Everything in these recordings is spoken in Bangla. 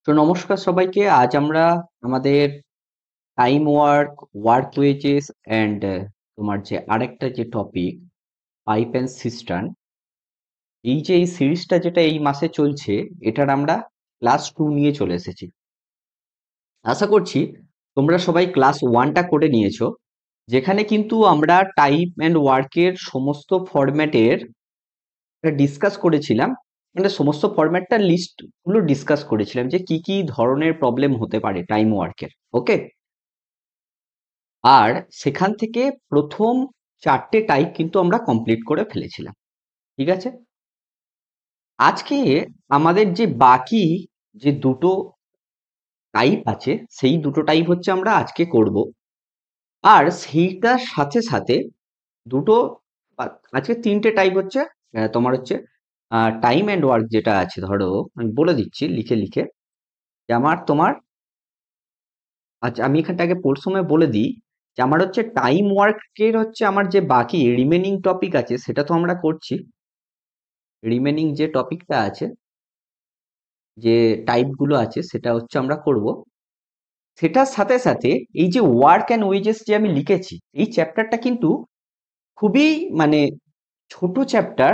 তো নমস্কার সবাইকে। আজ আমরা আমাদের time work, work wages and তোমার যে আরেকটা যে টপিক পাইপ অ্যান্ড সিস্টার্ন, এই সিরিজটা যেটা এই মাসে চলছে, এটার আমরা ক্লাস 2 নিয়ে চলে এসেছি। আশা করছি তোমরা সবাই ক্লাস 1টা করে নিয়েছো, যেখানে কিন্তু আমরা টাইপ অ্যান্ড ওয়ার্কের সমস্ত ফরম্যাটের ডিসকাস করেছিলাম। মানে সমস্ত ফরম্যাটটার লিস্ট গুলো ডিসকাস করেছিলাম যে কি কি ধরনের প্রবলেম হতে পারে টাইম ওয়ার্কের। ওকে, আর সেখান থেকে প্রথম 4টে টাইপ কিন্তু আমরা কমপ্লিট করে ফেলেছিলাম। ঠিক আছে, আজকে আমাদের যে বাকি যে দুটো টাইপ আছে, সেই দুটো টাইপ হচ্ছে আমরা আজকে করব। আর সেইটার সাথে সাথে দুটো আজকে 3টে টাইপ হচ্ছে তোমার হচ্ছে টাইম অ্যান্ড ওয়ার্ক যেটা আছে। ধরো আমি বলে দিচ্ছি লিখে লিখে যে আমার তোমার, আচ্ছা আমি এখানটা আগে প্রথমে বলে দিই যে আমার হচ্ছে টাইম ওয়ার্কের হচ্ছে আমার যে বাকি রিমেনিং টপিক আছে সেটা তো আমরা করছি। রিমেনিং যে টপিকটা আছে, যে টাইপগুলো আছে সেটা হচ্ছে আমরা করব। সেটার সাথে সাথে এই যে ওয়ার্ক অ্যান্ড ওয়েজেস যে আমি লিখেছি, এই চ্যাপ্টারটা কিন্তু খুবই মানে ছোট চ্যাপ্টার,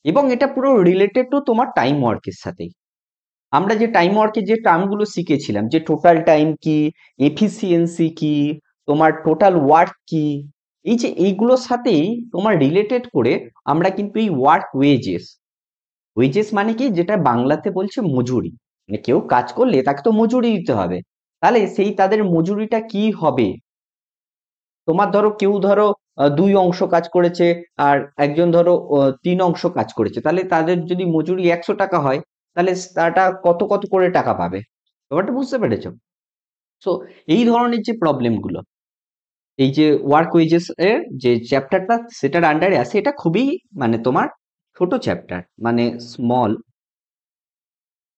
এবং এটা পুরো রিলেটেড টু তোমার টাইম ওয়ার্কের সাথেই। আমরা যে টাইম ওয়ার্কের যে টার্মগুলো শিখেছিলাম, যে টোটাল টাইম কি, এফিসিয়েন্সি কি, তোমার টোটাল ওয়ার্ক কি, এই যে এইগুলোর সাথেই তোমার রিলেটেড করে আমরা কিন্তু এই ওয়ার্ক ওয়েজেস, ওয়েজেস মানে কি, যেটা বাংলাতে বলছে মজুরি, মানে কেউ কাজ করলে তাকে তো মজুরি দিতে হবে। তাহলে সেই তাদের মজুরিটা কি হবে? তোমার ধরো কেউ ধরো 2 অংশ কাজ করেছে, আর একজন ধরো 3 অংশ কাজ করেছে, তাহলে তাদের যদি মজুরি 100 টাকা হয়, তাহলে তারা কত কত করে টাকা পাবে? ব্যাপারটা বুঝতে পেরেছো? সো এই ধরনের যে প্রবলেম গুলো, এই যে ওয়ার্ক ওয়েজেস এর যে চ্যাপ্টারটা সেটার আন্ডারে আছে, এটা খুবই মানে তোমার ছোট চ্যাপ্টার, মানে স্মল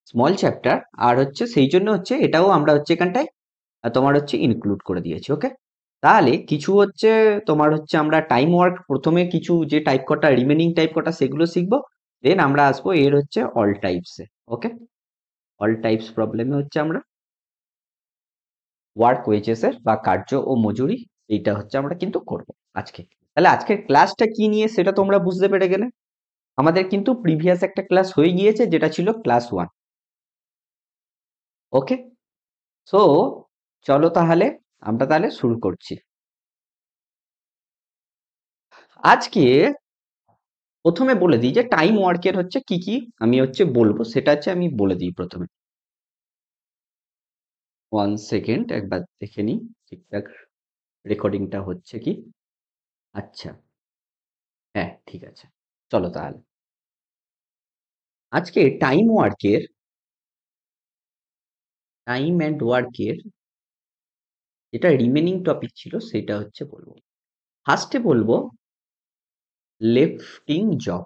স্মল চ্যাপ্টার। আর হচ্ছে সেই জন্য হচ্ছে এটাও আমরা হচ্ছে এখানটায় তোমার হচ্ছে ইনক্লুড করে দিয়েছি। ওকে, তাহলে কিছু হচ্ছে তোমার হচ্ছে আমরা টাইম ওয়ার্ক প্রথমে কিছু যে টাইপ কটা রিমেনিং টাইপ কটা সেগুলো শিখবো, দেন আমরা আসবো এর হচ্ছে অল টাইপসে। ওকে, অল টাইপস প্রবলেমে হচ্ছে আমরা ওয়ার্ক ওয়েজেস এর বা কার্য ও মজুরি, এইটা হচ্ছে আমরা কিন্তু করব আজকে। তাহলে আজকের ক্লাসটা কি নিয়ে সেটা তোমরা বুঝতে পেরে গেলে। আমাদের কিন্তু প্রিভিয়াস একটা ক্লাস হয়ে গিয়েছে, যেটা ছিল ক্লাস 1। ওকে, সো চলো তাহলে আমরা তাহলে শুরু করছি আজকে। প্রথমে বলে দিই যে টাইম ওয়ার্কের হচ্ছে কি কি আমি হচ্ছে বলবো, সেটা হচ্ছে আমি বলে দিই প্রথমে। 1 সেকেন্ড একবার দেখে নিই ঠিকঠাক রেকর্ডিংটা হচ্ছে কি। আচ্ছা, হ্যাঁ ঠিক আছে, চলো তাহলে আজকে টাইম অ্যান্ড ওয়ার্কের যেটা রিমেনিং টপিক ছিল সেটা হচ্ছে বলবো। ফার্স্টে বলবো lifting job.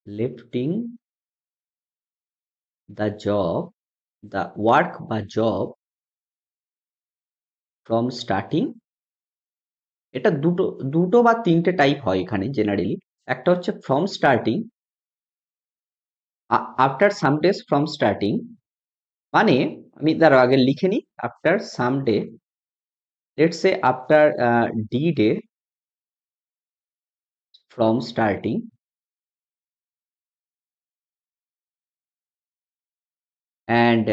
Lifting the job, the work বা জব ফ্রম স্টার্টিং। এটা দুটো দুটো বা 3টে টাইপ হয় এখানে জেনারেলি। একটা হচ্ছে from starting, after some days from starting, মানে আমি তার আগে লিখে নিই। After some day, let's say after D day from starting, and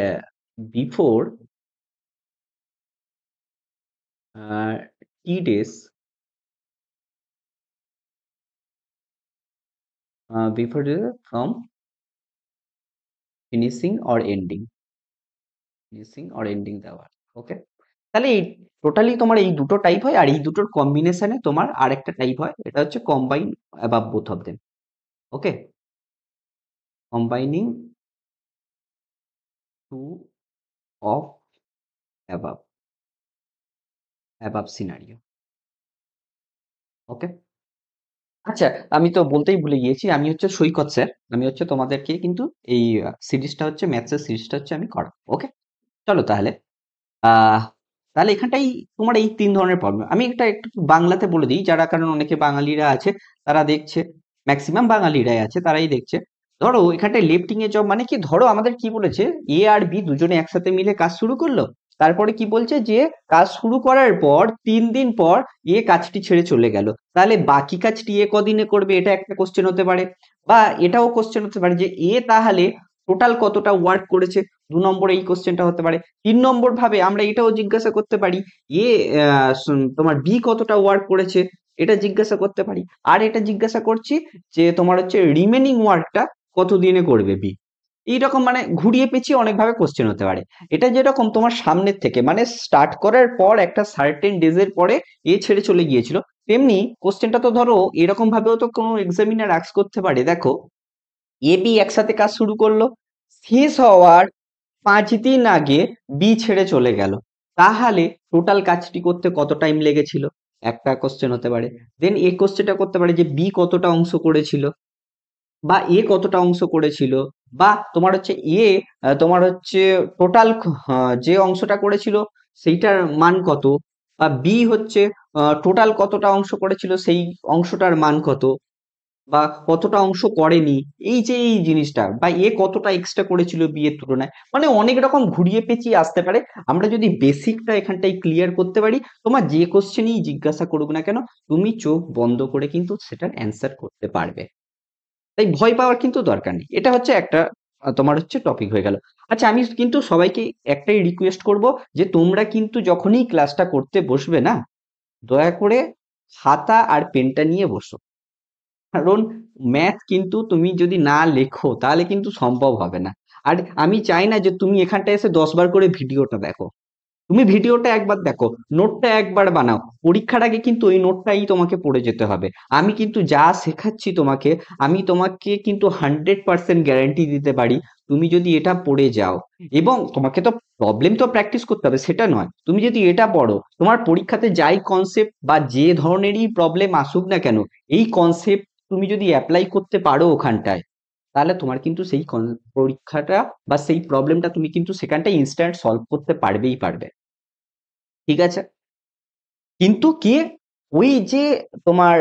before t days, before from finishing or ending, finishing or ending the work. ওকে, তাহলে এই টোটালি তোমার এই দুটো টাইপ হয়, আর এই দুটোর কম্বিনেশনে তোমার আরেকটা টাইপ হয়, এটা হচ্ছে combine above both of them. Okay, combining two of above, above scenario. Okay, আচ্ছা আমি তো বলতেই ভুলে গিয়েছি, আমি হচ্ছে সৈকত স্যার। আমি হচ্ছে তোমাদেরকে কিন্তু এই সিরিজটা হচ্ছে ম্যাথসের সিরিজটা হচ্ছে আমি করাবো। ওকে, চলো তাহলে তাহলে এখানটাই তোমার এই 3 ধরনের প্রবলেম আমি এটা একটু বাংলাতে বলে দিই, যারা কারণ অনেকে বাঙালিরা আছে তারা দেখছে, ম্যাক্সিমাম বাঙালিরাই আছে তারাই দেখছে। ধরো এখানটায় লেফটিং এ জব মানে কি, ধরো আমাদের কি বলেছে, এ আর বি দুজনে একসাথে মিলে কাজ শুরু করলো। তারপরে কি বলছে যে কাজ শুরু করার পর 3 দিন পর এ কাজটি ছেড়ে চলে গেল। তাহলে বাকি কাজটি এ কদিনে করবে, এটা একটা কোশ্চেন হতে পারে। বা এটাও কোশ্চেন হতে পারে যে এ তাহলে টোটাল কতটা ওয়ার্ক করেছে, 2 নম্বরে এই কোশ্চেনটা হতে পারে। 3 নম্বর ভাবে আমরা এটাও জিজ্ঞাসা করতে পারি, এ তোমার বি কতটা ওয়ার্ক করেছে, এটা জিজ্ঞাসা করতে পারি। আর এটা জিজ্ঞাসা করছি যে তোমার হচ্ছে রিমেনিং ওয়ার্কটা কতদিনে করবে বি। এইরকম মানে ঘুরিয়ে পেঁচিয়ে অনেকভাবে কোশ্চেন হতে পারে। এটা যেরকম তোমার সামনের থেকে মানে স্টার্ট করার পর একটা সার্টেন ডেজের পরে এ ছেড়ে চলে গিয়েছিল, তেমনি কোশ্চেনটা তো ধরো এরকম ভাবেও তো কোনো এক্সামিনার আস্ক করতে পারে। দেখো এ বি একসাথে কাজ শুরু করলো, শেষ হওয়ার 5 দিন আগে বি ছেড়ে চলে গেল, তাহলে টোটাল কাজটি করতে কত টাইম লেগেছিল, একটা কোশ্চেন হতে পারে। দেন এই কোশ্চেনটা করতে পারে যে বি কতটা অংশ করেছিল, বা এ কতটা অংশ করেছিল, বা তোমার হচ্ছে এ তোমার হচ্ছে টোটাল যে অংশটা করেছিল সেইটার মান কত, বা বি হচ্ছে টোটাল কতটা অংশ করেছিল সেই অংশটার মান কত, বা কতটা অংশ করেনি, এই যে এই জিনিসটা, বা এ কতটা এক্সট্রা করেছিল বি এর তুলনায়, মানে অনেক রকম ঘুরিয়ে পেঁচিয়ে আসতে পারে। আমরা যদি বেসিকটা এখানটাই ক্লিয়ার করতে পারি, তোমার যে কোশ্চেনই জিজ্ঞাসা করুক না কেন, তুমি চোখ বন্ধ করে কিন্তু সেটার অ্যান্সার করতে পারবে। তাই ভয় পাওয়ার কিন্তু দরকার নেই। এটা হচ্ছে একটা তোমার হচ্ছে টপিক হয়ে গেল। আচ্ছা আমি কিন্তু সবাইকে একটাই রিকোয়েস্ট করব, যে তোমরা কিন্তু যখনই ক্লাসটা করতে বসবে না, দয়া করে খাতা আর পেনটা নিয়ে বসো। কারণ ম্যাথ কিন্তু তুমি যদি না লেখো তাহলে কিন্তু সম্ভব হবে না। আর আমি চাই না যে তুমি এখানটা এসে 10 বার করে ভিডিওটা দেখো। তুমি ভিডিওটা একবার দেখো, নোটটা একবার বানাও, পরীক্ষার আগে কিন্তু ওই নোটটাই তোমাকে পড়ে যেতে হবে। আমি কিন্তু যা শেখাচ্ছি তোমাকে, আমি তোমাকে কিন্তু 100% গ্যারান্টি দিতে পারি, তুমি যদি এটা পড়ে যাও, এবং তোমাকে তো প্রবলেম তো প্র্যাকটিস করতে হবে সেটা নয়, তুমি যদি এটা পড়ো, তোমার পরীক্ষাতে যাই কনসেপ্ট বা যে ধরনেরই প্রবলেম আসুক না কেন, এই কনসেপ্ট তুমি যদি অ্যাপ্লাই করতে পারো ওখানটায়, তাহলে তোমার কিন্তু সেই পরীক্ষাটা বা সেই প্রবলেমটা তুমি কিন্তু সেখানটায় ইনস্ট্যান্ট সলভ করতে পারবেই পারবে। ঠিক আছে? কিন্তু কি, ওই যে তোমার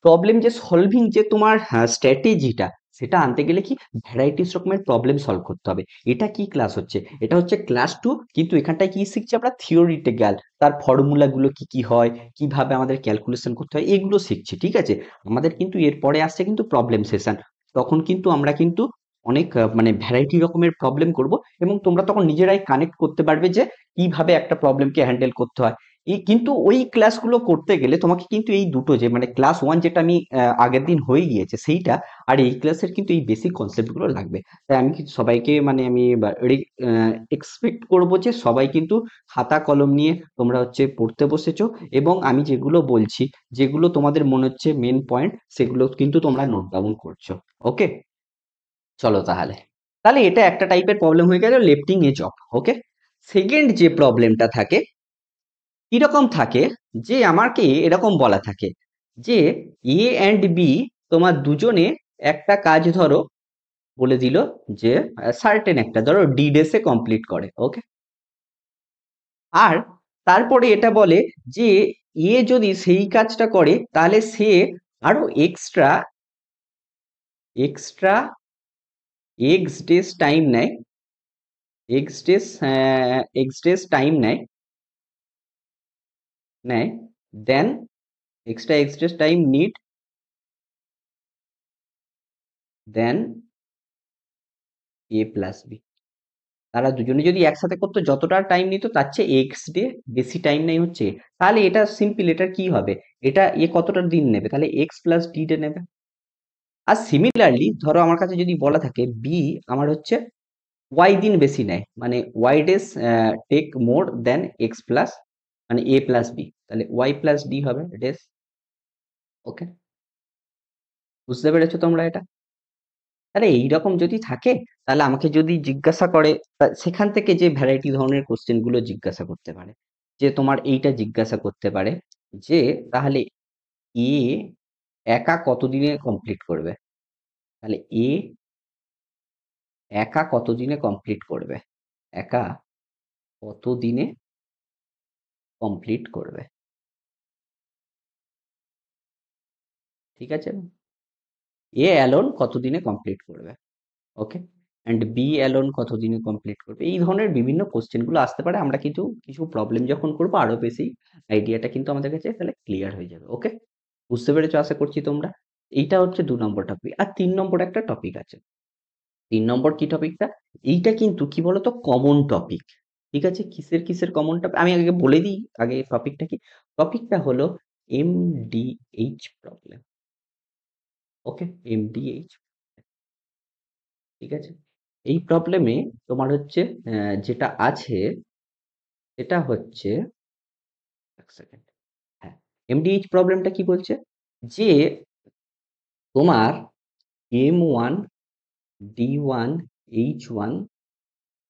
প্রবলেম যে সলভিং যে তোমার স্ট্র্যাটেজিটা, সেটা আনতে গেলে কি ভ্যারাইটিস রকমের প্রবলেম সলভ করতে হবে। এটা কি ক্লাস হচ্ছে, এটা হচ্ছে ক্লাস 2, কিন্তু এখানটায় কি শিখছি আমরা, থিওরিটিক্যাল, তার ফর্মুলা গুলো কি কি হয়, কিভাবে আমাদের ক্যালকুলেশন করতে হয়, এগুলো শিখছি। ঠিক আছে? আমাদের কিন্তু এরপরে আসছে কিন্তু প্রবলেম সেশন, তখন কিন্তু আমরা কিন্তু অনেক মানে ভ্যারাইটি রকমের প্রবলেম করব, এবং তোমরা তখন নিজেরাই কানেক্ট করতে পারবে যে কিভাবে একটা প্রবলেমকে হ্যান্ডেল করতে হয়। কিন্তু ওই ক্লাসগুলো করতে গেলে তোমাকে কিন্তু এই দুটো, যে মানে ক্লাস 1 যেটা আমি আগের দিন হয়ে গিয়েছে সেইটা, আর এই ক্লাসের কিন্তু এই বেসিক কনসেপ্ট গুলো লাগবে। তাই আমি কিন্তু সবাইকে মানে আমি এক্সপেক্ট করব যে সবাই কিন্তু খাতা কলম নিয়ে তোমরা হচ্ছে পড়তে বসেছো, এবং আমি যেগুলো বলছি, যেগুলো তোমাদের মনে হচ্ছে মেন পয়েন্ট, সেগুলো কিন্তু তোমরা নোট ডাউন করছো। ওকে, চলো তাহলে। তাহলে এটা একটা টাইপের প্রবলেম হয়ে গেল, লেফটিং এজ অফ। ওকে, সেকেন্ড যে প্রবলেমটা থাকে, কিরকম থাকে, যে আমাকে এরকম বলা থাকে যে এ অ্যান্ড বি তোমার দুজনে একটা কাজ ধরো বলে দিল, যে সার্টেন একটা ধরো ডি ডেসে কমপ্লিট করে। ওকে, আর তারপরে এটা বলে যে এ যদি সেই কাজটা করে তাহলে সে আরো এক্সট্রা এক্সট্রা এক্স ডেস টাইম নেয়, এক্স ডেস এক্স ডেস টাইম নেয় নেয় দেন এক্সট্রা এক্স ডেস টাইম নিড দেন এ প্লাস বি। তারা দুজনে যদি একসাথে করতো, যতটা টাইম নিত তার চেয়ে এক্স ডে বেশি টাইম নেই হচ্ছে, তাহলে এটা সিম্পল, এটা কি হবে, এটা এ কতটা দিন নেবে, তাহলে এক্স প্লাস ডি ডে নেবে। আর সিমিলারলি ধরো আমার কাছে যদি বলা থাকে বি আমার হচ্ছে ওয়াই দিন বেশি নেয়, মানে ওয়াই ডেজ টেক মোর দেন এক্স প্লাস মানে এ প্লাস বি, তাহলে ওয়াই প্লাস ডি হবে ডেজ। ওকে, বুঝতে পেরেছো তোমরা এটা? তাহলে এইরকম যদি থাকে, তাহলে আমাকে যদি জিজ্ঞাসা করে, সেখান থেকে যে ভ্যারাইটি ধরনের কোশ্চেন গুলো জিজ্ঞাসা করতে পারে, যে তোমার এইটা জিজ্ঞাসা করতে পারে যে তাহলে এ একা কতদিনে কমপ্লিট করবে, তাহলে এ একা কতদিনে কমপ্লিট করবে, একা কতদিনে কমপ্লিট করবে। ঠিক আছে, এ অ্যালোন কতদিনে কমপ্লিট করবে। ওকে, অ্যান্ড বি অ্যালোন কতদিনে কমপ্লিট করবে? এই ধরনের বিভিন্ন কোশ্চেনগুলো আসতে পারে। আমরা কিন্তু কিছু প্রবলেম যখন করবো আরো বেশি আইডিয়াটা কিন্তু আমাদের কাছে তাহলে ক্লিয়ার হয়ে যাবে। ওকে, বুঝতে পেরেছো আশা করছি তোমরা। এইটা হচ্ছে ২ নম্বর টপিক। আর ৩ নম্বর একটা টপিক আছে। ৩ নম্বর কি টপিকটা? এইটা কিন্তু কি বলতো কমন টপিক। ঠিক আছে? কিসের কমন টপিক? আমি আগে বলে দিই আগে টপিকটা কি? টপিকটা হলো এমডিএইচ প্রবলেম। ওকে? এমডিএইচ, ঠিক আছে? এই প্রবলেমে তোমার হচ্ছে যেটা আছে সেটা হচ্ছে, এক সেকেন্ড। হ্যাঁ, এমডিএইচ প্রবলেমটা কি বলছে? যে তোমার M1 D1 H1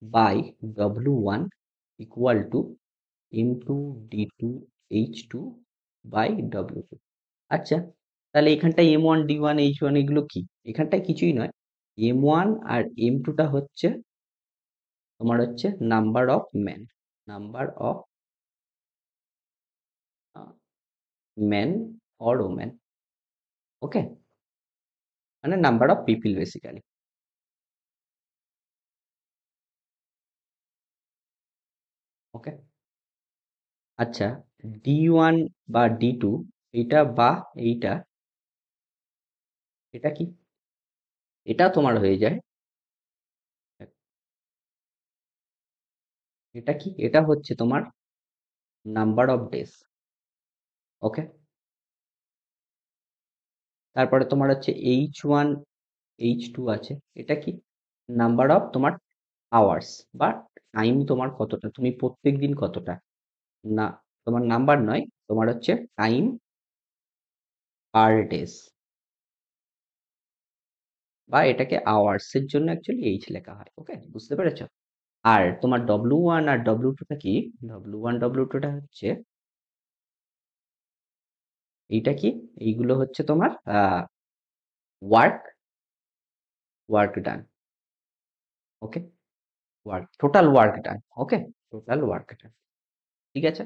by W1 equal to M2 D2 H2 by W2। আচ্ছা, তাহলে এখানটায় M1 D1 H1 এগুলো কি? এখানটায় কিছুই নয়। M1 আর M2 টা হচ্ছে তোমার হচ্ছে number of man, number of man or woman. Okay, মানে number of people basically. Okay, আচ্ছা, D1 বা D2 এইটা বা এইটা, এটা কি? এটা তোমার হয়ে যায়, এটা কি? এটা হচ্ছে তোমার নাম্বার অফ ডেজ। ওকে, তারপরে তোমার হচ্ছে H1 H2 আছে, এটা কি? নাম্বার অফ তোমার আওয়ার্স বা টাইম, তোমার কতটা, তুমি প্রত্যেক দিন কতটা, না তোমার নাম্বার নয়, তোমার হচ্ছে টাইম পার ডেজ, বা এটাকে আওয়ার্স এর জন্য অ্যাকচুয়ালি এইচ লেখা হয়। ওকে, বুঝতে পেরেছো? আর তোমার W1 আর W2 টা কি? W1 W2 টা হচ্ছে এইটা কি? এইগুলো হচ্ছে তোমার ওয়ার্ক, ওয়ার্ক ডান। ওকে, ওয়ার্ক, টোটাল ওয়ার্ক ডান। ওকে, টোটাল ওয়ার্ক ডান, ঠিক আছে?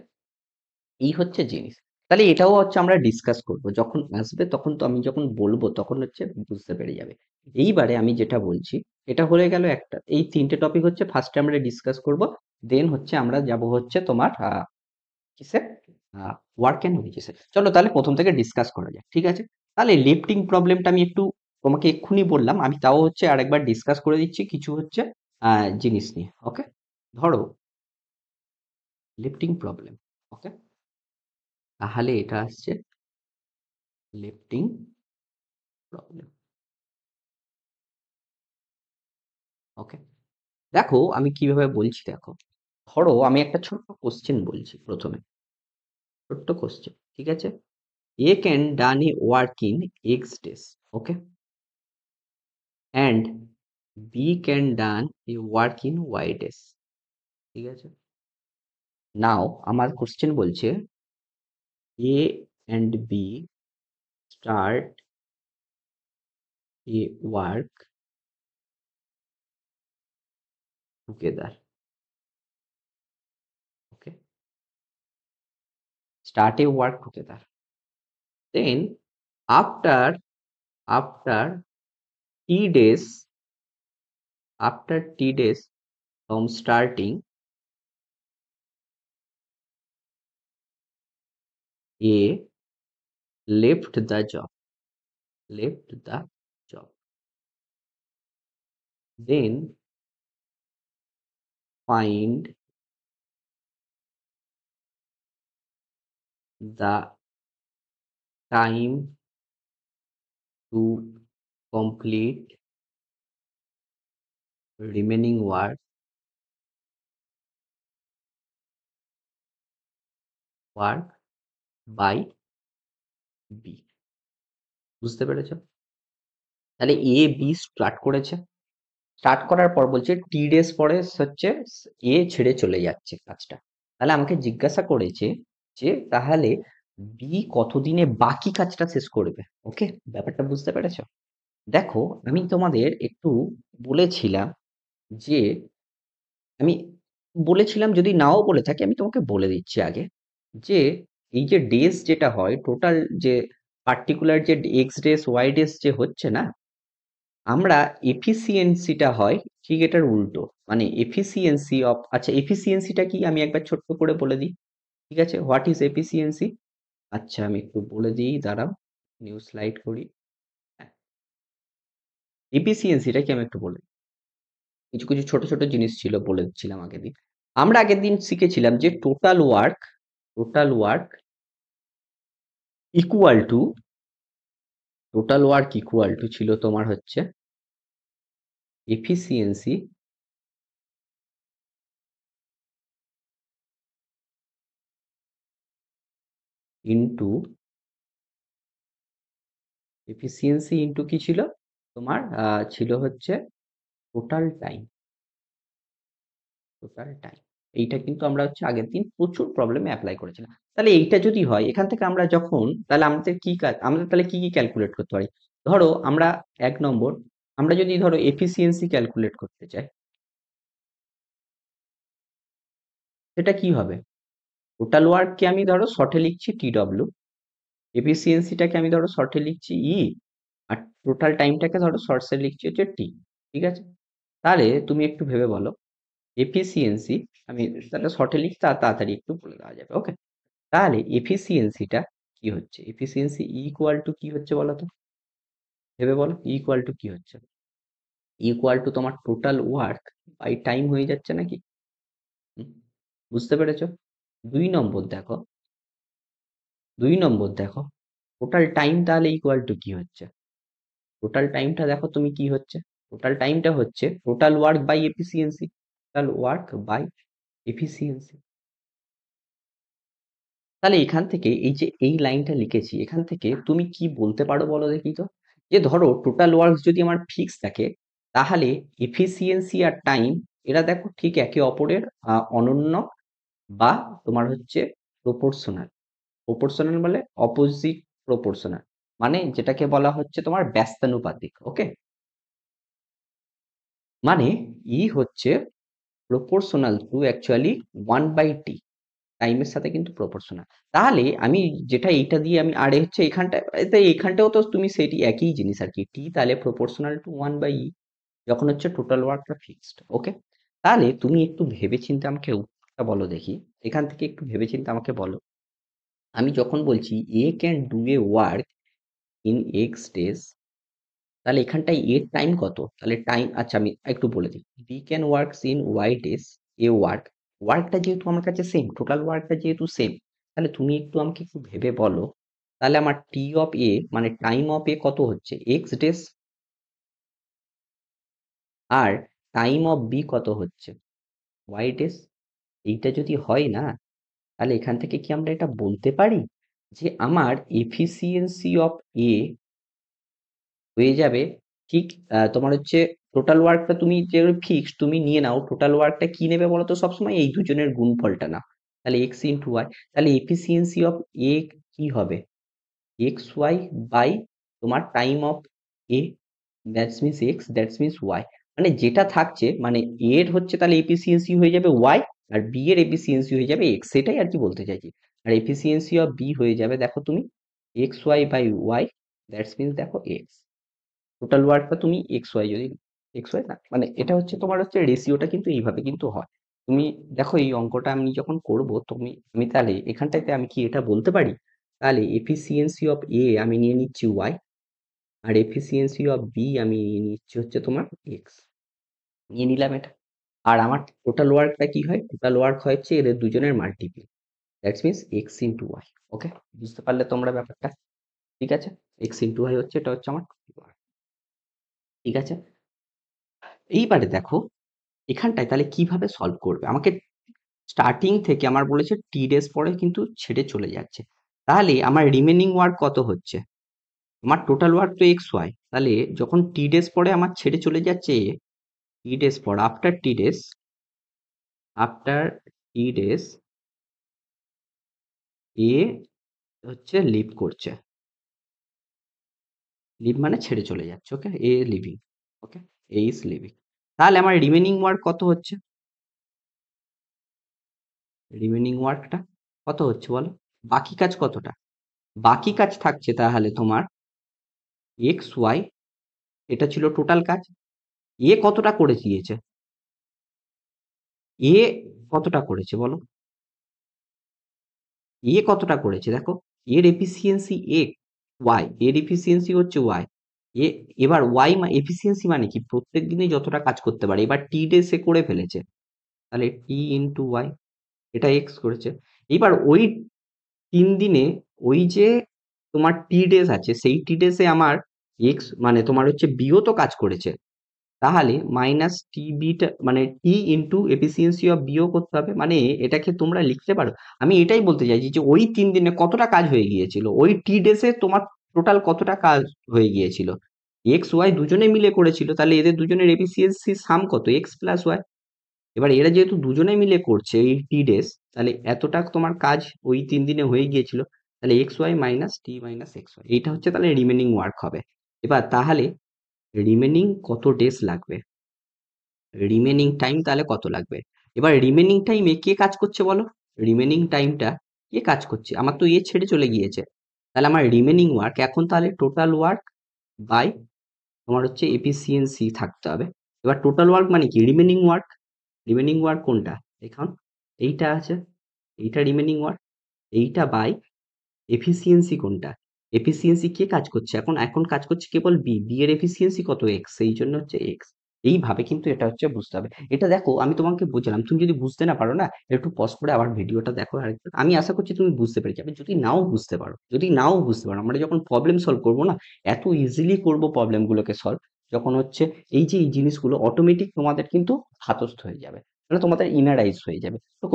এই হচ্ছে জিনিস। তাহলে এটাও হচ্ছে আমরা ডিসকাস করব যখন আসবে, তখন তো আমি যখন বলবো তখন হচ্ছে বুঝতে পেরে যাবে। এইবারে আমি যেটা বলছি এটা হয়ে গেল একটা, এই ৩টে টপিক হচ্ছে ফার্স্টে আমরা ডিসকাস করব। দেন হচ্ছে আমরা যাব হচ্ছে তোমার কিসে, ওয়ার্ক এন্ড ওয়েজেস। চলো তাহলে প্রথম থেকে ডিসকাস করা যাক, ঠিক আছে? তাহলে লিফটিং প্রবলেমটা আমি একটু তোমাকে এক্ষুনি বললাম, আমি তাও হচ্ছে আরেকবার ডিসকাস করে দিচ্ছি কিছু হচ্ছে জিনিস নিয়ে। ওকে, ধরো লিফটিং প্রবলেম। ওকে, তাহলে এটা আসছে লিফটিং প্রবলেম। ওকে, দেখো আমি কিভাবে বলছি, দেখো ধরো আমি একটা ছোট্ট কোশ্চেন বলছি প্রথমে, ছোট্ট কোশ্চেন, ঠিক আছে? A can done a work in x days, okay, and B can done a work in Y days, ঠিক আছে? নাও আমার কোশ্চেন বলছে A and B start a work together. Okay, start a work together, then after after T days, after T days from starting, A left the job, left the job, then find the time to complete remaining work by B। বুঝতে পেরেছো? তাহলে এ বি স্টার্ট করেছে, স্টার্ট করার পর বলছে টি ডেজ পরে হচ্ছে এ ছেড়ে চলে যাচ্ছে কাজটা। তাহলে আমাকে জিজ্ঞাসা করেছে যে তাহলে বি কতদিনে বাকি কাজটা শেষ করবে। ওকে, ব্যাপারটা বুঝতে পেরেছো? দেখো আমি তোমাদের একটু বলেছিলাম যে, আমি বলেছিলাম, যদি নাও বলে থাকি আমি তোমাকে বলে দিচ্ছি আগে, যে এই যে ডেজ যেটা হয় টোটাল, যে পার্টিকুলার যে এক্স ডেজ ওয়াই ডেজ যে হচ্ছে না, আমরা এফিসিয়েন্সিটা হয় ঠিক এটার উল্টো, মানে এফিসিয়েন্সি অফ, আচ্ছা এফিসিয়েন্সিটা কি আমি একবার ছোট্ট করে বলে দিই, ঠিক আছে? What is efficiency? আচ্ছা আমি একটু বলে দিই, দাঁড়াও, নিউ স্লাইড করি। এফিসিয়েন্সিটা কি আমি একটু বলে দিই। কিছু কিছু ছোট ছোট জিনিস ছিল, বলে দিচ্ছিলাম আগের দিন। আমরা আগের দিন শিখেছিলাম যে টোটাল ওয়ার্ক ইকুয়াল টু ছিল তোমার হচ্ছে এফিসিয়েন্সি ইন্টু কি ছিল তোমার, ছিল হচ্ছে টোটাল টাইম। এইটা কিন্তু আমরা হচ্ছে আগের দিন প্রচুর প্রবলেমে অ্যাপ্লাই করেছিলাম। তাহলে এইটা যদি হয় এখান থেকে আমরা যখন, তাহলে আমাদের কি কাজ, আমাদের তাহলে কি কি ক্যালকুলেট করতে পারি? ধরো আমরা 1 নম্বর, আমরা যদি ধরো এফিসিয়েন্সি ক্যালকুলেট করতে চাই, সেটা কি হবে? টোটাল ওয়ার্ককে আমি ধরো শর্টে লিখছি TW, এফিসিয়েন্সিটাকে আমি ধরো শর্টে লিখছি আর টোটাল টাইমটাকে ধরো শর্টসে লিখছি হচ্ছে T। ঠিক আছে? তাহলে তুমি একটু ভেবে বলো, এফিসিয়েন্সি, আমি তাহলে শর্টে লিখতে তাড়াতাড়ি একটু বলে দেওয়া যাবে, ওকে? তাহলে এফিসিয়েন্সিটা কি হচ্ছে? এফিসিয়েন্সি ইকুয়াল টু কি হচ্ছে বলো তো? ভেবে বলো, ইকুয়াল টু কি হচ্ছে? ইকুয়াল টু তোমার টোটাল ওয়ার্ক বাই টাইম হয়ে যাচ্ছে নাকি? হুম, বুঝতে পেরেছো? 2 নম্বর দেখো, 2 নম্বর দেখো, টোটাল টাইম তাহলে ইকুয়াল টু কি হচ্ছে? টোটাল টাইমটা দেখো তুমি কি হচ্ছে? টোটাল টাইমটা হচ্ছে total work by efficiency, total work by efficiency. তাহলে এখান থেকে এই যে এই লাইনটা লিখেছি, এখান থেকে তুমি কি বলতে পারো বলো দেখি তো? যে ধরো টোটাল ওয়ার্ক যদি আমার ফিক্স থাকে, তাহলে এফিসিয়েন্সি আর টাইম এরা দেখো ঠিক একে অপরের অনন্য, বা তোমার হচ্ছে প্রপোর্শনাল। প্রপোর্শনাল মানে অপোজিট প্রপোর্শনাল, মানে যেটাকে বলা হচ্ছে তোমার ব্যস্তানুপাতিক, ওকে? মানে হচ্ছে প্রপোর্শনাল টু অ্যাকচুয়ালি 1/t, টাইমের সাথে কিন্তু প্রপোর্শনাল। তাহলে আমি যেটা এইটা দিয়ে আমি, আর হচ্ছে এখানটাও তো তুমি সেটি একই জিনিস আর কি, টি তাহলে প্রপোর্শনাল টু 1/e, যখন হচ্ছে টোটাল ওয়ার্কটা ফিক্সড, ওকে? তাহলে তুমি একটু ভেবেচিন্তে আমাকে উত্তরটা বলো দেখি, এখান থেকে একটু ভেবেচিন্তে আমাকে বলো, আমি যখন বলছি A can do a work in x days, তাহলে এখানটায় এর টাইম কত? তাহলে টাইম, আচ্ছা আমি একটু বলে দিই, B can works in Y days A ওয়ার্কটা যেহেতু আমার কাছে সেম, টোটাল ওয়ার্কটা যেহেতু সেম, তাহলে তুমি একটু আমাকে একটু ভেবে বলো, তাহলে আমার টি অফ এ মানে টাইম অফ এ কত হচ্ছে? এক্স ডেজ, আর টাইম অফ বি কত হচ্ছে? Y days. এইটা যদি হয় না, তাহলে এখান থেকে কি আমরা এটা বলতে পারি যে আমার এফিসিয়েন্সি অফ এ হয়ে যাবে ঠিক, তোমার হচ্ছে টোটাল ওয়ার্কটা তুমি যে ফিক্স তুমি নিয়ে নাও, টোটাল ওয়ার্কটা কি নেবে বলো তো সবসময়? এই দুজনের গুণফলটা না, তাহলে এক্স ইন্টু ওয়াই। তাহলে এফিসিয়েন্সি অফ এ কি হবে? এক্স ওয়াই বাই তোমার time of A, that's means x, that's means y. মানে যেটা থাকছে, মানে এর হচ্ছে তাহলে এফিসিয়েন্সি হয়ে যাবে ওয়াই, আর বি এর এফিসিয়েন্সি হয়ে যাবে এক্স, সেটাই আর কি বলতে চাইছি। আর এফিসিয়েন্সি অফ বি হয়ে যাবে দেখো তুমি x y by y, that's means দেখো এক্স। টোটাল ওয়ার্কটা তুমি এক্স ওয়াই যদি, এক্স ওয়াই না, মানে এটা হচ্ছে তোমার হচ্ছে রেশিওটা কিন্তু এইভাবে কিন্তু হয়। তুমি দেখো এই অঙ্কটা আমি যখন করব, আমি তাহলে এখানটাতে আমি কি এটা বলতে পারি, তাহলে এফিসিয়েন্সি অফ এ আমি নিয়ে নিচ্ছি ওয়াই, আর এফিসিয়েন্সি অফ বি আমি নিয়ে নিচ্ছি হচ্ছে তোমার এক্স, নিয়ে নিলাম এটা। আর আমার টোটাল ওয়ার্কটা কি হয়? টোটাল ওয়ার্ক হচ্ছে এদের দুজনের multiple, that's means X into Y, okay? বুঝতে পারলে তোমরা ব্যাপারটা? ঠিক আছে, এক্স ইন্টু ওয়াই হচ্ছে, এটা হচ্ছে আমার total work, ঠিক আছে? এইবারে দেখো এখানটায় তাহলে কিভাবে সলভ করবে আমাকে, স্টার্টিং থেকে আমার বলেছে টি ডেজ পরে কিন্তু ছেড়ে চলে যাচ্ছে, তাহলে আমার রিমেনিং ওয়ার্ক কত হচ্ছে? আমার টোটাল ওয়ার্ক তো এক্স ওয়াই, তাহলে যখন টি ডেজ পরে আমার ছেড়ে চলে যাচ্ছে, টি ডেজ পর, আফটার টি ডেজ এ হচ্ছে লিভ করছে, লিভ মানে ছেড়ে চলে যাচ্ছে, okay? A leaving, okay? A is leaving. তাহলে আমার রিমেনিং ওয়ার্ক কত হচ্ছে? রিমেনিং ওয়ার্কটা কত হচ্ছে বলো? বাকি কাজ কতটা? বাকি কাজ থাকছে তাহলে তোমার এক্স ওয়াই এটা ছিল টোটাল কাজ। এ কতটা করে দিয়েছে? এ কতটা করেছে বলো? এ কতটা করেছে দেখো, এর এফিসিয়েন্সি এ ওয়াই, এর এফিসিয়েন্সি হচ্ছে ওয়াই। এ এবার ওয়াই এফিসিয়েন্সি মানে কি, প্রত্যেক দিনই যতটা কাজ করতে পারে, এবার টি ডেজ এ করে ফেলেছে, তাহলে টি ইন্টু ওয়াই, এটা এক্স করেছে। এবার ওই 3 দিনে ওই যে তোমার টি ডেজ আছে, সেই টি ডেজে আমার এক্স মানে তোমার হচ্ছে বিও তো কাজ করেছে, তাহলে মাইনাস টি বিটা মানে টি ইন্টু এফিসিয়েন্সি অফ বিও করতে হবে, মানে এটাকে তোমরা লিখতে পারো। আমি এটাই বলতে চাইছি যে ওই 3 দিনে কতটা কাজ হয়ে গিয়েছিল, ওই টি ডেসে তোমার টোটাল কতটা কাজ হয়ে গিয়েছিল। এক্স ওয়াই দুজনে মিলে করেছিল, তাহলে এদের দুজনের এফিসিয়েন্সি সাম কত, এক্স প্লাস ওয়াই। এবার এরা যেহেতু দুজনে মিলে করছে এই টি ডেস, তাহলে এতটা তোমার কাজ ওই 3 দিনে হয়ে গিয়েছিল, তাহলে এক্স ওয়াই মাইনাস টি মাইনাস এক্স ওয়াই, এইটা হচ্ছে তাহলে রিমেনিং ওয়ার্ক হবে। এবার তাহলে রিমেনিং কত ডেজ লাগবে, রিমেনিং টাইম তাহলে কত লাগবে? এবার রিমেনিং টাইমে কে কাজ করছে বলো, রিমেনিং টাইমটা কে কাজ করছে, আমার তো এ ছেড়ে চলে গিয়েছে, তাহলে আমার রিমেনিং ওয়ার্ক এখন তাহলে টোটাল ওয়ার্ক বাই তোমার হচ্ছে এফিসিয়েন্সি থাকতে হবে। এবার টোটাল ওয়ার্ক মানে কি, রিমেনিং ওয়ার্ক, রিমেনিং ওয়ার্ক কোনটা, এখন এইটা আছে, এইটা রিমেনিং ওয়ার্ক, এইটা বাই এফিসিয়েন্সি কোনটা, এফিসিয়েন্সি কে কাজ করছে, এখন এখন কাজ করছে কেবল বি, বি এর এফিসিয়েন্সি কত, এক্স, সেই জন্য হচ্ছে এক্স। এইভাবে কিন্তু এটা হচ্ছে বুঝতে হবে। এটা দেখো আমি তোমাকে বুঝলাম, তুমি যদি বুঝতে না পারো না, একটু পজ করে আবার ভিডিওটা দেখো আরেকবার। আমি আশা করছি তুমি বুঝতে পেরে যাবে। যদি নাও বুঝতে পারো, যদি নাও বুঝতে পারো, আমরা যখন প্রবলেম সলভ করবো না, এত ইজিলি করবো প্রবলেমগুলোকে সলভ, যখন হচ্ছে এই যে এই জিনিসগুলো অটোমেটিক তোমাদের কিন্তু হাতস্থ হয়ে যাবে, মানে তোমাদের ইনারাইজ হয়ে যাবে। তো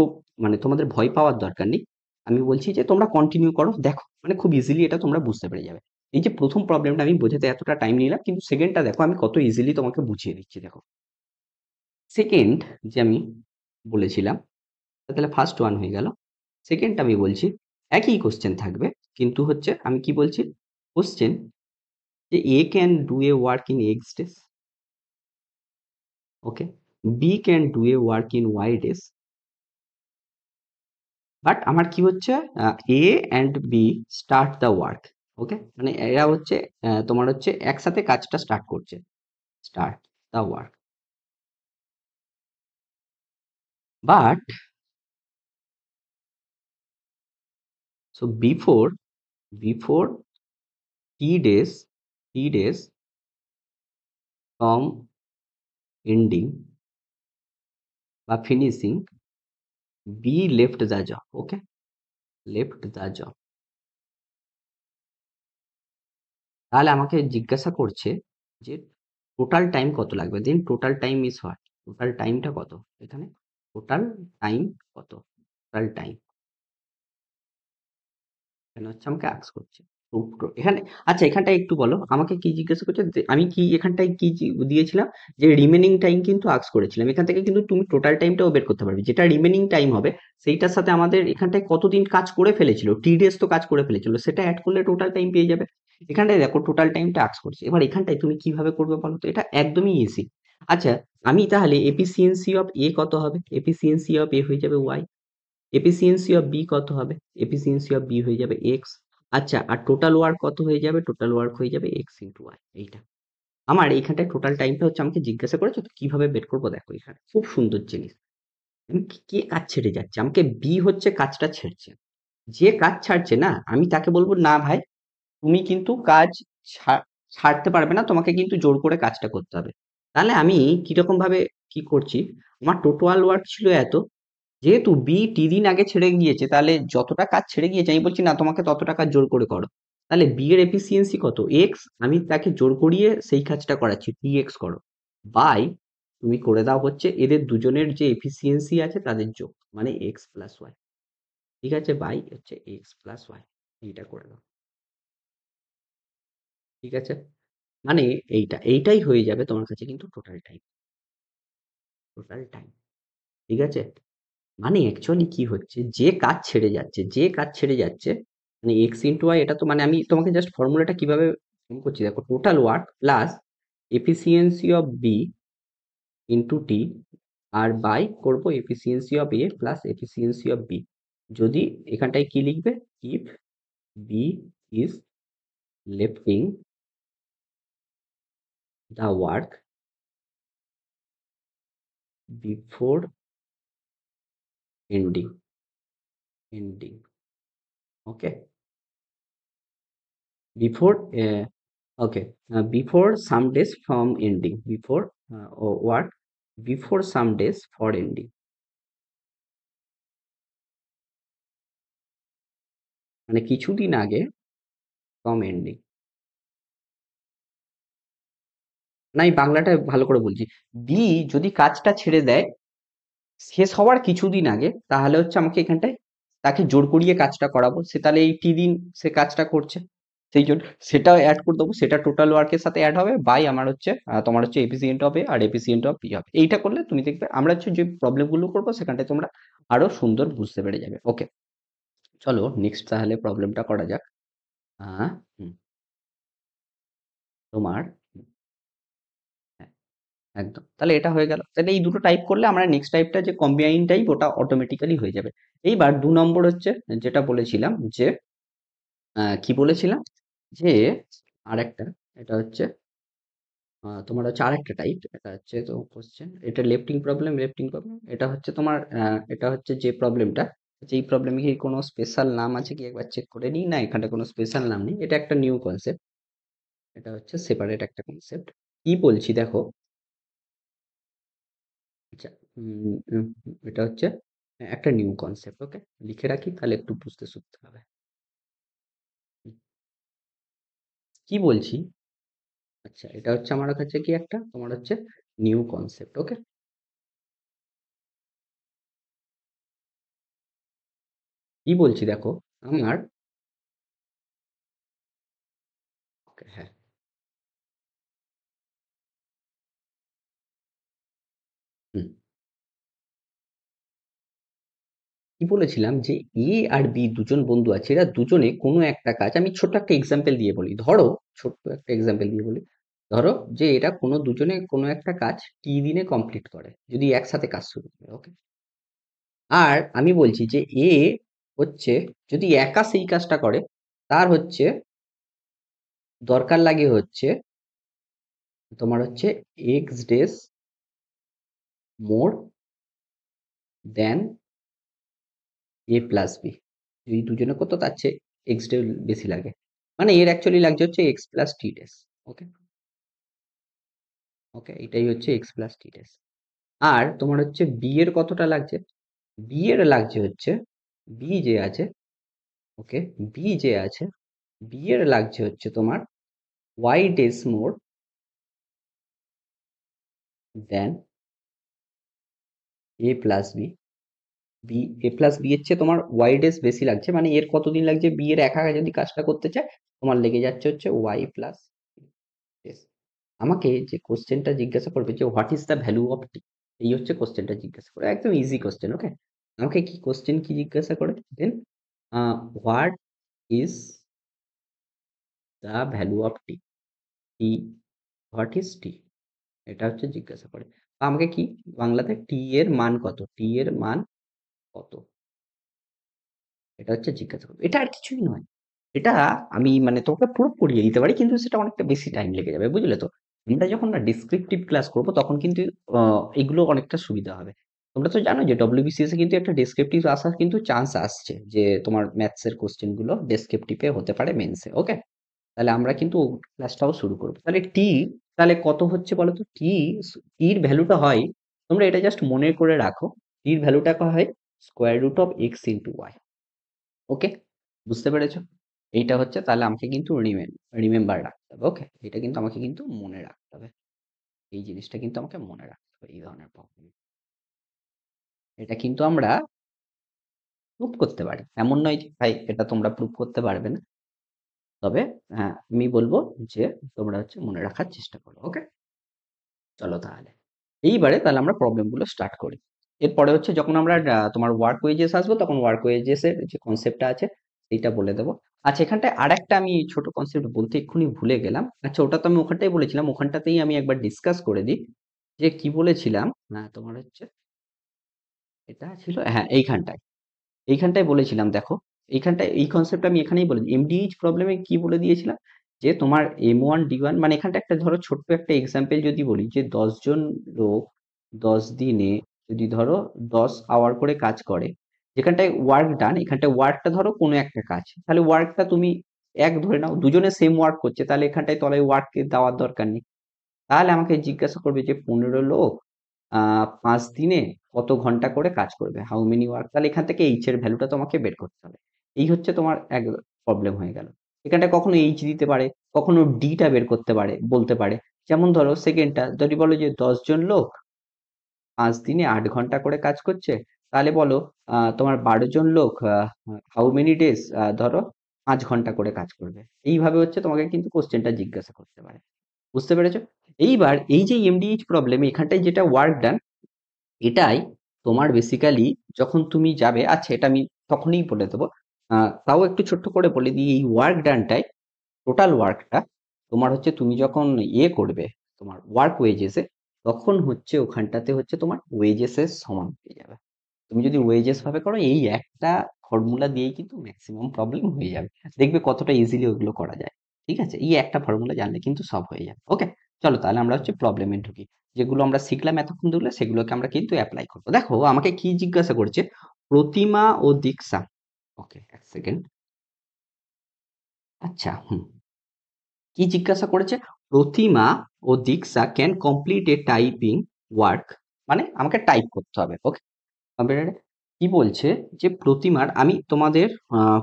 মানে তোমাদের ভয় পাওয়ার দরকার নেই। আমি বলছি যে তোমরা কন্টিনিউ করো, দেখো মানে খুব ইজিলি এটা তোমরা বুঝতে পেরে যাবে। এই যে প্রথম প্রবলেমটা আমি বোঝাতে এতটা টাইম নিলাম, কিন্তু সেকেন্ডটা দেখো আমি কত ইজিলি তোমাকে বুঝিয়ে দিচ্ছি। দেখো সেকেন্ড যে আমি বলেছিলাম, তাহলে ফার্স্ট ওয়ান হয়ে গেল, সেকেন্ড আমি বলছি একই কোশ্চেন থাকবে, কিন্তু হচ্ছে আমি কি বলছি, কোশ্চেন যে A can do a work in x days, okay, B can do a work in Y days, but আমার কি হচ্ছে, A and B start the work, okay, মানে এরা হচ্ছে তোমার হচ্ছে একসাথে কাজটা স্টার্ট করছে, start the work, but so before t days from ending বা finishing, b left the job, okay, left the job, তাহলে আমাকে জিজ্ঞাসা করছে যে টোটাল টাইম কত লাগবে, then total time is what, total টাইমটা কত এখানে, টোটাল টাইম কত, টোটাল টাইম এখানে হচ্ছে আমাকে আস্ক করছে। এখানে আচ্ছা, এখানটায় একটু বলো আমাকে কি জিজ্ঞাসা করছে, আমি কি এখানটায় কি দিয়েছিলাম, যে রিমেনিং টাইম কিন্তু আস্ক করেছিলাম, এখান থেকে কিন্তু তুমি টোটাল টাইমটাও বের করতে পারবে, যেটা রিমেনিং টাইম হবে সেইটার সাথে আমাদের এখানটায় কতদিন কাজ করে ফেলেছিল, টি ডেজ তো কাজ করে ফেলেছিল, সেটা অ্যাড করলে টোটাল টাইম পেয়ে যাবে। এখানটায় দেখো টোটাল টাইমটা আস্ক করছে, এবার এখানটায় তুমি কিভাবে করবে বলো তো, এটা একদমই ইজি। আচ্ছা, আমি তাহলে এফিসিয়েন্সি অফ এ কত হবে, এফিসিয়েন্সি অফ এ হয়ে যাবে ওয়াই, এফিসিয়েন্সি অফ বি কত হবে, এফিসিয়েন্সি অফ বি হয়ে যাবে এক্স। আচ্ছা, আর টোটাল ওয়ার্ক কত হয়ে যাবে, টোটাল ওয়ার্ক হয়ে যাবে এক্স ইন্টু ওয়াই। এইটা আমার এইখানটায় টোটাল টাইমটা হচ্ছে আমাকে জিজ্ঞাসা করেছো, তো কিভাবে বের করবো দেখো, এখানে খুব সুন্দর জিনিস, আমি কে কাজ ছেড়ে যাচ্ছে, আমাকে বি হচ্ছে কাজটা ছেড়ছে, যে কাজ ছাড়ছে না আমি তাকে বলবো না ভাই, তুমি কিন্তু কাজ ছাড়তে পারবে না, তোমাকে কিন্তু জোর করে কাজটা করতে হবে। তাহলে আমি কিরকম ভাবে কি করছি, আমার টোটাল ওয়ার্ক ছিল এত, যেহেতু বি দিন আগে ছেড়ে গিয়েছে, তাহলে যতটা কাজ ছেড়ে গিয়েছে আমি বলছি না তোমাকে ততটা কাজ জোর করে করো, তাহলে বি এর এফিসিয়েন্সি কত, এক্স, আমি তাকে জোর করিয়ে সেই কাজটা করাচ্ছি, টি এক্স করো, বাই তুমি করে দাও হচ্ছে এদের দুজনের যে এফিসিয়েন্সি আছে তাদের যোগ, মানে এক্স প্লাস ওয়াই, ঠিক আছে, বাই হচ্ছে এক্স প্লাস ওয়াই, এইটা করে দাও, ঠিক আছে, মানে এইটাই হয়ে যাবে তোমার কাছে কিন্তু টোটাল টাইম, টোটাল টাইম, ঠিক আছে। মানে অ্যাকচুয়ালি কি হচ্ছে, যে কাজ ছেড়ে যাচ্ছে, যে কাজ ছেড়ে যাচ্ছে, মানে এক্স ইন্টু ওয়াই, এটা তো মানে আমি তোমাকে জাস্ট ফর্মুলাটা কিভাবে করছি দেখো, total work plus efficiency of B into t, আর বাই করবো efficiency of A plus efficiency of B, যদি এখানটায় কি লিখবে, if B is lefting the work before ending, ending, okay, before, okay, before some days from ending, before work before some days for ending, মানে কিছুদিন আগে ফ্রম এন্ডিং। না, আমি বাংলাটা ভালো করে বলছি। বি যদি কাজটা ছেড়ে দেয় শেষ হওয়ার কিছুদিন আগে, তাহলে হচ্ছে আমাকে এখানটায় তাকে জোর করিয়ে কাজটা করাবো। সে তাহলে 80 দিন সে কাজটা করছে। সেই জন্য সেটাও অ্যাড করে দেবো। সেটা টোটাল ওয়ার্কের সাথে অ্যাড হবে। বাই আমার হচ্ছে তোমার হচ্ছে এফিসিয়েন্ট হবে আর এফিসিয়েন্ট অফ হবে। এইটা করলে তুমি দেখবে আমরা হচ্ছে যে প্রবলেমগুলো করবো সেখানটায় তোমরা আরো সুন্দর বুঝতে পেরে যাবে। ওকে, চলো নেক্সট তাহলে প্রবলেমটা করা যাক। আহ, হুম, তোমার, হ্যাঁ, একদম। তাহলে এটা হয়ে গেল। তাহলে এই দুটো টাইপ করলে আমরা নেক্সট টাইপটা যে কম্বাইন টাইপ ওটা অটোমেটিক্যালি হয়ে যাবে। এইবার 2 নম্বর হচ্ছে যেটা বলেছিলাম যে কি বলেছিলাম যে আরেকটা, এটা হচ্ছে তোমার হচ্ছে আরেকটা টাইপ, এটা হচ্ছে তো কোশ্চেন, এটা লেফটিং প্রবলেম, লেফটিং প্রবলেম, এটা হচ্ছে তোমার এটা হচ্ছে যে প্রবলেমটা, যে এই প্রবলেমে কি কোনো স্পেশাল নাম আছে কি একবার চেক করে নিই। না, এখানে কোনো স্পেশাল নাম নেই, এটা একটা নিউ কনসেপ্ট, এটা হচ্ছে সেপারেট একটা কনসেপ্ট। কি বলছি দেখো, আচ্ছা, এটা হচ্ছে একটা নিউ কনসেপ্ট, ওকে, লিখে রাখি তাহলে একটু বুঝতে সুবিধা হবে। হুম, কি বলছি, আচ্ছা, এটা হচ্ছে আমার কাছে কি একটা তোমার হচ্ছে নিউ কনসেপ্ট, ওকে। কি বলছি দেখো, আমার, ওকে, হ্যাঁ, হুম, কি বলেছিলাম যে এ আর বি দুজন বন্ধু আছে, এরা দুজনে কোনো একটা কাজ, আমি ছোট্ট একটা এক্সাম্পল দিয়ে বলি, ধরো ছোট্ট একটা এক্সাম্পল দিয়ে বলি, ধরো যে এরা কোনো দুজনে কোনো একটা কাজ টি দিনে কমপ্লিট করে, যদি একসাথে কাজ শুরু করে, ওকে। আর আমি বলছি যে এ হচ্ছে যদি একা সেই কাজটা করে, তার হচ্ছে দরকার লাগে হচ্ছে তোমার হচ্ছে এক্স ডেজ মোর দেন এ প্লাস বি, যদি দুজনে করতো তার চেয়ে এক্স ডে বেশি লাগে, মানে এর অ্যাকচুয়ালি লাগছে হচ্ছে এক্স প্লাস টি ডেজ, ওকে, ওকে, এটাই হচ্ছে এক্স প্লাস টি ডেজ। আর তোমার হচ্ছে বি এর কতটা লাগছে, বি এর লাগছে হচ্ছে বি যে আছে, ওকে, বি যে আছে, বি এর লাগছে হচ্ছে তোমার Y days more then A plus B, B A plus B এর চেয়ে তোমার ওয়াই ডেজ বেশি লাগছে, মানে এর কতদিন লাগছে, বি এর একা যদি কাজটা করতে চায় তোমার লেগে যাচ্ছে হচ্ছে ওয়াই প্লাস ডেজ। আমাকে যে কোশ্চেনটা জিজ্ঞাসা করবে যে what is the value of t, এই হচ্ছে কোশ্চেনটা জিজ্ঞাসা করে, একদম ইজি কোশ্চেন, ওকে। আমাকে কি কোশ্চেন কি জিজ্ঞাসা করে দেন, what is the value of t, t, what is t, এটা হচ্ছে জিজ্ঞাসা করে। আমাকে কি বাংলাতে টি এর মান কত, টি এর মান কত, এটা হচ্ছে জিজ্ঞাসা করবে। এটা আর কিছুই নয়, এটা আমি মানে তোমাকে প্রুফ করিয়ে দিতে পারি, কিন্তু সেটা অনেকটা বেশি টাইম লেগে যাবে, বুঝলে তো। আমরা যখন না ডিসক্রিপটিভ ক্লাস করব তখন কিন্তু এগুলো অনেকটা সুবিধা হবে। তোমরা তো জানো যে ডব্লিউবিসিএস এ কিন্তু একটা ডেসক্রিপটিভ আসার কিন্তু চান্স আসছে, যে তোমার ম্যাথস এর কোশ্চেন গুলো ডেসক্রিপটিভে হতে পারে মেন্সে, ওকে। তাহলে আমরা কিন্তু ক্লাসটাও শুরু করবো। তাহলে টি তাহলে কত হচ্ছে বলো তো, টির ভ্যালুটা হয়, তোমরা এটা জাস্ট মনে করে রাখো, টির ভ্যালুটা হয় square root of x into Y, okay, বুঝতে পেরেছো। এইটা হচ্ছে, তাহলে আমাকে কিন্তু রিমেম্বার রাখতে হবে, ওকে, এটা কিন্তু আমাকে কিন্তু মনে রাখতে হবে, এই জিনিসটা কিন্তু আমাকে মনে রাখতে হবে, এই ধরনের প্রবলেম এটা কিন্তু আমরা প্রুভ করতে পারি, এমন নয় যে ভাই এটা তোমরা প্রুভ করতে পারবে না, তবে হ্যাঁ আমি বলবো যে তোমরা হচ্ছে মনে রাখার চেষ্টা করো, ওকে। চলো তাহলে এইবারে তাহলে আমরা প্রবলেম গুলো স্টার্ট করি। এরপরে হচ্ছে যখন আমরা তোমার ওয়ার্ক ওয়েজেস আসবো তখন ওয়ার্ক ওয়েজেস এর যে কনসেপ্টটা আছে সেইটা বলে দেবো। আচ্ছা, এখানটায় আরেকটা আমি ছোট কনসেপ্ট বলতে এক্ষুনি ভুলে গেলাম। আচ্ছা, ওটা তো আমি ওখানটাই বলেছিলাম, ওখানটাতেই আমি একবার ডিসকাস করে দিই যে কি বলেছিলাম। তোমার হচ্ছে এটা ছিল, হ্যাঁ, এইখানটায় এইখানটায় বলেছিলাম দেখো, এইখানটায় এই কনসেপ্ট আমি এখানেই বলে এমডিএইচ প্রবলেমে কি বলে দিয়েছিলাম যে তোমার M1 D1 মানে এখানটা একটা ধরো ছোট্ট একটা এক্সাম্পল যদি বলি যে 10 জন লোক 10 দিনে যদি ধরো 10 আওয়ার করে কাজ করে, যেখানটায় ওয়ার্ক ডান, এখানটায় ওয়ার্কটা ধরো কোনো একটা কাজ, তাহলে ওয়ার্কটা তুমি এক ধরে নাও, দুজনে সেম ওয়ার্ক করছে, তাহলে এখানটায় তলায় ওয়ার্ককে দেওয়ার দরকার নেই। তাহলে আমাকে জিজ্ঞাসা করবে যে 15 লোক 5 দিনে কত ঘন্টা করে কাজ করবে, হাউ মেনি ওয়ার্ক, তাহলে এখান থেকে এইচ এর ভ্যালুটা তোমাকে বের করতে হবে। এই হচ্ছে তোমার এক প্রবলেম হয়ে গেল। এখানটা কখনো এইচ দিতে পারে, কখনো ডিটা বের করতে পারে, বলতে পারে। যেমন ধরো সেকেন্ডটা যদি বলো যে 10 জন লোক 5 দিনে 8 ঘন্টা করে কাজ করছে, তাহলে বলো তোমার 12 জন লোক হাউ মেনি ডেজ ধরো 5 ঘন্টা করে কাজ করবে। এইভাবে হচ্ছে তোমাকে কিন্তু কোশ্চেনটা জিজ্ঞাসা করতে পারে। বুঝতে পেরেছো? এইবার এই যে এমডিএইচ প্রবলেম, এখানটায় যেটা ওয়ার্ক ডান, এটাই তোমার বেসিক্যালি যখন তুমি যাবে, আচ্ছা এটা আমি তখনই বলে দেবো, তাও একটু ছোট্ট করে বলে দিই, এই ওয়ার্ক ডানটাই টোটাল ওয়ার্কটা তোমার হচ্ছে তুমি যখন করবে তোমার ওয়ার্ক ওয়েজেসে, তখন হচ্ছে ওখানটাতে হচ্ছে তোমার ওয়েজেসের সমান হয়ে যাবে। তুমি যদি ওয়েজেস ভাবে করো, এই একটা ফর্মুলা দিয়েই কিন্তু ম্যাক্সিমাম প্রবলেম হয়ে যাবে। দেখবে কতটা ইজিলি ওগুলো করা যায়। ঠিক আছে, এই একটা ফর্মুলা জানলে কিন্তু সব হয়ে যাবে। ওকে, চলো তাহলে আমরা হচ্ছে প্রবলেমে ঢুকি। যেগুলো আমরা শিখলাম এতক্ষণ ধরে সেগুলোকে আমরা কিন্তু অ্যাপ্লাই করবো। দেখো আমাকে কি জিজ্ঞাসা করছে, প্রতিমা ও দীক্ষা। ওকে, এক সেকেন্ড। আচ্ছা, কি জিজ্ঞাসা করেছে, প্রতিমা ও দীক্ষা can complete A typing work, মানে আমাকে টাইপ করতে হবে। ওকে, কম্পিউটারে কি বলছে যে প্রতিমার, আমি তোমাদের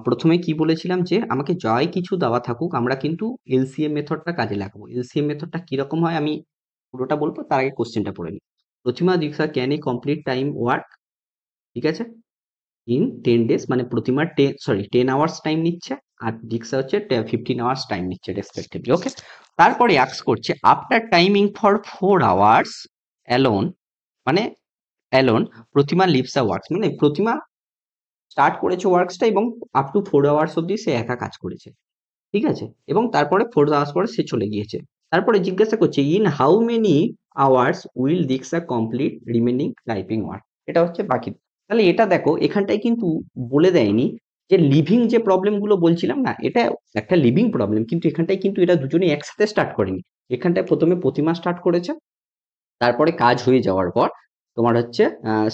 প্রথমে কি বলেছিলাম যে আমাকে যাই কিছু দেওয়া থাকুক আমরা কিন্তু এলসিএম মেথডটা কাজে লাগাবো। এলসিএম মেথডটা কিরকম হয় আমি পুরোটা বলবো, তার আগে কোশ্চেনটা পড়ে নিই। প্রতিমা দীক্ষা can A complete time work, ঠিক আছে, ইন 10 ডেজ, মানে প্রতিমার 10 আওয়ার্স টাইম নিচ্ছে, আর দীক্ষা হচ্ছে 15 আওয়ার্স টাইম নিচ্ছে রেসপেক্টিভলি। ওকে, তারপরে আস্ক করছে after timing for 4 hours alone, মানে অ্যালোন প্রতিমা লিভস আ ওয়ার্কস, মানে প্রতিমা স্টার্ট করেছে ওয়ার্কসটা এবং আপ টু 4 আওয়ার্স অব্দি সে একা কাজ করেছে। ঠিক আছে, এবং তারপরে 4 আওয়ার্স পরে সে চলে গিয়েছে। তারপরে জিজ্ঞাসা করছে in how many hours will দীক্ষা কমপ্লিট রিমেনিং টাইপিং ওয়ার্ক, এটা হচ্ছে বাকি। তাহলে এটা দেখো এখানটায় কিন্তু বলে দেয়নি যে লিভিং যে প্রবলেম গুলো বলছিলাম না, এটা একটা লিভিং প্রবলেম, কিন্তু এখানটায় কিন্তু এরা দুজনে একসাথে স্টার্ট করেনি। এখানটায় প্রথমে প্রতিমা স্টার্ট করেছে, তারপরে কাজ হয়ে যাওয়ার পর তোমার হচ্ছে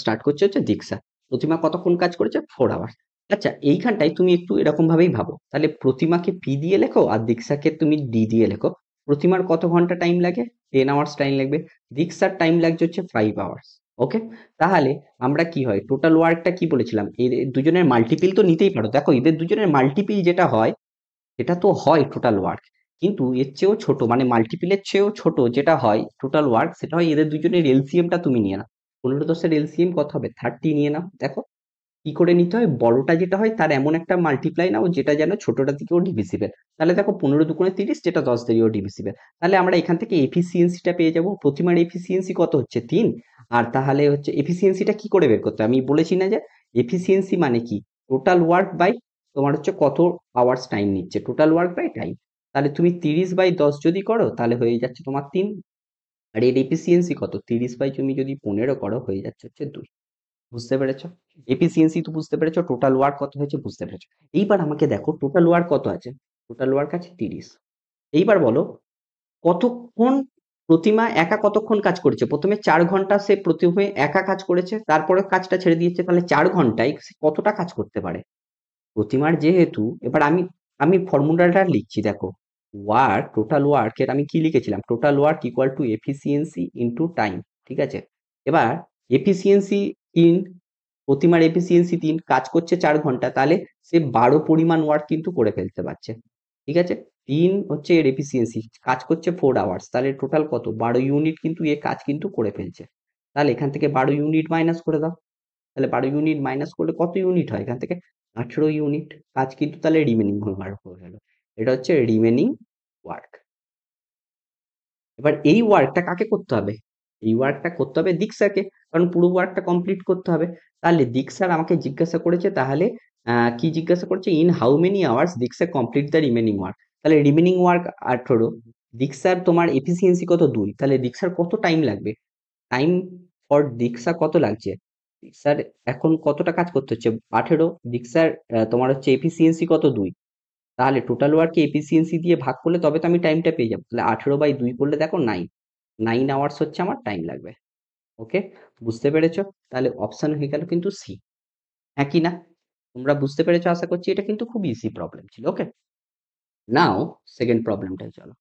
স্টার্ট করছে হচ্ছে দীক্ষা। প্রতিমা কতক্ষণ কাজ করেছে? 4 আওয়ার্স। আচ্ছা, এইখানটায় তুমি একটু এরকম ভাবেই ভাবো, তাহলে প্রতিমাকে পি দিয়ে লেখো আর দীক্ষাকে তুমি ডি দিয়ে লেখো। প্রতিমার কত ঘন্টা টাইম লাগে? 10 আওয়ার্স টাইম লাগবে। দীক্ষার টাইম লাগছে হচ্ছে 5 আওয়ার্স। ওকে, তাহলে আমরা কি হয় টোটাল ওয়ার্কটা কি বলেছিলাম, এদের দুজনের মাল্টিপিল তো নিতেই পারো। দেখো এদের দুজনের মাল্টিপিল যেটা হয় এটা তো হয় টোটাল ওয়ার্ক, কিন্তু এর চেয়েও ছোট, মানে মাল্টিপিলের চেয়েও ছোট যেটা হয় টোটাল ওয়ার্ক, সেটা হয় এদের দুজনের এলসিএমটা তুমি নিয়ে নাও। 15 10-এর এলসিএম কত হবে? 30 নিয়ে নাও। দেখো কি করে নিতে হয়, বড়টা যেটা হয় তার এমন একটা মাল্টিপ্লাই নাও যেটা যেন ছোটটা থেকেও ডিভিসিবল। তাহলে দেখো 15 2 30, যেটা 10 দিয়েও ডিভিসিবল। তাহলে আমরা এখান থেকে এফিসিয়েন্সিটা পেয়ে যাবো। প্রতিমার এফিসিয়েন্সি কত হচ্ছে? 3। আর তাহলে হচ্ছে এফিসিয়েন্সিটা কি করে বের করতে হয়? আমি বলেছি না যে এফিসিয়েন্সি মানে কি, টোটাল ওয়ার্ক বাই তোমার হচ্ছে কত আওয়ার্স টাইম নিচ্ছে, টোটাল ওয়ার্ক বাই টাইম। তাহলে তুমি 30/10 যদি করো তাহলে হয়ে যাচ্ছে তোমার 3। আর এর এফিসিয়েন্সি কত? 30 বাই তুমি যদি 15 করো হয়ে যাচ্ছে হচ্ছে 2। বুঝতে পেরেছো? এফিসিয়েন্সি তো বুঝতে পেরেছো, টোটাল ওয়ার্ক কত হয়েছে বুঝতে পেরেছো। এইবার আমাকে দেখো টোটাল ওয়ার্ক কত আছে, টোটাল ওয়ার্ক আছে 30। এইবার বলো কতক্ষণ প্রতিমা একা কতক্ষণ কাজ করেছে? প্রথমে 4 ঘন্টা সে প্রথমে একা কাজ করেছে, তারপরে কাজটা ছেড়ে দিয়েছে, তাহলে 4 ঘন্টায় সে কতটা কাজ করতে পারে? প্রতিমার যেহেতু, এবার আমি আমি ফর্মুলাটা লিখছি দেখো, ওয়ার্ক টোটাল ওয়ার্কের আমি কি লিখেছিলাম, total work equal to efficiency into time. ঠিক আছে, এবার এফিসিয়েন্সি ইন, প্রতিমার এফিসিয়েন্সি 3, কাজ করছে 4 ঘন্টা, তাহলে সে 12 পরিমাণ ওয়ার্ক কিন্তু করে ফেলতে পারছে। ঠিক আছে, 3 হচ্ছে এর এফিসিয়েন্সি, কাজ করছে 4 আওয়ার্স, তাহলে টোটাল কত? 12 ইউনিট কিন্তু এ কাজ কিন্তু করে ফেলছে। তাহলে এখান থেকে 12 ইউনিট মাইনাস করে দাও। তাহলে 12 ইউনিট মাইনাস করলে কত ইউনিট হয় এখান থেকে? 18 ইউনিট কাজ কিন্তু তাহলে রিমেনিং ওয়ার্ক হয়ে গেল। এটা হচ্ছে রিমেনিং ওয়ার্ক। এবার এই ওয়ার্কটা কাকে করতে হবে? এই ওয়ার্কটা করতে হবে দীক্ষাকে, কারণ পুরো ওয়ার্কটা কমপ্লিট করতে হবে। তাহলে দীক্ষার আমাকে জিজ্ঞাসা করেছে, তাহলে কি জিজ্ঞাসা করছে, ইন হাউ মেনি আওয়ার্স দীক্ষা কমপ্লিট দ্য রিমেনিং ওয়ার্ক। তাহলে রিমেনিং ওয়ার্ক 18, দীক্ষার তোমার এফিসিয়েন্সি কত? 2, তাহলে দীক্ষার কত টাইম লাগবে? টাইম ফর দীক্ষা কত লাগছে? দীক্ষার এখন কতটা কাজ করতে হচ্ছে? 18। দীক্ষার তোমার হচ্ছে এফিসিয়েন্সি কত? 2। তাহলে টোটাল ওয়ার্ককে এফিসিয়েন্সি দিয়ে ভাগ করলে তবে তো আমি টাইমটা পেয়ে যাবো। তাহলে 18/2 করলে দেখো 9 আওয়ার্স হচ্ছে আমার টাইম লাগবে। ওকে, বুঝতে পেরেছো? তাহলে অপশন হয়ে গেল কিন্তু সি। হ্যাঁ কি না? তোমরা বুঝতে পেরেছো আশা করছি। এটা কিন্তু খুব ইজি প্রবলেম ছিল। ওকে, নাও সেকেন্ড প্রবলেমটাই চলো।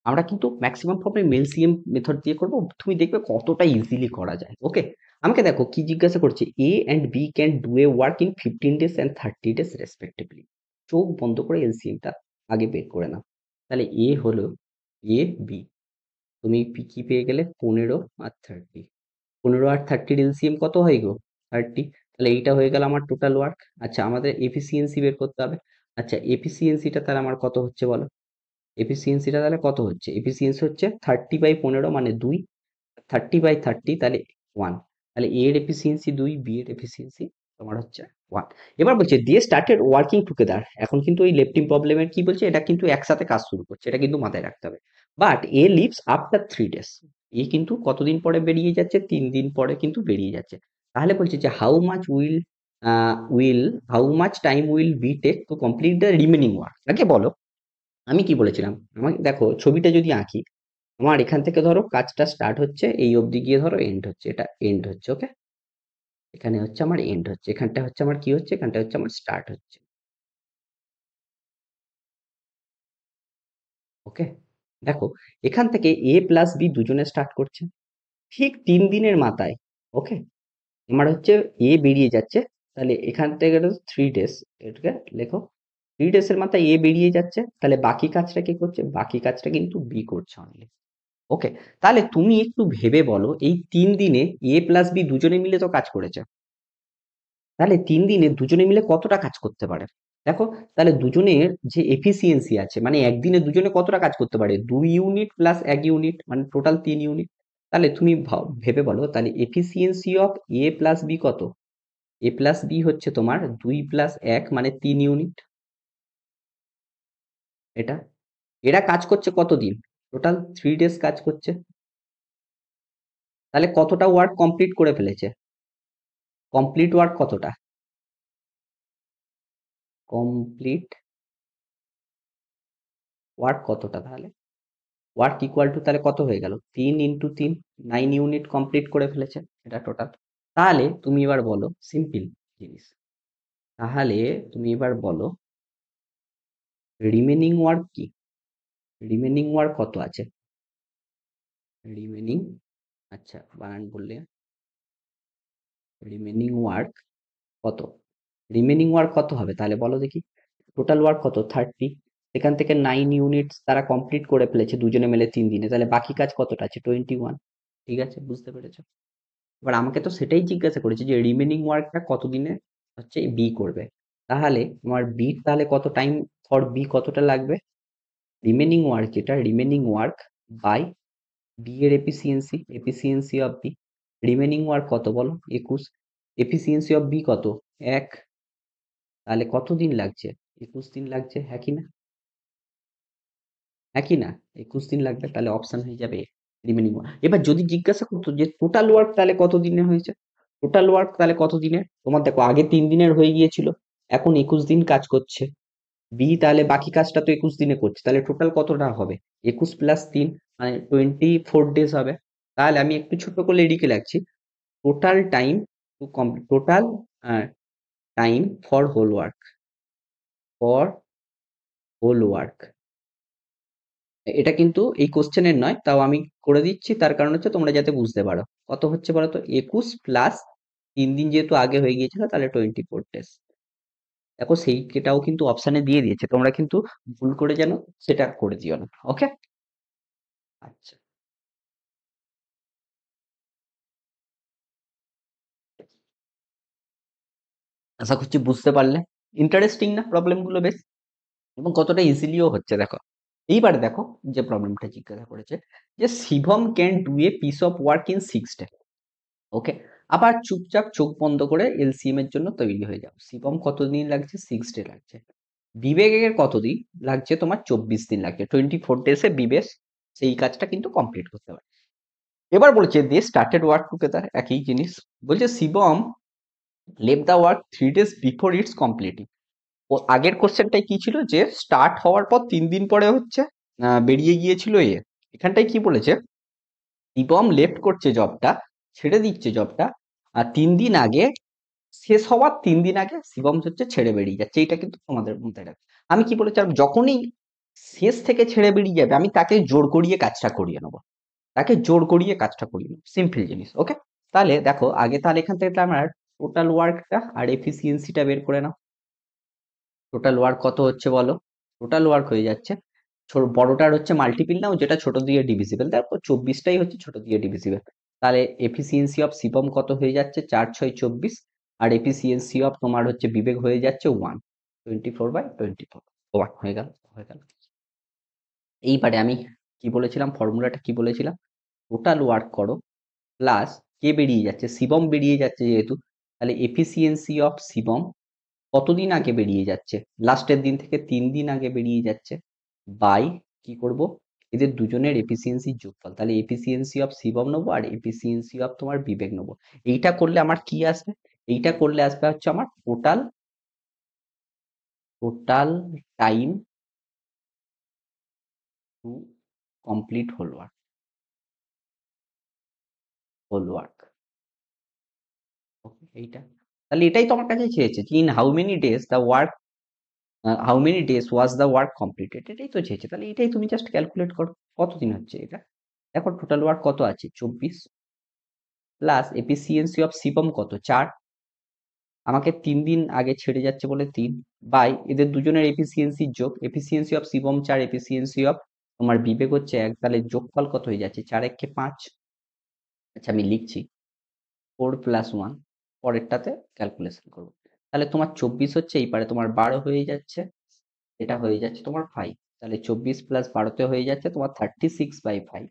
আমরা কিন্তু ম্যাক্সিমাম প্রবলেম এলসিএম মেথড দিয়ে করব। তুমি দেখবে কতটা ইজিলি করা যায়। ওকে, আমাকে দেখো কি জিজ্ঞাসা করছে, A and B can do a work in 15 days and 30 days respectively. চোখ বন্ধ করে এলসিএমটা আগে বের করে নাও। তাহলে এ হলো এ, বি, তুমি কি পেয়ে গেলে 15 আর 30। 15 আর 30 এলসিএম কত হয় গো? 30। তাহলে এইটা হয়ে গেল আমার টোটাল ওয়ার্ক। আচ্ছা, আমাদের এফিসিয়েন্সি বের করতে হবে। আচ্ছা, এফিসিয়েন্সিটা তাহলে আমার কত হচ্ছে বলো? এফিসিয়েন্সিটা তাহলে কত হচ্ছে? এফিসিয়েন্সি হচ্ছে 30/15 মানে 2, 30/30 তাহলে 1। তাহলে এ এর এফিসিয়েন্সি 2, বি এর এফিসিয়েন্সি তোমার হচ্ছে 1। এবার বলছে দে স্টার্টেড ওয়ার্কিং টুগেদার। এখন কিন্তু এই লেফটিং প্রবলেমের কি বলছে, এটা কিন্তু একসাথে কাজ শুরু করছে, এটা কিন্তু মাথায় রাখতে হবে। But A leaves after 3 days. A কিন্তু কতদিন পরে বেরিয়ে যাচ্ছে? 3 দিন পরে কিন্তু বেরিয়ে যাচ্ছে। তাহলে বলছে যে how much time will be take to complete the remaining work. আগে বলো, আমি কি বলেছিলাম? আমাকে দেখো ছবিটা যদি আঁকি, আমার এখান থেকে ধরো কাজটা স্টার্ট হচ্ছে, এই অবধি গিয়ে ধরো এন্ড হচ্ছে, এটা এন্ড হচ্ছে। ওকে, এখানে হচ্ছে আমার এন্ড হচ্ছে, এখানটা হচ্ছে আমার কি হচ্ছে, এখানটা হচ্ছে আমার স্টার্ট হচ্ছে। ওকে, দেখো এখান থেকে এ প্লাস বি দুজনে স্টার্ট করছে ঠিক 3 দিনের মাথায়। ওকে, আমার হচ্ছে এ বেরিয়ে যাচ্ছে, তাহলে এখান থেকে 3 ডেজ, এটাকে লেখো 3 ডেজ এর মাথায় এ বেরিয়ে যাচ্ছে, তাহলে বাকি কাজটা কে করছে? বাকি কাজটা কিন্তু বি করছে অনলি। ওকে, তাহলে তুমি একটু ভেবে বলো, এই 3 দিনে এ প্লাস বি দুজনে মিলে তো কাজ করেছে, তাহলে 3 দিনে দুজনে মিলে কতটা কাজ করতে পারে? দেখো, তাহলে দুজনের যে এফিসিয়েন্সি আছে, মানে একদিনে দুজনে কতটা কাজ করতে পারে? 2 ইউনিট প্লাস 1 ইউনিট, মানে টোটাল 3 ইউনিট। তাহলে তুমি ভেবে বলো, তাহলে efficiency of A plus B কত? এ প্লাস বি হচ্ছে তোমার 2 + 1 মানে 3 ইউনিট। এটা, এরা কাজ করছে কতদিন? টোটাল 3 ডেজ কাজ করছে। তাহলে কতটা ওয়ার্ক কমপ্লিট করে ফেলেছে? কমপ্লিট ওয়ার্ক কতটা? কমপ্লিট ওয়ার্ক কতটা তাহলে? ওয়ার্ক ইকুয়াল টু তাহলে কত হয়ে গেল? 3 × 3, 9 ইউনিট কমপ্লিট করে ফেলেছে এটা টোটাল। তাহলে তুমি এবার বলো সিম্পল জিনিস, তাহলে তুমি এবার বলো রিমেনিং ওয়ার্ক কি? রিমেনিং ওয়ার্ক কত আছে? রিমেনিং, আচ্ছা বানান বললে, রিমেনিং ওয়ার্ক কত? রিমেনিং ওয়ার্ক কত হবে তাহলে বলো দেখি? টোটাল ওয়ার্ক কত? 30। এখান থেকে 9 ইউনিটস তারা কমপ্লিট করে ফেলেছে দুজনে মিলে 3 দিনে, তাহলে বাকি কাজ কতটা আছে? 21। ঠিক আছে, বুঝতে পেরেছো? এবার আমাকে তো সেটাই জিজ্ঞাসা করেছে যে রিমেনিং ওয়ার্কটা কতদিনে হচ্ছে বি করবে। তাহলে আমার বি তাহলে কত টাইম ফর বি কতটা লাগবে? রিমেনিং ওয়ার্ক যেটা, রিমেনিং ওয়ার্ক বাই বি এর efficiency, efficiency of B. Remaining work কত বলো? 21। এফিসিয়েন্সি অফ বি কত? 1। তাহলে কত দিন লাগছে? 21 দিন লাগছে। হ্যাঁ কি না? হ্যাঁ কি না? 21 দিন লাগবে, তাহলে অপশন হয়ে যাবে রিমেনিং ওয়ার্ক। এবার যদি জিজ্ঞাসা করতো যে টোটাল ওয়ার্ক তাহলে কত দিনে হয়েছে, টোটাল ওয়ার্ক তাহলে কত দিনের? তোমার দেখো আগে 3 দিনের হয়ে গিয়েছিল, এখন 21 দিন কাজ করছে বি, তাহলে বাকি কাজটা তো 21 দিনে করছে, তাহলে টোটাল কতটা হবে? 21 + 3 মানে 24 ডেজ হবে। তাহলে আমি একটু ছোট করে লিখে রাখছি, total time to complete, total time for whole work, for whole work. এটা কিন্তু এই কোশ্চেনের নয়, তাও আমি করে দিচ্ছি, তার কারণ হচ্ছে তোমরা যাতে বুঝতে পারো। কত হচ্ছে বলো তো? 21 + 3 দিন যেহেতু আগে হয়ে গিয়েছিল, তাহলে 24 ডেজ। দেখো সেইটাও কিন্তু অপশানে দিয়ে দিয়েছে, তোমরা কিন্তু ভুল করে যেন সেটা করে দিও না। ওকে, আচ্ছা, আশা করছি বুঝতে পারলে। ইন্টারেস্টিং না প্রবলেম গুলো বেশ, এবং কতটা ইজিলিও হচ্ছে দেখো। এইবার দেখো যে প্রবলেমটা জিজ্ঞাসা করেছে, যে Shivam can do a piece of work in 6 day. Okay, আবার চুপচাপ চোখ বন্ধ করে এলসিএম এর জন্য তৈরি হয়ে যাও। শিবম কতদিন লাগছে? 6 ডে লাগছে। বিবেকের কতদিন লাগছে? তোমার 24 দিন লাগছে। 24 ডেজে বিবেক সেই কাজটা কিন্তু কমপ্লিট করতে পারে। এবার বলছে দে স্টার্টেড ওয়ার্ক টুগেদার, একই জিনিস। বলছে Shivam leave the work 3 days before its completing. ও আগের কোশ্চেনটাই কি ছিল যে স্টার্ট হওয়ার পর 3 দিন পরে হচ্ছে বেরিয়ে গিয়েছিল এ। এখানটায় কি বলেছে, শিবম লেফট করছে জবটা, ছেড়ে দিচ্ছে জবটা, আর 3 দিন আগে, শেষ হওয়ার 3 দিন আগে শিবম হচ্ছে ছেড়ে বেরিয়ে যাচ্ছে। এইটা কিন্তু তোমাদের মধ্যে রাখবে। আমি কি বলেছিলাম, যখনই শেষ থেকে ছেড়ে বেরিয়ে যাবে আমি তাকে জোর করিয়ে কাজটা করিয়ে নেবো, তাকে জোর করিয়ে কাজটা করিয়ে নেবো, সিম্পল জিনিস। ওকে, তাহলে দেখো আগে, তাহলে এখান থেকে আমরা টোটাল ওয়ার্কটা আর এফিসিয়েন্সিটা বের করে নাও। টোটাল ওয়ার্ক কত হচ্ছে বলো? টোটাল ওয়ার্ক হয়ে যাচ্ছে, বড়টার হচ্ছে মাল্টিপিল নাও যেটা ছোট দিয়ে ডিভিজিবল, তারপর 24টাই হচ্ছে ছোট দিয়ে ডিভিজিবল। তাহলে এফিসিয়েন্সি অফ শিবম কত হয়ে যাচ্ছে, 4 6 24, আর এফিসিয়েন্সি অফ তোমার হচ্ছে বিবেক হয়ে যাচ্ছে 1, 24/24, 1 হয়ে গেল, হয়ে গেল। এইবারে আমি কি বলেছিলাম, ফর্মুলাটা কি বলেছিলাম, টোটাল ওয়ার্ক করো প্লাস কে বেরিয়ে যাচ্ছে, শিবম বেরিয়ে যাচ্ছে যেহেতু, তাহলে এফিসিয়েন্সি অফ শিবম কতদিন আগে বেরিয়ে যাচ্ছে, লাস্টের দিন থেকে 3 দিন আগে বেরিয়ে যাচ্ছে, বাই কি করব, এদের দুজনের এফিসিয়েন্সির যোগফল। তাহলে এফিসিয়েন্সি অফ শিবম নেবো আর এফিসিয়েন্সি অফ তোমার বিবেক নেবো। এইটা করলে আমার কি আসবে, এইটা করলে আসবে হচ্ছে আমার total, total time to complete whole work, whole work. Okay, এইটা, তাহলে এটাই তো আমার কাছে চেয়েছে, in how many days the work, how many days was the work completed, এটাই তো চেয়েছে। তাহলে এটাই তুমি জাস্ট ক্যালকুলেট করো কতদিন হচ্ছে এটা। দেখো টোটাল ওয়ার্ক কত আছে, 24, প্লাস এফিসিয়েন্সি অফ শিবম কত, 4, আমাকে 3 দিন আগে ছেড়ে যাচ্ছে বলে 3, বাই এদের দুজনের এফিসিয়েন্সির যোগ, efficiency of Shivam 4, efficiency of তোমার বিবেক হচ্ছে 1, তাহলে যোগফল কত হয়ে যাচ্ছে, 4 1 5। আচ্ছা আমি লিখছি 4 + 1, পরেরটাতে ক্যালকুলেশন করবো। তাহলে তোমার 24 হচ্ছে, এই পারে তোমার 12 হয়ে যাচ্ছে, এটা হয়ে যাচ্ছে তোমার 5, তাহলে 24 + 12তে হয়ে যাচ্ছে তোমার 36/5,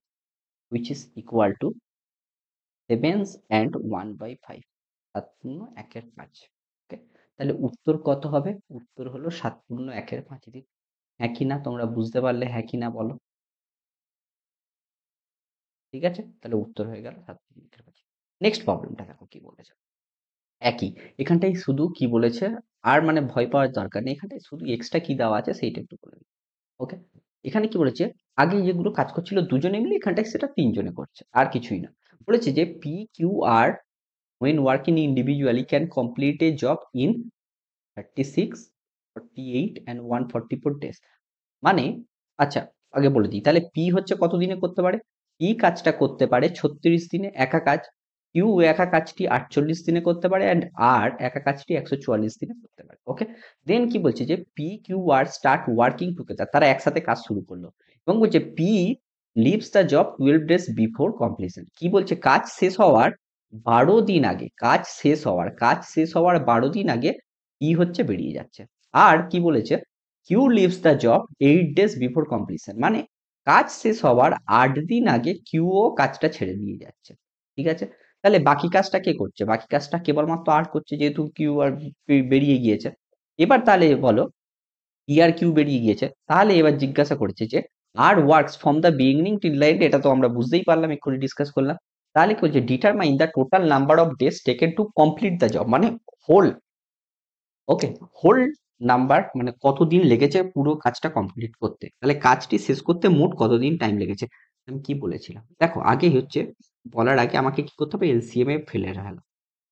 which is equal to 7 and 1/5, 7×1=5। ওকে, তাহলে উত্তর কত হবে, উত্তর হলো 7×1=5। হ্যাঁ কি না, তোমরা বুঝতে পারলে হ্যাঁ কি না বলো। ঠিক আছে, তাহলে উত্তর হয়ে গেল 7×1=5। নেক্সট প্রবলেমটা দেখো কি বলেছে, একই, এখানটাই শুধু কি বলেছে, আর মানে ভয় পাওয়ার দরকার নেই, এখানটায় শুধু এক্সট্রা কি দেওয়া আছে সেইটা একটু বলে দিই। ওকে, এখানে কি বলেছে, আগে যেগুলো কাজ করছিল দুজনে মিলে, এখানটায় সেটা 3 জনে করছে, আর কিছুই না। বলেছে যে পি কিউ আর when working individually can complete a job in 36, 48 and 144 days। মানে, আচ্ছা আগে বলে দিই, তাহলে পি হচ্ছে কত দিনে করতে পারে, পি কাজটা করতে পারে 36 দিনে একা কাজ, কিউ একা কাজটি 48 দিনে করতে পারে, অ্যান্ড আর একা কাজটি 144 দিনে করতে পারে। ওকে, দেন কি বলছে যে পি কিউ আর স্টার্ট ওয়ার্কিং টুগেদার, তারা একসাথে কাজ শুরু করলো, এবং বলছে P leaves the job 12 days before completion. কি বলছে, কাজ শেষ হওয়ার 12 দিন আগে, কাজ শেষ হওয়ার 12 দিন আগে পি হচ্ছে বেরিয়ে যাচ্ছে। আর কি বলেছে, Q leaves the job 8 days before completion, মানে কাজ শেষ হওয়ার 8 দিন আগে কিউও কাজটা ছেড়ে দিয়ে যাচ্ছে। ঠিক আছে, তাহলে বাকি কাজটা কে করছে, বাকি কাজটা কেবলমাত্র আর করছে, যেহেতু কিউ আর বেরিয়ে গিয়েছে। এবার তাহলে বলো, ই আর কিউ বেরিয়ে গিয়েছে, তাহলে এবার জিজ্ঞাসা করেছে যে আর works from the beginning till the end, এটা তো আমরা বুঝতেই পারলাম, এক্ষুনি ডিসকাস করলাম। তাহলে কি বলছে, determine the total number of days taken to complete the job, মানে হোল, ওকে, হোল নাম্বার মানে কতদিন লেগেছে পুরো কাজটা কমপ্লিট করতে, তাহলে কাজটি শেষ করতে মোট কতদিন টাইম লেগেছে। আমি কি বলেছিলাম, দেখো আগে হচ্ছে বলার আগে আমাকে কি করতে হবে, এলসিএম এ ফেলে ফেলো,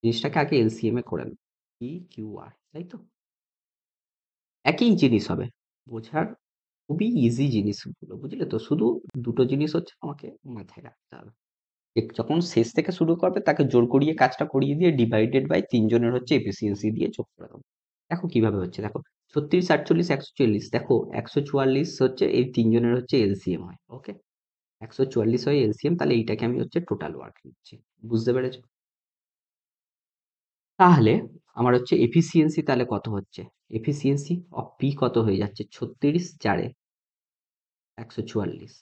জিনিসটাকে আগে এলসিএম এ করে নাও, পি কিউ আর, তাই তো, একই জিনিস হবে, বোঝার খুবই ইজি জিনিসগুলো, বুঝলে তো, শুধু দুটো জিনিস হচ্ছে আমাকে মাথায় রাখতে হবে, যখন শেষ থেকে শুরু করবে তাকে জোর করিয়ে কাজটা করিয়ে দিয়ে ডিভাইডেড বাই 3 জনের হচ্ছে এফিসিয়েন্সি দিয়ে যোগ করে দেবো। দেখো কিভাবে হচ্ছে, দেখো 36 48 144, দেখো 144 হচ্ছে এই 3 জনের হচ্ছে এলসিএম হয়। ওকে, 144 হয় এলসিএম, তাহলে এইটাকে আমি হচ্ছে টোটাল ওয়ার্ক নিচ্ছি, বুঝতে পেরেছো। তাহলে আমার হচ্ছে এফিসিয়েন্সি তাহলে কত হচ্ছে, এফিসিয়েন্সি অফ পি কত হয়ে যাচ্ছে, 36 4 144,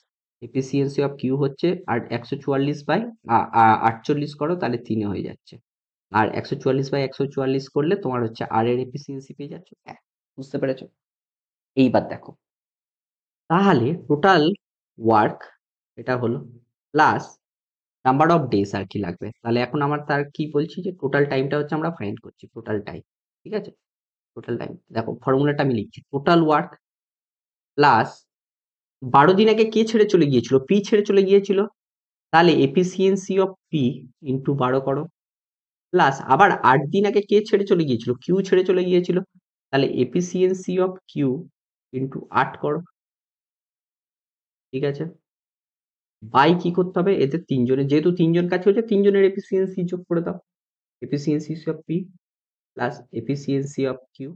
এফিসিয়েন্সি অফ কিউ হচ্ছে আর 144/48 করো তাহলে 3 হয়ে যাচ্ছে, আর 144/144 করলে তোমার হচ্ছে আর এর এফিসিয়েন্সি পেয়ে যাচ্ছ। হ্যাঁ, বুঝতে পেরেছো। এইবার দেখো, তাহলে টোটাল ওয়ার্ক এটা হলো, প্লাস নাম্বার অফ ডেজ আর কি লাগবে, তাহলে এখন আমার তার কি বলছি যে টোটাল টাইমটা হচ্ছে আমরা ফাইন্ড করছি, টোটাল টাইম। ঠিক আছে, টোটাল টাইম দেখো ফর্মুলাটা আমি লিখছি, টোটাল ওয়ার্ক প্লাস 12 দিন আগে কে ছেড়ে চলে গিয়েছিল, পি ছেড়ে চলে গিয়েছিল, তাহলে এফিসিয়েন্সি অফ পি ইন্টু 12 করো, প্লাস আবার 8 দিন আগে কে ছেড়ে চলে গিয়েছিল, কিউ ছেড়ে চলে গিয়েছিল, তাহলে এফিসিয়েন্সি অফ কিউ ইন্টু 8 করো। ঠিক আছে, বাই কি করতে হবে, এদের তিনজনের যেহেতু তিনজন কাজ হচ্ছে তিনজনের এফিসিয়েন্সি যোগ করে দাও, efficiency of P plus efficiency of Q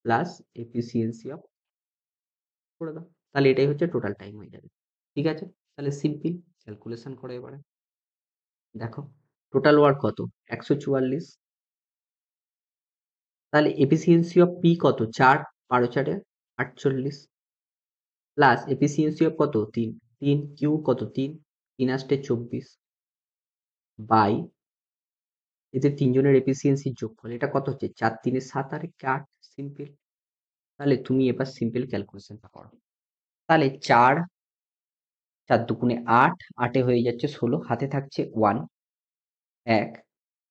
plus efficiency of করে দাও, তাহলে এটাই হচ্ছে টোটাল টাইম হয়ে যাবে। ঠিক আছে, তাহলে সিম্পল ক্যালকুলেশন করে এবারে দেখো টোটাল ওয়ার্ক কত 144, তাহলে এফিসিয়েন্সি অফ পি কত 4, 12 4 48, প্লাস এফিসিয়েন্সি অফ কত 3, 3 কিউ কত 3, 3 আসতে 24 বাই এদের তিনজনের এফিসিয়েন্সির যোগফল, এটা কত হচ্ছে 4 3 7 আর 8, সিম্পল। তাহলে তুমি এবার সিম্পল ক্যালকুলেশনটা করো, তাহলে 4 4 দুগুণে 8, 8 হয়ে যাচ্ছে 16, হাতে থাকছে 1 1,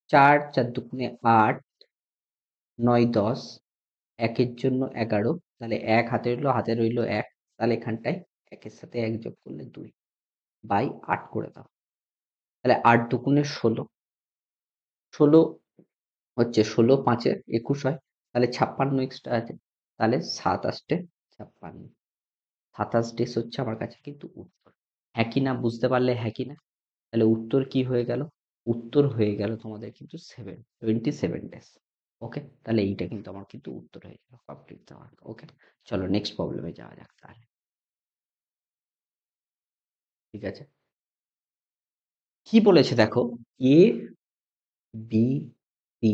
4 4 দুগুণে 8 9 10, 1 এর জন্য 11, তাহলে 1 হাতে রইলো, হাতে রইলো 1, তাহলে এখানটায় 1 এর সাথে 1 যোগ করলে 2 বাই 8 করে দাও, তাহলে 8 দুগুণে 16, 16 হচ্ছে 16 5 21 হয়, তাহলে 56 এক্সট্রা আছে, তাহলে 7 8 56, 27 ডেজ হচ্ছে আমার কাছে কিন্তু উত্তর। হ্যাঁ কি না বুঝতে পারলে, হ্যাঁ কি না, তাহলে উত্তর কি হয়ে গেল, উত্তর হয়ে গেল তোমাদের কিন্তু 27 ডেজ। ওকে, তাহলে এইটা কিন্তু আমার কিন্তু উত্তর হয়ে গেল কমপ্লিট দেওয়ার। ওকে, চলো নেক্সট প্রবলেমে যাওয়া যাক তাহলে। ঠিক আছে, কি বলেছে দেখো, A B C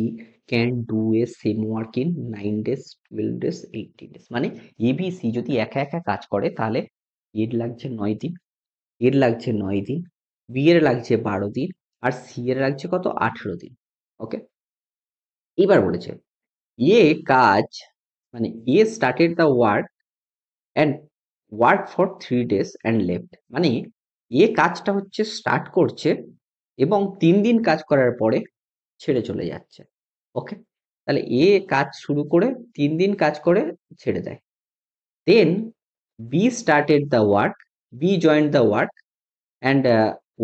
can do a same work in 9 days 12 days 18 days, মানে এ বি সি যদি একা একা কাজ করে তাহলে এর লাগছে 9 দিন, এর লাগছে 9 দিন, বি এর লাগছে 12 দিন, আর সি এর লাগছে কত 18 দিন। ওকে, এবার বলেছে এ কাজ মানে A started the work and work for 3 days and left, মানে এ কাজটা হচ্ছে স্টার্ট করছে এবং 3 দিন কাজ করার পরে ছেড়ে চলে যাচ্ছে। ওকে, তাহলে এ কাজ শুরু করে 3 দিন কাজ করে ছেড়ে দেয়, then B started the work, B joined the work and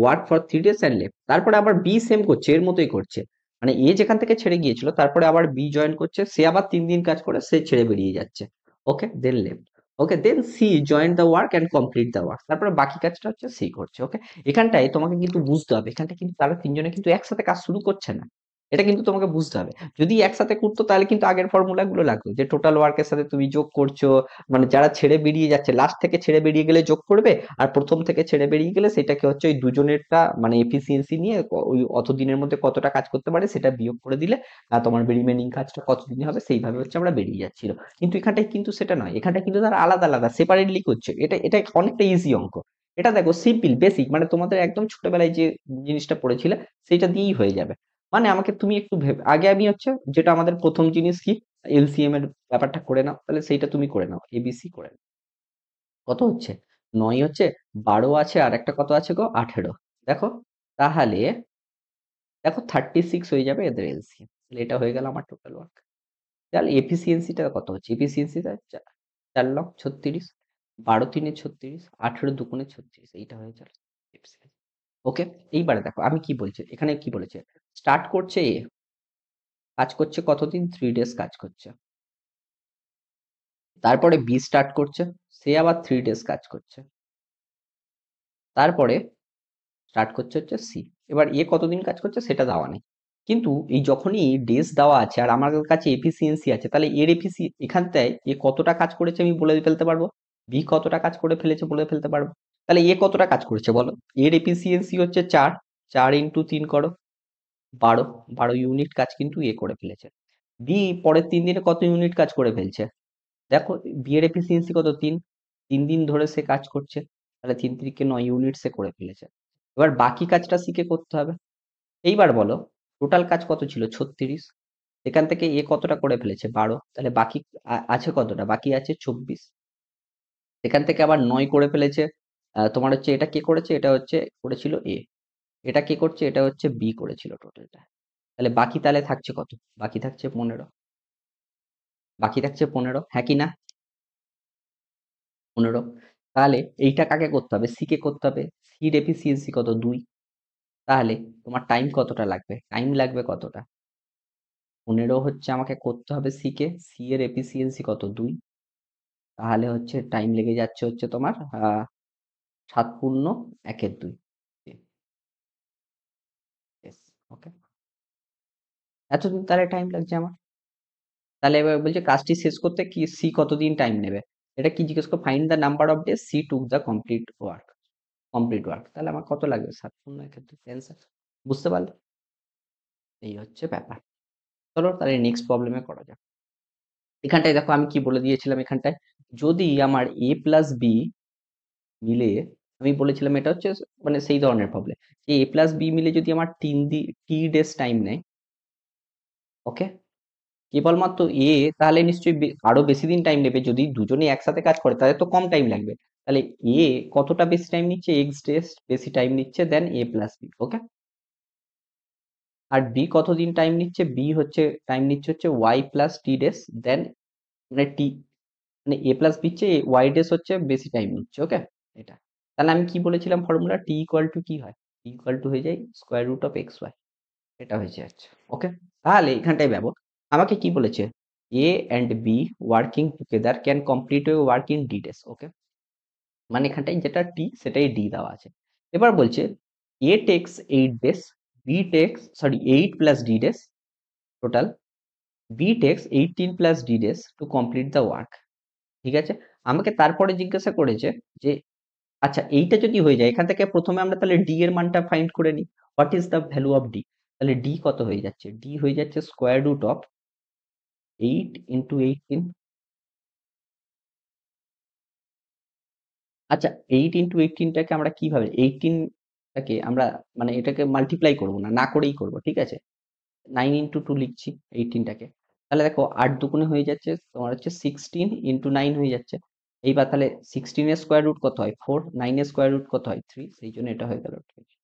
work for 3 days and left, তারপরে আবার বি সেম করছে, এর মতোই করছে, মানে এ যেখান থেকে ছেড়ে গিয়েছিল তারপরে আবার বি জয়েন করছে, সে আবার 3 দিন কাজ করে সে ছেড়ে বেরিয়ে যাচ্ছে। Okay, then left, okay, then C join the work and complete the work, তারপরে বাকি কাজটা হচ্ছে সি করছে। ওকে, এখানটায় তোমাকে কিন্তু বুঝতে হবে, এখানটা কিন্তু তারা তিনজনে কিন্তু একসাথে কাজ শুরু করছে না, এটা কিন্তু তোমাকে বুঝতে হবে। যদি একসাথে করতো তাহলে কিন্তু আগের ফর্মুলা গুলো লাগতো, যে টোটাল ওয়ার্কের সাথে তুমি যোগ করছো, মানে যারা ছেড়ে বেরিয়ে যাচ্ছে লাস্ট থেকে ছেড়ে বেরিয়ে গেলে যোগ করবে, আর প্রথম থেকে ছেড়ে বেরিয়ে গেলে সেটাকে হচ্ছে ওই দুজনেরটা মানে এফিসিয়েন্সি নিয়ে ওই অত দিনের মধ্যে কতটা কাজ করতে পারে সেটা বিয়োগ করে দিলে তোমার রিমেনিং কাজটা কতদিন হবে সেইভাবে হচ্ছে আমরা বেরিয়ে যাচ্ছিল। কিন্তু এখানটায় কিন্তু সেটা নয়, এখানটা কিন্তু তারা আলাদা আলাদা সেপারেটলি করছে, এটা এটা অনেকটা ইজি অঙ্ক। এটা দেখো সিম্পল বেসিক, মানে তোমাদের একদম ছোটবেলায় যে জিনিসটা পড়েছিলে সেটা দিয়েই হয়ে যাবে। মানে আমাকে তুমি একটু আগে আমি হচ্ছে যেটা আমাদের প্রথম জিনিস কি এলসিএম এর ব্যাপারটা করে নাও, তাহলে সেইটা তুমি করে নাও, এবিসি করে নাও। কত হচ্ছে 9 হচ্ছে, 12 আছে, আর একটা কত আছে গো 18, দেখো তাহলে দেখো 36 হয়ে যাবে এদের এলসিএম, তাহলে এটা হয়ে গেল আমার টোটাল ওয়ার্ক। তাহলে এফিসিয়েন্সিটা কত হচ্ছে, এফিসিয়েন্সিটা 4 লক্ষ 36, 12 3 36, 18 2 36, এইটা হয়ে গেল efficiency। ওকে, এইবারে দেখো আমি কি বলছি, এখানে কি বলেছে, স্টার্ট করছে এ, কাজ করছে কতদিন 3 ডেজ কাজ করছে, তারপরে বি স্টার্ট করছে, সে আবার 3 ডেজ কাজ করছে, তারপরে স্টার্ট করছে হচ্ছে সি, এবার এ কতদিন কাজ করছে সেটা দেওয়া নেই, কিন্তু এই যখনই ডেজ দেওয়া আছে আর আমার কাছে এফিসিয়েন্সি আছে, তাহলে এর এখানটায় এ কতটা কাজ করেছে আমি বলে ফেলতে পারবো, বি কতটা কাজ করে ফেলেছে বলে ফেলতে পারবো। তাহলে এ কতটা কাজ করেছে বলো, এর এফিসিয়েন্সি হচ্ছে 4, 4 ইন্টু 3 করো 12, 12 ইউনিট কাজ কিন্তু এ করে ফেলেছে। বি পরের 3 দিনে কত ইউনিট কাজ করে ফেলছে, দেখো বি এর এফিসিয়েন্সি কত 3, 3 দিন ধরে সে কাজ করছে, তাহলে 3 3 9 ইউনিট সে করে ফেলেছে। এবার বাকি কাজটা সিকে করতে হবে। এইবার বলো টোটাল কাজ কত ছিল 36, এখান থেকে এ কতটা করে ফেলেছে 12, তাহলে বাকি আছে কতটা, বাকি আছে 24, এখান থেকে আবার 9 করে ফেলেছে, তোমার হচ্ছে এটা কে করেছে, এটা হচ্ছে করেছিল এ, এটা কে করছে, এটা হচ্ছে বি করেছিল টোটালটা, তাহলে বাকি তাহলে থাকছে কত, বাকি থাকছে 15। বাকি থাকছে 15, হ্যাঁ কি না? 15। তাহলে এইটা কাকে করতে হবে? সি কে করতে হবে। সির এফিসিয়েন্সি কত? 2। তাহলে তোমার টাইম কতটা লাগবে? টাইম লাগবে কতটা? 15 হচ্ছে আমাকে করতে হবে সি কে। সি এর এফিসিয়েন্সি কত? 2। তাহলে হচ্ছে টাইম লেগে যাচ্ছে হচ্ছে তোমার 7 পূর্ণ 1 2। ইয়েস, ওকে। এতদিন তাহলে টাইম লাগছে আমার। তাহলে এবার বলছে কাজটি শেষ করতে কি সি কতদিন টাইম নেবে? এটা কি জিজ্ঞেস করো? Find the number of days C took the complete work. তাহলে আমার কত লাগবে? 7 পূর্ণ 1 2 অ্যান্সার। বুঝতে পারলে? এই হচ্ছে ব্যাপার। চলো তাহলে নেক্সট প্রবলেমে করা যাক। এখানটায় দেখো আমি কি বলে দিয়েছিলাম এখানটায়, যদি আমার এ প্লাস বি মিলে, আমি বলেছিলাম এটা হচ্ছে মানে সেই ধরনের প্রবলেম, যে এ প্লাস বি মিলে যদি আমার টি ডেজ টাইম নেয়, ওকে, কেবলমাত্র এ তাহলে নিশ্চয়ই আরো বেশি দিন টাইম নেবে। যদি দুজনে একসাথে কাজ করে তাহলে তো কম টাইম লাগবে। তাহলে এ কতটা বেশি টাইম নিচ্ছে? এক্স ডেজ বেশি টাইম নিচ্ছে দেন এ প্লাস বি, ওকে। আর বি কতদিন টাইম নিচ্ছে? বি হচ্ছে টাইম নিচ্ছে হচ্ছে ওয়াই প্লাস টি ডেজ দেন, মানে টি, মানে এ প্লাস বি চেয়ে ওয়াই ডেজ হচ্ছে বেশি টাইম নিচ্ছে, ওকে। এটা তাহলে আমি কি বলেছিলাম ফর্মুলা? টি ইকুয়াল টু কি হয়? টি ইকুয়াল টু হয়ে যায় square root of x y. এটা হয়েছে, আচ্ছা, ওকে। তাহলে এখানটায় আমাকে কি বলেছে? A and B working together can complete a work in d days, okay. মানে এখানটায় যেটা টি সেটাই ডি দেওয়া আছে। এবার বলছে A takes 8 days, B takes sorry 8 + d days total, B takes 18 + d days to complete the work. ঠিক আছে। আমাকে তারপরে জিজ্ঞাসা করেছে যে আচ্ছা এইটা যদি হয়ে যায়, এখান থেকে প্রথমে আমরা তাহলে ডি এর মানটা ফাইন্ড করে নিই। What is the value of D? তাহলে ডি কত হয়ে যাচ্ছে? ডি হয়ে যাচ্ছে স্কোয়ার রুট অফ 8 × 18। আচ্ছা, 8 × 18টাকে আমরা কিভাবে, 18টাকে আমরা মানে এটাকে মাল্টিপ্লাই করবো না, না করেই করবো, ঠিক আছে। 9 × 2 লিখছি 18টাকে। তাহলে দেখো 8 দুগুণে হয়ে যাচ্ছে তোমার হচ্ছে 16 × 9 হয়ে যাচ্ছে। এইবার তাহলে 16 এর স্কোয়ার রুট কত হয়? 4। 9 এর স্কোয়ার রুট কত হয়? 3। সেই জন্য এটা হয়ে গেল 12।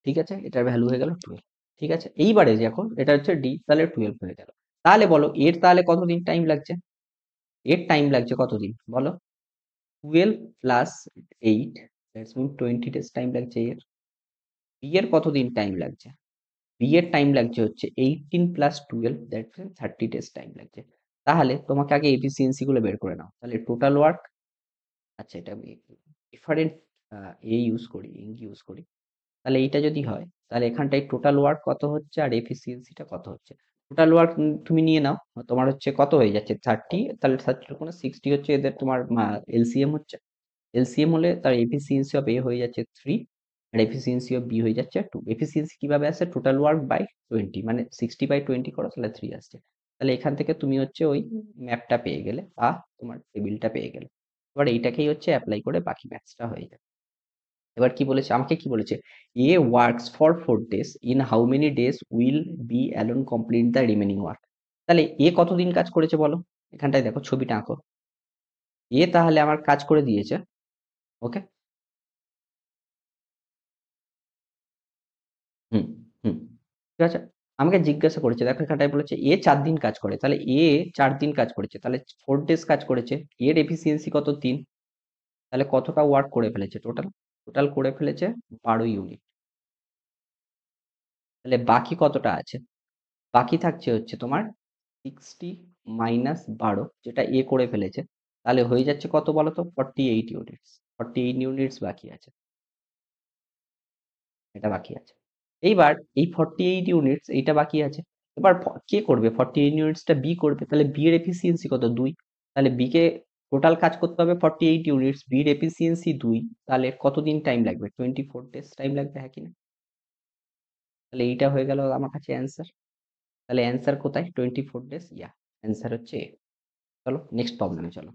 ঠিক আছে, এটার ভ্যালু হয়ে গেল 12। ঠিক আছে, এইবারে দেখো এটা হচ্ছে ডি, তাহলে 12 হয়ে গেল। তাহলে বলো এর তাহলে কতদিন টাইম লাগছে? এর টাইম লাগছে কতদিন বলো? 12 plus 8, that's mean 20 days time লাগছে এর। বি এর কতদিন টাইম লাগছে? বি এর টাইম লাগছে হচ্ছে 18 + 12, দ্যাটস মিন 30 ডেজ টাইম লাগছে। তাহলে তোমাকে আগে এফিসিয়েন্সি গুলো বের করে নাও। তাহলে টোটাল ওয়ার্ক, আচ্ছা এটা আমি ডিফারেন্ট এ ইউজ করি, ইং ইউজ করি। তাহলে এইটা যদি হয় তাহলে এখানটায় টোটাল ওয়ার্ক কত হচ্ছে আর এফিসিয়েন্সিটা কত হচ্ছে? টোটাল ওয়ার্ক তুমি নিয়ে নাও, তোমার হচ্ছে কত হয়ে যাচ্ছে? 30। তাহলে 30 কোনো 60 হচ্ছে এদের তোমার এলসিএম হচ্ছে। এলসিএম হলে তার এফিসিয়েন্সি অফ এ হয়ে যাচ্ছে 3 আর এফিসিয়েন্সি অফ বি হয়ে যাচ্ছে 2। এফিসিয়েন্সি কিভাবে আসে? টোটাল ওয়ার্ক বাই 20, মানে 60/20 করো তাহলে 3 আসছে। তাহলে এখান থেকে তুমি হচ্ছে ওই ম্যাপটা পেয়ে গেলে বা তোমার টেবিলটা পেয়ে গেলে। এবার এইটাকেই হচ্ছে অ্যাপ্লাই করে বাকি ম্যাথসটা হয়ে যাবে। এবার কি বলেছে? আমাকে কি বলেছে? A works for 4 days, in how many days will B alone complete the remaining work? তাহলে এ কতদিন কাজ করেছে বলো? এখানটায় দেখো ছবিটা আঁকো। এ তাহলে আমার কাজ করে দিয়েছে, ওকে। হুম, হুম। ঠিক আছে? আমাকে জিজ্ঞাসা করেছে, দেখো এখানটায় বলেছে এ 4 দিন কাজ করে। তাহলে এ 4 দিন কাজ করেছে। তাহলে 4 ডেজ কাজ করেছে। এর এফিসিয়েন্সি কত? 3। তাহলে কতটা ওয়ার্ক করে ফেলেছে টোটাল? টোটাল করে ফেলেছে 12 ইউনিট। তাহলে বাকি কতটা আছে? বাকি থাকছে হচ্ছে তোমার 60 মাইনাস 12, যেটা এ করে ফেলেছে। তাহলে হয়ে যাচ্ছে কত বলো তো? 48 ইউনিটস। 48 ইউনিটস বাকি আছে। এটা বাকি আছে। এইবার এই 48 ইউনিটস এইটা বাকি আছে। এবার কে করবে? 48 ইউনিটসটা বি করবে। তাহলে বি এর এফিসিয়েন্সি কত? 2। তাহলে বি কে টোটাল কাজ করতে হবে 48 ইউনিটস, বি এর এফিসিয়েন্সি 2। তাহলে কতদিন টাইম লাগবে? 24 ডেজ টাইম লাগবে, হ্যাঁ কিনা? তাহলে এইটা হয়ে গেল আমার কাছে অ্যান্সার। তাহলে অ্যান্সার কোথায়? 24 ডেজ, ইয়া অ্যান্সার হচ্ছে A। চলো নেক্সট প্রবলেমে চলো।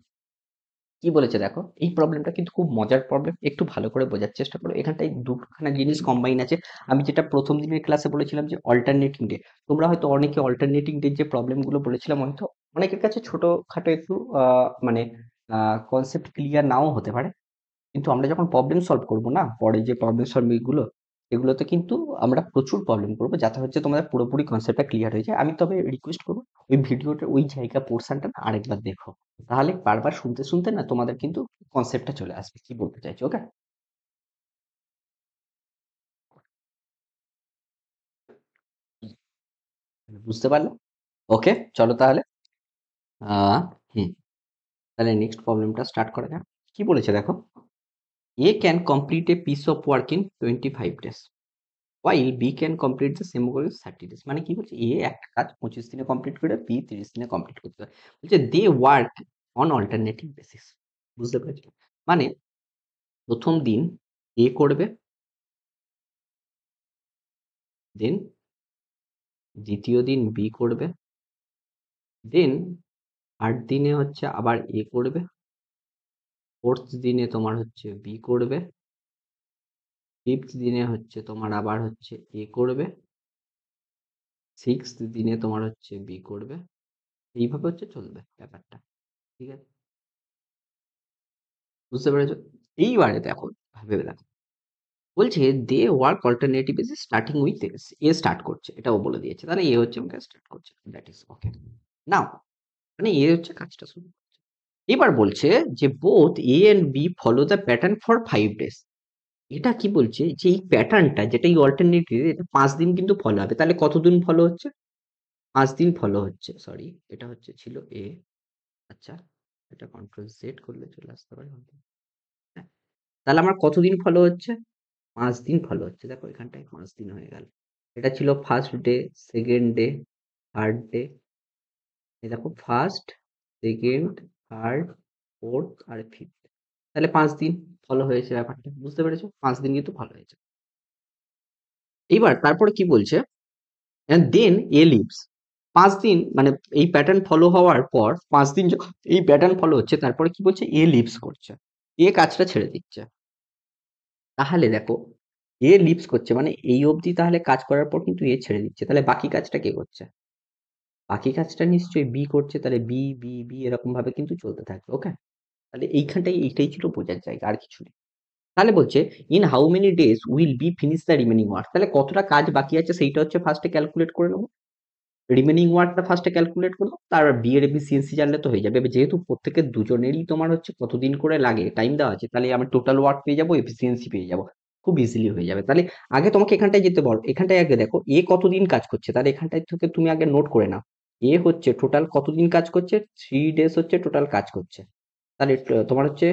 কি বলেছে দেখো, এই প্রবলেমটা কিন্তু খুব মজার প্রবলেম, একটু ভালো করে বোঝার চেষ্টা করো। এখানটায় দুখানা জিনিস কম্বাইন আছে। আমি যেটা প্রথম দিনের ক্লাসে বলেছিলাম যে অল্টারনেটিং ডে, তোমরা হয়তো অনেকে অল্টারনেটিং ডে যে প্রবলেমগুলো বলেছিলাম হয়তো অনেকের কাছে ছোটখাটো একটু মানে কনসেপ্ট ক্লিয়ার নাও হতে পারে। কিন্তু আমরা যখন প্রবলেম সলভ করব না, পরে যে প্রবলেম সলভিং গুলো, এগুলোতে কিন্তু আমরা প্রচুর প্রবলেম করবো, যাতে হচ্ছে তোমাদের পুরোপুরি কনসেপ্টটা ক্লিয়ার হয়ে যায়। আমি তবে রিকোয়েস্ট করবো ওই ভিডিওটা ওই জায়গা পোর্শনটা না আরেকবার দেখো, তাহলে বারবার শুনতে শুনতে না তোমাদের কিন্তু কনসেপ্টটা চলে আসবে কি বলতে চাইছো। ওকে, বুঝতে পারলে? ওকে, চলো তাহলে। আহ হুম, তাহলে নেক্সট প্রবলেমটা স্টার্ট করা যাক। কি বলেছে দেখো, A can complete a piece of work in 25 days, while B can complete the same work in 30 days। মানে কি বলছে, এ একটা কাজ 25 দিনে কমপ্লিট করে বি 30 দিনে কমপ্লিট করতে হবে। বলছে they work on alternative basis. বুঝতে পেরেছো? মানে প্রথম দিন এ করবে, দেন দ্বিতীয় দিন বি করবে, দেন থার্ড দিনে হচ্ছে আবার এ করবে, ফোর্থ দিনে তোমার হচ্ছে বি করবে, ফিফথ দিনে হচ্ছে তোমার আবার হচ্ছে এ করবে, সিক্সথ দিনে তোমার হচ্ছে বি করবে। এইভাবে হচ্ছে চলবে ব্যাপারটা। ঠিক আছে, বুঝতে পেরেছো? এইবারে দেখো, ভেবে দেখো, বলছে they work alternative basis starting with A start করছে, এটাও বলে দিয়েছে, তাহলে এ হচ্ছে আমাকে স্টার্ট করছে, দ্যাট ইজ ওকে। নাও মানে এ হচ্ছে কাজটা শুরু। এবার বলছে যে both A and B follow the pattern for 5 days। এটা কি বলছে যে এই প্যাটার্নটা যেটা এই অল্টারনেটিভ, এটা 5 দিন কিন্তু ফলো হবে। তাহলে কতদিন ফলো হচ্ছে? 5 দিন ফলো হচ্ছে, সরি, এটা হচ্ছে ছিল এ। আচ্ছা, এটা কন্ট্রোল জেড করলে চলে আসতে পারে হয়তো। হ্যাঁ, তাহলে আমার কতদিন ফলো হচ্ছে? 5 দিন ফলো হচ্ছে। দেখো এখানটায় 5 দিন হয়ে গেল। এটা ছিল first day, second day, third day. এই দেখো ফার্স্ট, সেকেন্ড, থার্ড, ফোর্থ আর ফিফথ। তাহলে 5 দিন ফলো হয়েছে ব্যাপারটা, বুঝতে পেরেছো? 5 দিন কিন্তু ফলো হয়েছে। এইবার তারপরে কি বলছে, দেন এ লিভস। 5 দিন মানে এই প্যাটার্ন ফলো হওয়ার পর 5 দিন এই প্যাটার্ন ফলো হচ্ছে, তারপরে কি বলছে, এ লিভস করছে, এ কাজটা ছেড়ে দিচ্ছে। তাহলে দেখো, এ লিভস করছে মানে এই অবধি তাহলে কাজ করার পর কিন্তু এ ছেড়ে দিচ্ছে, তাহলে বাকি কাজটা কে করছে? বাকি কাজটা নিশ্চয়ই বি করছে, তাহলে বি বি বি এরকম ভাবে কিন্তু চলতে থাকবে। ওকে, তাহলে এইখানটাই এইটাই ছিল বোঝার জায়গা, আর কিছু নেই। তাহলে বলছে in how many days will B finish the remaining work. তাহলে কতটা কাজ বাকি আছে সেইটা হচ্ছে ফার্স্টে ক্যালকুলেট করে নেবো। রিমেনিং ওয়ার্কটা ফার্স্টে ক্যালকুলেট করো, তার বি এর এফিসিয়েন্সি জানলে তো হয়ে যাবে। এবার যেহেতু প্রত্যেকের দুজনেরই তোমার হচ্ছে কতদিন করে লাগে টাইম দেওয়া আছে, তাহলে আমি টোটাল ওয়ার্ক পেয়ে যাবো, এফিসিয়েন্সি পেয়ে যাবো, খুব ইজিলি হয়ে যাবে। তাহলে আগে তোমাকে এখানটায় যেতে বল, এখানটায় আগে দেখো এ কতদিন কাজ করছে, তাহলে এখানটায় থেকে তুমি আগে নোট করে নাও। এ হচ্ছে টোটাল কতদিন কাজ করছে, 3 ডেজ হচ্ছে টোটাল কাজ করছে। তাহলে তোমার হচ্ছে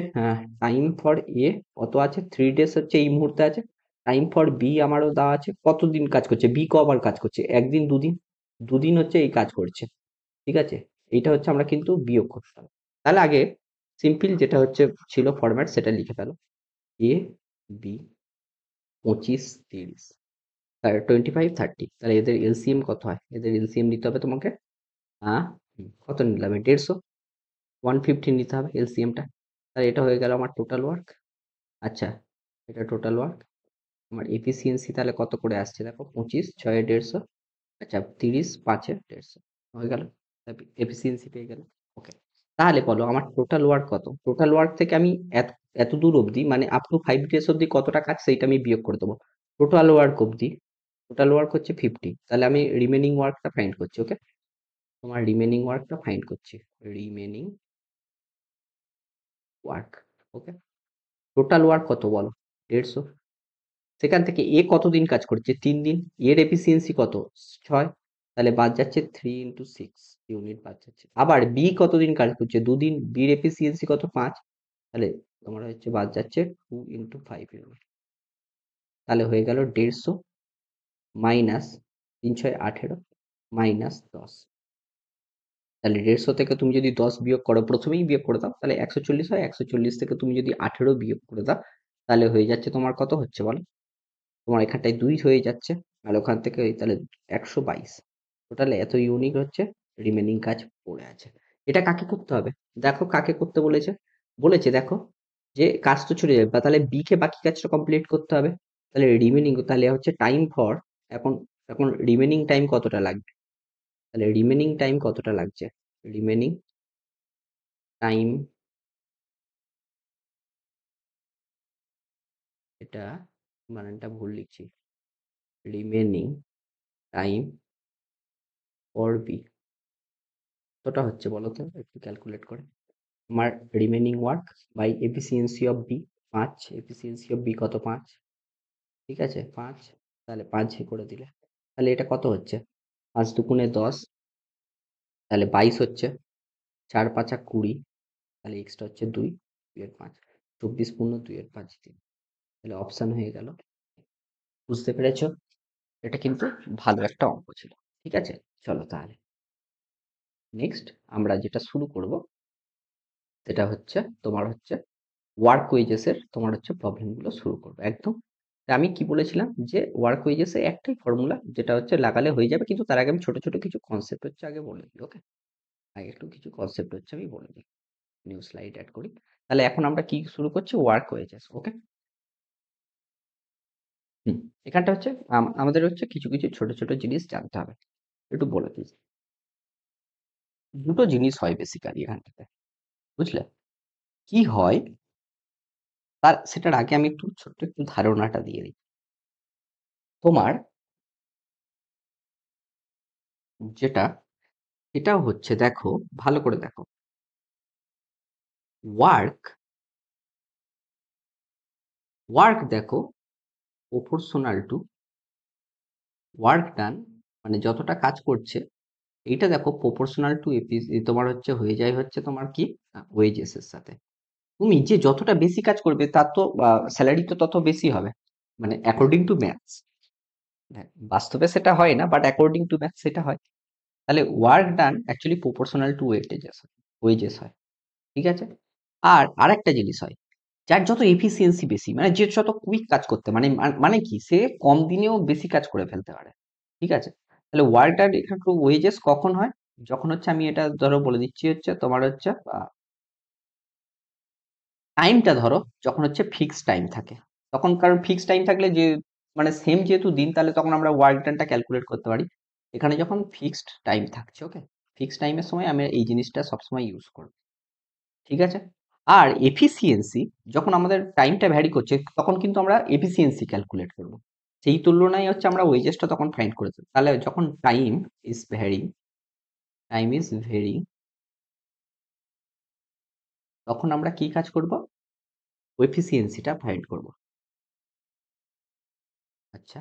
টাইম ফর এ কত আছে, 3 ডেজ হচ্ছে এই মুহূর্তে আছে। টাইম ফর বি আমারও দেওয়া আছে, কতদিন কাজ করছে, বি কবার কাজ করছে, একদিন দুদিন, দুদিন হচ্ছে এই কাজ করছে। ঠিক আছে, এইটা হচ্ছে আমরা কিন্তু বিয়োগ করতে হবে। তাহলে আগে সিম্পল যেটা হচ্ছে ছিল ফরম্যাট সেটা লিখে ফেলো, এ বি 25 30 আর 25 30, তাহলে এদের এলসিএম কত হয়, এদের এলসিএম নিতে হবে তোমাকে। হ্যাঁ, কত নিলাম, 150, 150 নিতে হবে এলসিএমটা। তাহলে এটা হয়ে গেল আমার টোটাল ওয়ার্ক। আচ্ছা, এটা টোটাল ওয়ার্ক। আমার এফিসিয়েন্সি তাহলে কত করে আসছে দেখো, 25 6 150। আচ্ছা, 30 5 150 হয়ে গেল, এফিসিয়েন্সি পেয়ে গেল। ওকে, তাহলে বলো আমার টোটাল ওয়ার্ক কত। টোটাল ওয়ার্ক থেকে আমি এত এত দূর অবধি মানে আপ টু 5 ডেজ অবধি কতটা কাজ সেইটা আমি বিয়োগ করে দেবো। টোটাল ওয়ার্ক অবধি, টোটাল ওয়ার্ক হচ্ছে 50, তাহলে আমি রিমেনিং ওয়ার্কটা ফাইন্ড করছি। ওকে, তোমার রিমেনিং ওয়ার্কটা ফাইন্ড করছি, রিমেনিং ওয়ার্ক। ওকে, টোটাল ওয়ার্ক কত বলো, 150। সেখান থেকে এ কতদিন কাজ করছে, 3 দিন, এর এফিসিয়েন্সি কত, 6, তাহলে বাদ যাচ্ছে 3 × 6 ইউনিট বাদ যাচ্ছে। আবার বি কতদিন কাজ করছে, 2 দিন, বির এফিসিয়েন্সি কত, 5, তাহলে তোমার হচ্ছে বাদ যাচ্ছে 2 × 5 ইউনিট। তাহলে হয়ে গেল 150 মাইনাস 3 6 18 মাইনাস 10। তাহলে 150 থেকে তুমি যদি 10 বিয়োগ করো, প্রথমেই বিয়োগ করে দাও, তাহলে 140 হয়। 140 থেকে তুমি যদি 18 বিয়োগ করে দাও, তাহলে হয়ে যাচ্ছে তোমার কত হচ্ছে বলো, তোমার এখানটায় 2 হয়ে যাচ্ছে, আর ওখান থেকে ওই তাহলে 122। টোটাল এত ইউনিট হচ্ছে রিমেনিং কাজ পড়ে আছে। এটা কাকে করতে হবে? দেখো কাকে করতে বলেছে। বলেছে দেখো যে কাজ তো ছুটে যাবে, বা তাহলে বি কে বাকি কাজটা কমপ্লিট করতে হবে। তাহলে রিমেনিং, তাহলে হচ্ছে টাইম ফর, এখন এখন রিমেনিং টাইম কতটা লাগবে, তাহলে রিমেনিং টাইম কতটা লাগছে, রিমেনিং টাইম, এটা বানানটা ভুল লিখছি, রিমেনিং টাইম ফর বি। কতটা হচ্ছে বলো তো একটু ক্যালকুলেট করে। আমার remaining work by efficiency of B 5, efficiency of B কত 5, ঠিক আছে 5, তাহলে 5 করে দিলে তাহলে এটা কত হচ্ছে 5 দুগুণে 10, তাহলে 22 হচ্ছে, 4 5 20, তাহলে এক্সট্রা হচ্ছে 2, 2 এর 5, 24 পূর্ণ 2 এর 5 দিন, তাহলে অপশন হয়ে গেল। বুঝতে পেরেছো? এটা কিন্তু ভালো একটা অঙ্ক ছিল। ঠিক আছে, চলো তাহলে নেক্সট আমরা যেটা শুরু করব সেটা হচ্ছে তোমার হচ্ছে ওয়ার্ক ওয়েজেস এর তোমার হচ্ছে প্রবলেমগুলো শুরু করবো একদম। তা আমি কি বলেছিলাম যে ওয়ার্ক ওয়েজেস এর একটাই ফর্মুলা যেটা হচ্ছে লাগালে হয়ে যাবে, কিন্তু তার আগে আমি ছোট ছোট কিছু কনসেপ্ট হচ্ছে আগে বলে দিই। ওকে, আগে একটু কিছু কনসেপ্ট হচ্ছে আমি বলে দিই, নিউ স্লাইড অ্যাড করি। তাহলে এখন আমরা কি শুরু করছি, ওয়ার্ক ওয়েজেস। ওকে, হুম, এখানটা হচ্ছে আমাদের হচ্ছে কিছু কিছু ছোট ছোট জিনিস জানতে হবে, একটু বলে দিই। দুটো জিনিস হয় বেসিক্যালি এখানটাতে, বুঝলে কি হয়, তার সেটার আগে আমি একটু ছোট্ট একটু ধারণাটা দিয়ে দিই। তোমার যেটা এটাও হচ্ছে, দেখো ভালো করে দেখো, ওয়ার্ক ওয়ার্ক দেখো প্রপোর্শনাল টু ওয়ার্ক ডান, মানে যতটা কাজ করছে এইটা দেখো প্রপোর্শনাল টু তোমার হচ্ছে হয়ে যায় হচ্ছে তোমার কি ওয়েজেস এর সাথে। তুমি যে যতটা বেশি কাজ করবে তার তো স্যালারি তো তত বেশি হবে, মানে অ্যাকর্ডিং টু ম্যাথস। বাস্তবে সেটা হয় না, বাট অ্যাকর্ডিং টু ম্যাথস সেটা হয়। তাহলে work done actually proportional to wages হয়। ঠিক আছে, আর আরেকটা জিনিস হয়, যার যত এফিসিয়েন্সি বেশি, মানে যে যত কুইক কাজ করতে, মানে মানে কি সে কম দিনেও বেশি কাজ করে ফেলতে পারে। ঠিক আছে, তাহলে ওয়ার্ক ডান একটু ওয়েজেস কখন হয়, যখন হচ্ছে আমি এটা ধরো বলে দিচ্ছি হচ্ছে তোমার হচ্ছে টাইমটা ধরো যখন হচ্ছে ফিক্সড টাইম থাকে তখন, কারণ ফিক্সড টাইম থাকলে যে মানে সেম যেহেতু দিন, তাহলে তখন আমরা ওয়ার্ক ডানটা ক্যালকুলেট করতে পারি। এখানে যখন ফিক্সড টাইম থাকছে, ওকে, ফিক্সড টাইমের সময় আমি এই জিনিসটা সবসময় ইউজ করব। ঠিক আছে, আর এফিসিয়েন্সি যখন আমাদের টাইমটা ভ্যারি করছে তখন কিন্তু আমরা এফিসিয়েন্সি ক্যালকুলেট করব। সেই তুলনায় হচ্ছে আমরা ওয়েজেসটা তখন ফাইন্ড করে দেবো। তাহলে যখন টাইম ইজ ভেরি তখন আমরা কি কাজ করব, এফিসিয়েন্সিটা ফাইন্ড করব। আচ্ছা,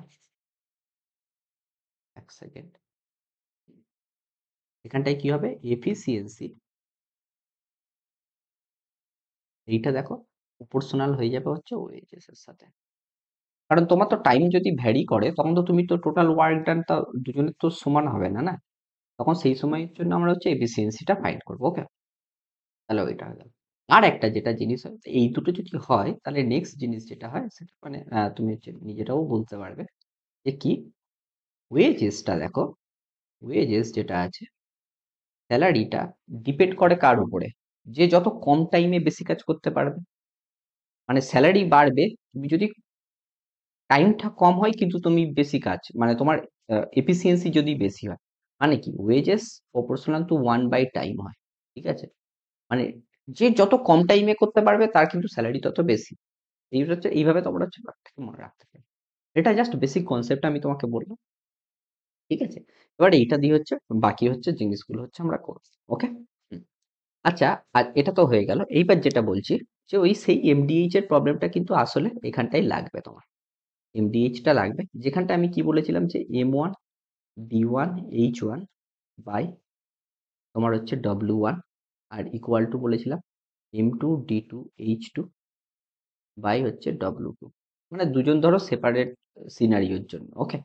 এক সেকেন্ড, এখানটায় কি হবে, এফিসিয়েন্সি এইটা দেখো প্রপোর্শনাল হয়ে যাবে হচ্ছে ওয়েজেস এর সাথে। কারণ তোমার তো টাইম যদি ভ্যারি করে তখন তো তুমি তো টোটাল ওয়ার্ক ডানটা দুজনের তো সমান হবে না, না? তখন সেই সময়ের জন্য আমরা হচ্ছে এফিসিয়েন্সিটা ফাইন্ড করবো। ওকে, তাহলে ওইটা হয়ে গেল। আর একটা যেটা জিনিস হয়, এই দুটো যদি হয় তাহলে নেক্সট জিনিস যেটা হয় সেটা মানে তুমি হচ্ছে নিজেরাও বলতে পারবে যে কি, ওয়েজেসটা দেখো, ওয়েজেস যেটা আছে, স্যালারিটা ডিপেন্ড করে কার উপরে, যে যত কম টাইমে বেশি কাজ করতে পারবে। মানে স্যালারি বাড়বে তুমি যদি টাইমটা কম হয় কিন্তু তুমি বেশি কাজ, মানে তোমার এফিসিয়েন্সি যদি বেশি হয়। মানে কি, ওয়েজেস প্রপোর্শনাল টু 1/টাইম হয়। ঠিক আছে, মানে যে যত কম টাইমে করতে পারবে তার কিন্তু স্যালারি তত বেশি। এই হচ্ছে, এইভাবে তোমরা হচ্ছে ব্যাপারটাকে মনে রাখতে পারবে। এটা জাস্ট বেসিক কনসেপ্ট আমি তোমাকে বললাম। ঠিক আছে, এবার এইটা দিয়ে হচ্ছে বাকি হচ্ছে জিনিসগুলো হচ্ছে আমরা করব। ওকে, আচ্ছা, আর এটা তো হয়ে গেল। এইবার যেটা বলছি যে ওই সেই এমডিএইচ এর প্রবলেমটা কিন্তু আসলে এখানটাই লাগবে তোমার, এমডিএইচটা লাগবে, যেখানটা আমি কি বলেছিলাম যে M1 D1 H1 বাই তোমার হচ্ছে W1 আর ইকুয়াল টু বলেছিলাম M2 D2 H2 বাই হচ্ছে W2, মানে দুজন ধরো সেপারেট সিনারিওর জন্য। ওকে,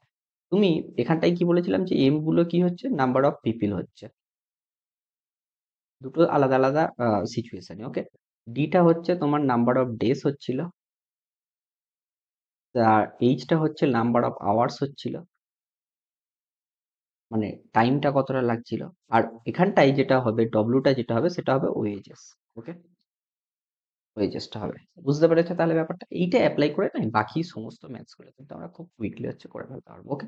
তুমি এখানটায় কি বলেছিলাম যে এম গুলো কি হচ্ছে, নাম্বার অফ পিপল হচ্ছে, দুটো আলাদা আলাদা সিচুয়েশনে। ওকে, ডিটা হচ্ছে তোমার নাম্বার অফ ডেজ হচ্ছিল, আর এইচটা হচ্ছে নাম্বার অফ আওয়ার্স হচ্ছিল, মানে টাইমটা কতটা লাগছিল। আর এখানটাই যেটা হবে ডব্লুটা যেটা হবে সেটা হবে ওয়েজেস। ওকে, ওয়েজেসটা হবে। বুঝতে পেরেছো তাহলে ব্যাপারটা, এইটা অ্যাপ্লাই করে না বাকি সমস্ত ম্যাথস গুলো কিন্তু আমরা খুব কুইকলি হচ্ছে করে ফেলতে পারবো। ওকে,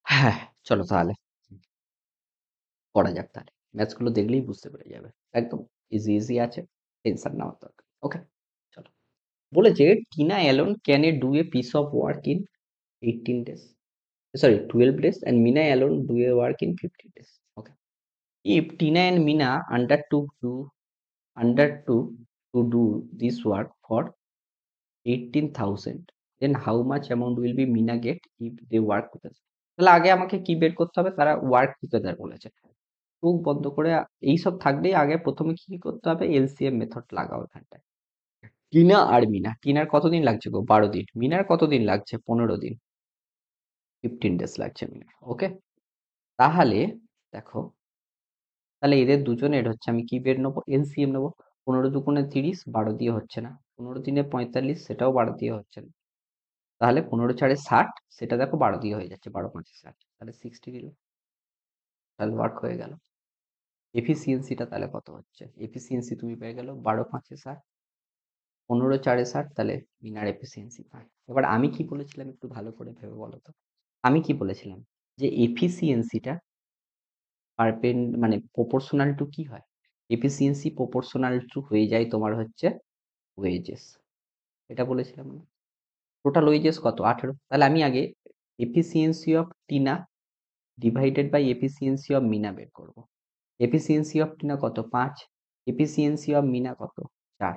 হ্যাঁ, চলো তাহলে করা যাক। তাহলে ম্যাথস গুলো দেখলেই বুঝতে পেরে যাবে, একদম ইজি ইজি আছে, টেনশন নেওয়ার দরকার। ওকে, চলো। বলেছে Tina alone can A do a piece of work in 18 days, sorry 12 days, and Mina alone do a work in 15 days. Okay, if Tina and Mina undertook to do this work for 18,000, then how much amount will be Mina get if they work together? তাহলে আগে আমাকে কি বের করতে হবে? তারা ওয়ার্ক টুগেদার বলেছে। চোখ বন্ধ করে এইসব থাকলেই আগে প্রথমে কি করতে হবে? এলসিএম মেথড লাগাও এখানটায়। টিনা আর মিনা, টিনার কতদিন লাগছে গো? 12 দিন। মিনার কতদিন লাগছে? 15 দিন। 15 days লাগছে মিনার। ওকে, তাহলে দেখো, তাহলে এদের দুজনের হচ্ছে আমি কি বের নেবো? এলসিএম নেবো। 15 দুগুণে 30, 12 দিয়ে হচ্ছে না। 15 দিনে 45, সেটাও 12 দিয়ে হচ্ছে না। তাহলে 15 4 60, সেটা দেখো 12 দিয়ে হয়ে যাচ্ছে, 12 5 60, তাহলে 60 দিল, তাহলে ওয়ার্ক হয়ে গেল। এফিসিয়েন্সিটা তাহলে কত হচ্ছে? এফিসিয়েন্সি তুমি পেয়ে গেল 12 5 60, 15 4 60, তাহলে মিনার এফিসিয়েন্সি 5। এবার আমি কি বলেছিলাম একটু ভালো করে ভেবে বলো তো? আমি কি বলেছিলাম? যে এফিসিয়েন্সিটা মানে প্রপোর্শনাল টু কি হয়? এফিসিয়েন্সি প্রপোর্শনাল টু হয়ে যায় তোমার হচ্ছে ওয়েজেস। এটা বলেছিলাম না? টোটাল ওয়েজেস কত? 18। তাহলে আমি আগে efficiency of Tina divided by efficiency of Mina বের করব। এফিসিয়েন্সি অফ টিনা কত? 5। এফিসিয়েন্সি অফ মিনা কত? 4।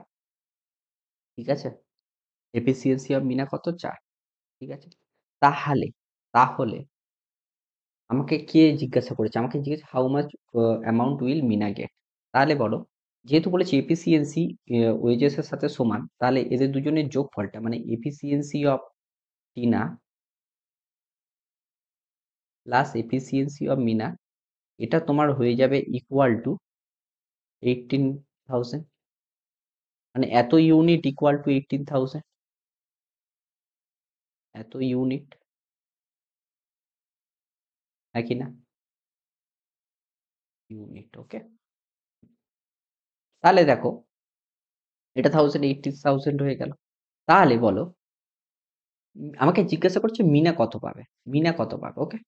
ঠিক আছে, এফিসিয়েন্সি অফ মিনা কত? 4। ঠিক আছে, তাহলে তাহলে আমাকে কে জিজ্ঞাসা করেছে? আমাকে জিজ্ঞাসা how much amount will Mina get. তাহলে বলো, যেহেতু বলেছে এফিসিয়েন্সি ওয়েজেস এর সাথে সমান, তাহলে এদের দুজনের যোগফলটা মানে efficiency of Tina plus efficiency of Mina, এটা তোমার হয়ে যাবে ইকুয়াল টু 18,000। মানে এত ইউনিট ইকুয়াল টু 18,000, এত ইউনিট, হ্যাঁ কি না? ইউনিট। ওকে, তাহলে দেখো এটা 18,000 হয়ে গেল। তাহলে বলো, আমাকে জিজ্ঞাসা করছে মিনা কত পাবে, মিনা কত পাবে। ওকে,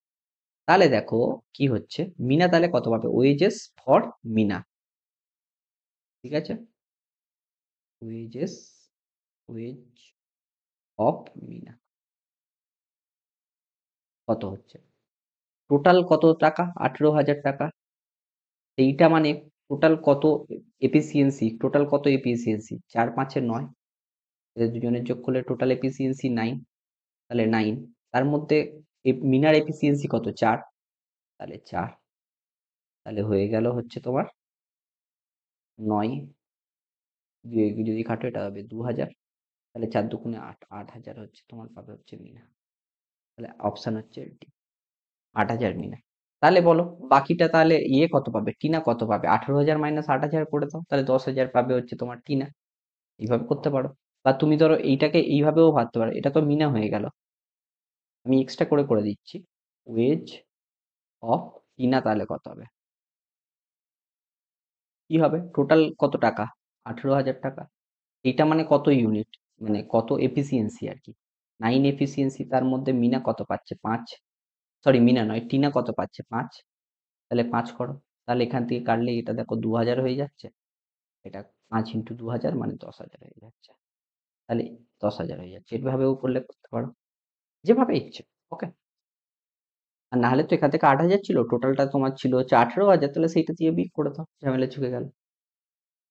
তাহলে দেখো কি হচ্ছে, মিনা তাহলে কত পাবে? Wages for Mina. ঠিক আছে, ওয়েজেস, ওয়েজ অফ মিনা কত হচ্ছে? টোটাল কত টাকা? 18,000 টাকা। এইটা মানে টোটাল কত এফিসিয়েন্সি? টোটাল কত এফিসিয়েন্সি? 4 5 9, এদের দুজনের যোগ করলে টোটাল এফিসিয়েন্সি 9। তাহলে 9, তার মধ্যে মিনার এফিসিয়েন্সি কত? 4। তাহলে 4, তাহলে হয়ে গেল হচ্ছে তোমার 9 দিয়ে যদি কাটো এটা হবে 2000। তাহলে 4 দুগুণে 8, 8,000 হচ্ছে তোমার পাবে হচ্ছে মিনা। তাহলে অপশন হচ্ছে ডি, 8,000 মিনা। তাহলে বলো বাকিটা তাহলে ইয়ে কত পাবে? টিনা কত পাবে? 18,000 মাইনাস 8,000 করে দাও, তাহলে 10,000 পাবে হচ্ছে তোমার টিনা। এইভাবে করতে পারো, বা তুমি ধরো এইটাকে এইভাবেও ভাবতে পারো, এটা তো মিনা হয়ে গেল, আমি এক্সট্রা করে করে দিচ্ছি। ওয়েজ অফ টিনা তাহলে কত হবে? কি হবে? টোটাল কত টাকা? 18,000 টাকা। এটা মানে কত ইউনিট, মানে কত এফিসিয়েন্সি আর কি। 9 এফিসিয়েন্সি, তার মধ্যে মিনা কত পাচ্ছে? 5। সরি, মিনা নয়, টিনা কত পাচ্ছে? 5। তাহলে 5 করো, তাহলে এখান থেকে কাটলে এটা দেখো 2000 হয়ে যাচ্ছে। এটা 5 ইন্টু 2000 মানে 10,000 হয়ে যাচ্ছে। তাহলে 10,000 হয়ে যাচ্ছে। এভাবেও করলে করতে পারো, যেভাবে ইচ্ছে। ওকে, আর না হলে তো এখান থেকে 8,000 ছিল, টোটালটা তোমার ছিল হচ্ছে 18,000, তাহলে সেইটা দিয়ে বিয়োগ করে দাও, ঝামেলা চুকে গেল।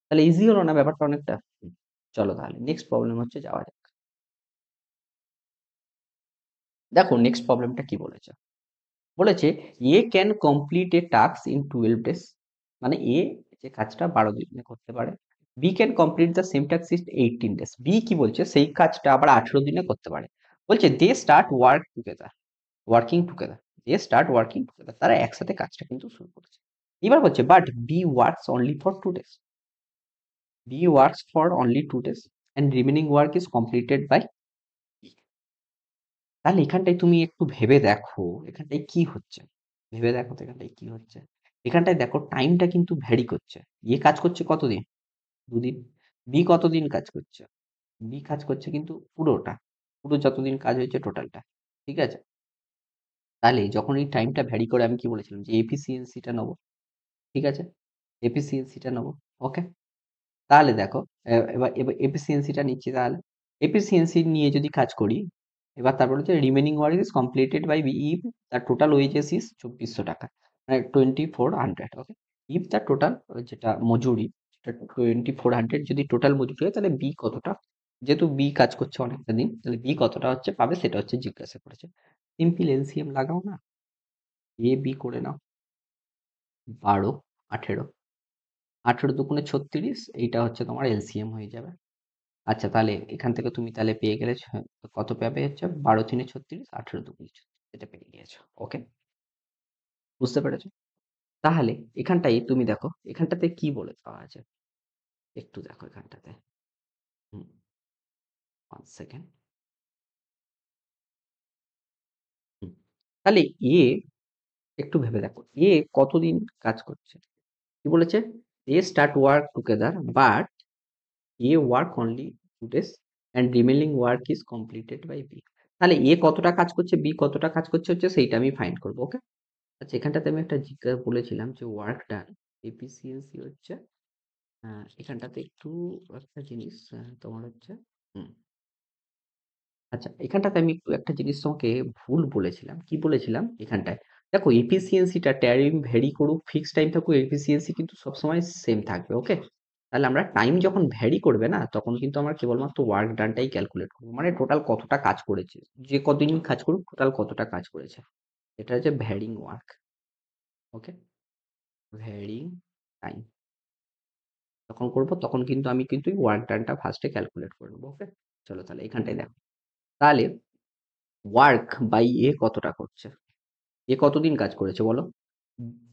তাহলে ইজি হলো না ব্যাপারটা অনেকটা? চলো তাহলে নেক্সট প্রবলেম হচ্ছে যাওয়া যাক। দেখো নেক্সট প্রবলেমটা কি বলেছে? বলেছে A can complete a task in 12 days. মানে এ যে কাজটা 12 দিনে করতে পারে। B can complete the same task in 18 days. B কি বলছে? সেই কাজটা আবার 18 দিনে করতে পারে। বলছে they start working together, they start working together, তারা একসাথে কাজটা কিন্তু শুরু করেছে। এবার বলছে but B works only for 2 days, B works for only 2 days and remaining work is completed by. তাহলে এখানটায় তুমি একটু ভেবে দেখো এখানটায় কি হচ্ছে, ভেবে দেখো তো এখানটায় কি হচ্ছে। এখানটায় দেখো টাইমটা কিন্তু ভ্যারি করছে। ইয়ে কাজ করছে কতদিন? 2 দিন। বি কতদিন কাজ করছে? বি কাজ করছে কিন্তু পুরোটা, পুরো যতদিন কাজ হয়েছে টোটালটা। ঠিক আছে, তাহলে যখন এই টাইমটা ভ্যারি করে আমি কি বলেছিলাম যে এফিসিয়েন্সিটা নেবো। ঠিক আছে, এফিসিয়েন্সিটা নেবো। ওকে, তাহলে দেখো এবার এবার এফিসিয়েন্সিটা নিচ্ছি। তাহলে এফিসিয়েন্সি নিয়ে যদি কাজ করি, এবার তারপর হচ্ছে remaining work is completed by B if তার টোটাল ওয়েজেস ইজ 2400 টাকা, মানে 2400। ওকে, ইফ দ্য টোটাল যেটা মজুরি, যেটা 2400 যদি টোটাল মজুরি হয়, তাহলে বি কতটা, যেহেতু বি কাজ করছে অনেকটা দিন, তাহলে বি কতটা হচ্ছে পাবে সেটা হচ্ছে জিজ্ঞাসা করেছে। সিম্পল এলসিএম লাগাও না, এ বি করে নাও। 12, 18, 18 দুগুণে 36, এইটা হচ্ছে তোমার এলসিএম হয়ে যাবে। আচ্ছা, তাহলে এখান থেকে তুমি তাহলে পেয়ে গেলে কত পাবে হচ্ছে 12 3 36, 18 দুগুণে 36, এটা পেয়ে গিয়েছো। ওকে, বুঝতে পেরেছো? তাহলে এখানটাই তুমি দেখো, এখানটাতে কি বলে দেওয়া আছে, একটু দেখো এখানটাতে। হুম, 1 সেকেন্ড। হুম, তাহলে এ একটু ভেবে দেখো, এ কতদিন কাজ করছে। কি বলেছে? A start work together but A work only 2 days and remaining work is completed by B. তাহলে এ কতটা কাজ করছে, বি কতটা কাজ করছে হচ্ছে সেইটা আমি ফাইন্ড করবো। ওকে, আচ্ছা, এখানটাতে আমি একটা জিজ্ঞাসা বলেছিলাম যে ওয়ার্ক ডান এফিসিয়েন্সি হচ্ছে, এখানটাতে একটু একটা জিনিস তোমার হচ্ছে, হুম, আচ্ছা, এখানটাতে আমি একটু একটা জিনিস তোমাকে ভুল বলেছিলাম। কি বলেছিলাম এখানটায়? দেখো, এফিসিয়েন্সিটা টাইম ভ্যারি করুক, ফিক্সড টাইম থাকুক, এফিসিয়েন্সি কিন্তু সবসময় সেম থাকবে। ওকে, তাহলে আমরা টাইম যখন ভ্যারি করবে না, তখন কিন্তু আমরা কেবলমাত্র ওয়ার্ক ডানটাই ক্যালকুলেট করবো, মানে টোটাল কতটা কাজ করেছে, যে কদিন কাজ করুক টোটাল কতটা কাজ করেছে, এটা হচ্ছে ভ্যারিং ওয়ার্ক। ওকে, ভ্যারিং টাইম যখন করবো, তখন কিন্তু আমি কিন্তু ওয়ার্ক ডানটা ফার্স্টে ক্যালকুলেট করে নেবো। ওকে, চলো তাহলে এখানটায় দেখো, তাহলে ওয়ার্ক বাই এ কতটা করছে, এ কতদিন কাজ করেছে বলো?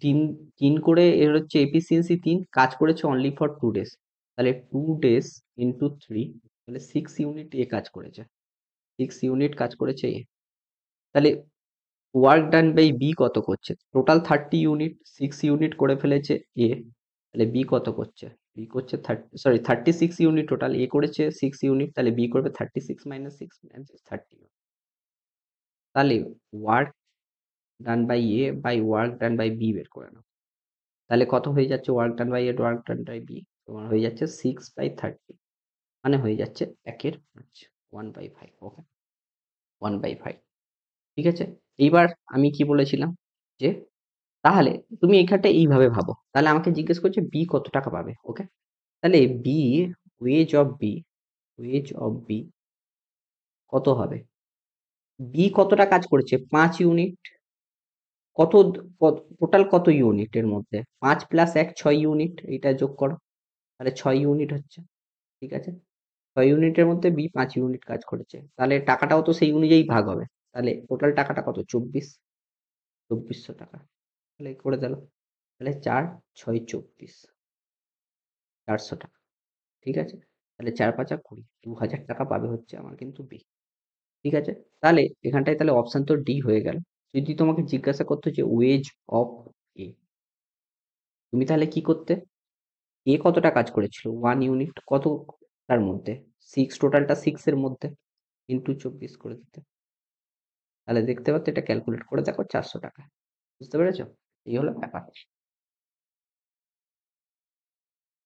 তিন, তিন করে এর হচ্ছে এফিসিয়েন্সি 3, কাজ করেছে অনলি ফর 2 days। তাহলে 2 days ইন্টু 3, তাহলে 6 ইউনিট এ কাজ করেছে, 6 ইউনিট কাজ করেছে এ। তাহলে ওয়ার্ক ডান বাই বি কত করছে? টোটাল 30 ইউনিট, 6 ইউনিট করে ফেলেছে এ, তাহলে বি কত করছে? বি করছে 36 ইউনিট টোটাল, এ করেছে 6 ইউনিট, তাহলে বি করবে 36 - 6 30। তাহলে work done by A by work done by B বের করে নাও। তাহলে কত হয়ে যাচ্ছে work done by A work done by B? তোমার হয়ে যাচ্ছে 6/30, মানে হয়ে যাচ্ছে 1/5। ওকে, 1/5, ঠিক আছে। এইবার আমি কি বলেছিলাম যে, তাহলে তুমি এখানটা এইভাবে ভাবো, তাহলে আমাকে জিজ্ঞেস করছে বি কত টাকা পাবে। ওকে, তাহলে B, wage of B, wage of B কত হবে? বি কতটা কাজ করেছে? 5 ইউনিট। কত, টোটাল কত ইউনিটের মধ্যে? 5 + 1 6 ইউনিট, এটা যোগ করো, তাহলে 6 ইউনিট হচ্ছে। ঠিক আছে, 6 ইউনিটের মধ্যে বি 5 ইউনিট কাজ করেছে, তাহলে টাকাটাও তো সেই অনুযায়ী ভাগ হবে। তাহলে টোটাল টাকাটা কত? 2400 টাকা। তাহলে করে দিল, তাহলে 4 6 24, 400 টাকা। ঠিক আছে, তাহলে 4 5 20, 2000 টাকা পাবে হচ্ছে আমার কিন্তু বি। ঠিক আছে, তাহলে এখানটায় তাহলে অপশন তো ডি হয়ে গেল। যদি তোমাকে জিজ্ঞাসা করতো যে ওয়েজ অফ এ, তুমি তাহলে কি করতে? এ কতটা কাজ করেছিল? 1 ইউনিট, কত তার মধ্যে? 6, টোটালটা 6 এর মধ্যে, ইন্টু 24 করে দিতে। তাহলে দেখতে পাচ্ছ, এটা ক্যালকুলেট করে দেখো 400 টাকা। বুঝতে পেরেছো? এই হলো ব্যাপার।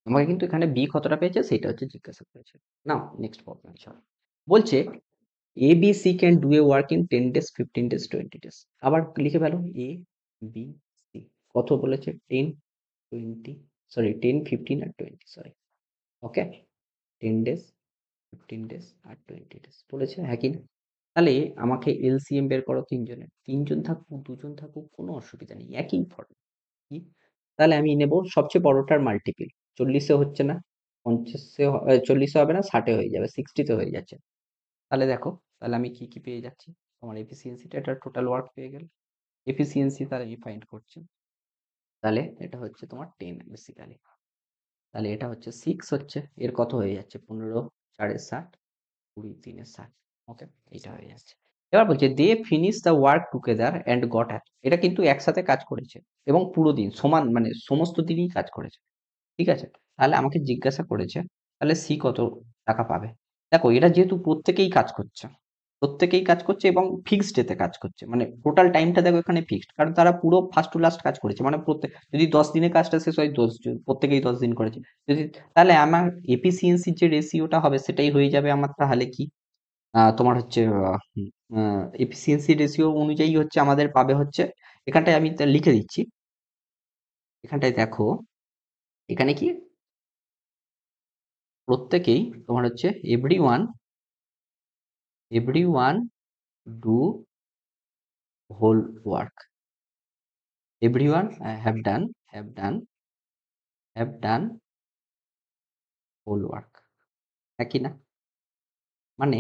আমাকে কিন্তু এখানে বি কতটা পেয়েছে সেটা হচ্ছে জিজ্ঞাসা করেছে। নাও নেক্সট প্রবলেম চলো। বলছে A B C can do a work in 10 days, 15 days, 20 days। আবার লিখে ফেলো, এ বি সি কত বলেছে? 10, 20, সরি 10, 15 আর 20, সরি। ওকে, 10 days, 15 days আর 20 days বলেছে, হ্যাঁ কি না? তাহলে আমাকে এলসিএম বের করো তিনজনের, তিনজন থাকুক দুজন থাকুক কোনো অসুবিধা নেই, একই ফর্মুলা। কি? তাহলে আমি নেব সবচেয়ে বড়টার মাল্টিপল। 40-এ হচ্ছে না, 50-এ 40-এ হবে না, 60-এ হয়ে যাবে, 60-তে হয়ে যাচ্ছে। তাহলে দেখো, তাহলে আমি কি কি পেয়ে যাচ্ছি? আমার এফিসিয়েন্সিটা, এটা টোটাল ওয়ার্ক পেয়ে গেল। এফিসিয়েন্সি তাহলে আমি ফাইন্ড করছি, তাহলে এটা হচ্ছে তোমার 10 বেসিক্যালি। তাহলে এটা হচ্ছে 6 হচ্ছে, এর কত হয়ে যাচ্ছে? 15 4 60, 20 3 60। ওকে, এটা হয়ে যাচ্ছে। এবার বলছে they finish the work together and got at, এটা কিন্তু একসাথে কাজ করেছে এবং পুরো দিন সমান, মানে সমস্ত দিনই কাজ করেছে। ঠিক আছে, তাহলে আমাকে জিজ্ঞাসা করেছে তাহলে সি কত টাকা পাবে। দেখো, এরা যেহেতু প্রত্যেকেই কাজ করছে, প্রত্যেকেই কাজ করছে এবং ফিক্সড ডেতে কাজ করছে, মানে টোটাল টাইমটা দেখো এখানে ফিক্সড, কারণ তারা পুরো ফার্স্ট টু লাস্ট কাজ করেছে, মানে প্রত্যেক, যদি 10 দিনে কাজটা শেষ হয় 10 জন, প্রত্যেকেই 10 দিন করেছে। যদি, তাহলে আমার এফিসিয়েন্সির যে রেশিওটা হবে সেটাই হয়ে যাবে আমার তাহলে কি, তোমার হচ্ছে এফিসিয়েন্সি রেশিও অনুযায়ী হচ্ছে আমাদের পাবে হচ্ছে, এখানটায় আমি তা লিখে দিচ্ছি, এখানটায় দেখো, এখানে কি প্রত্যেকেই তোমার হচ্ছে every one do whole work, every one have done whole work, একই না? মানে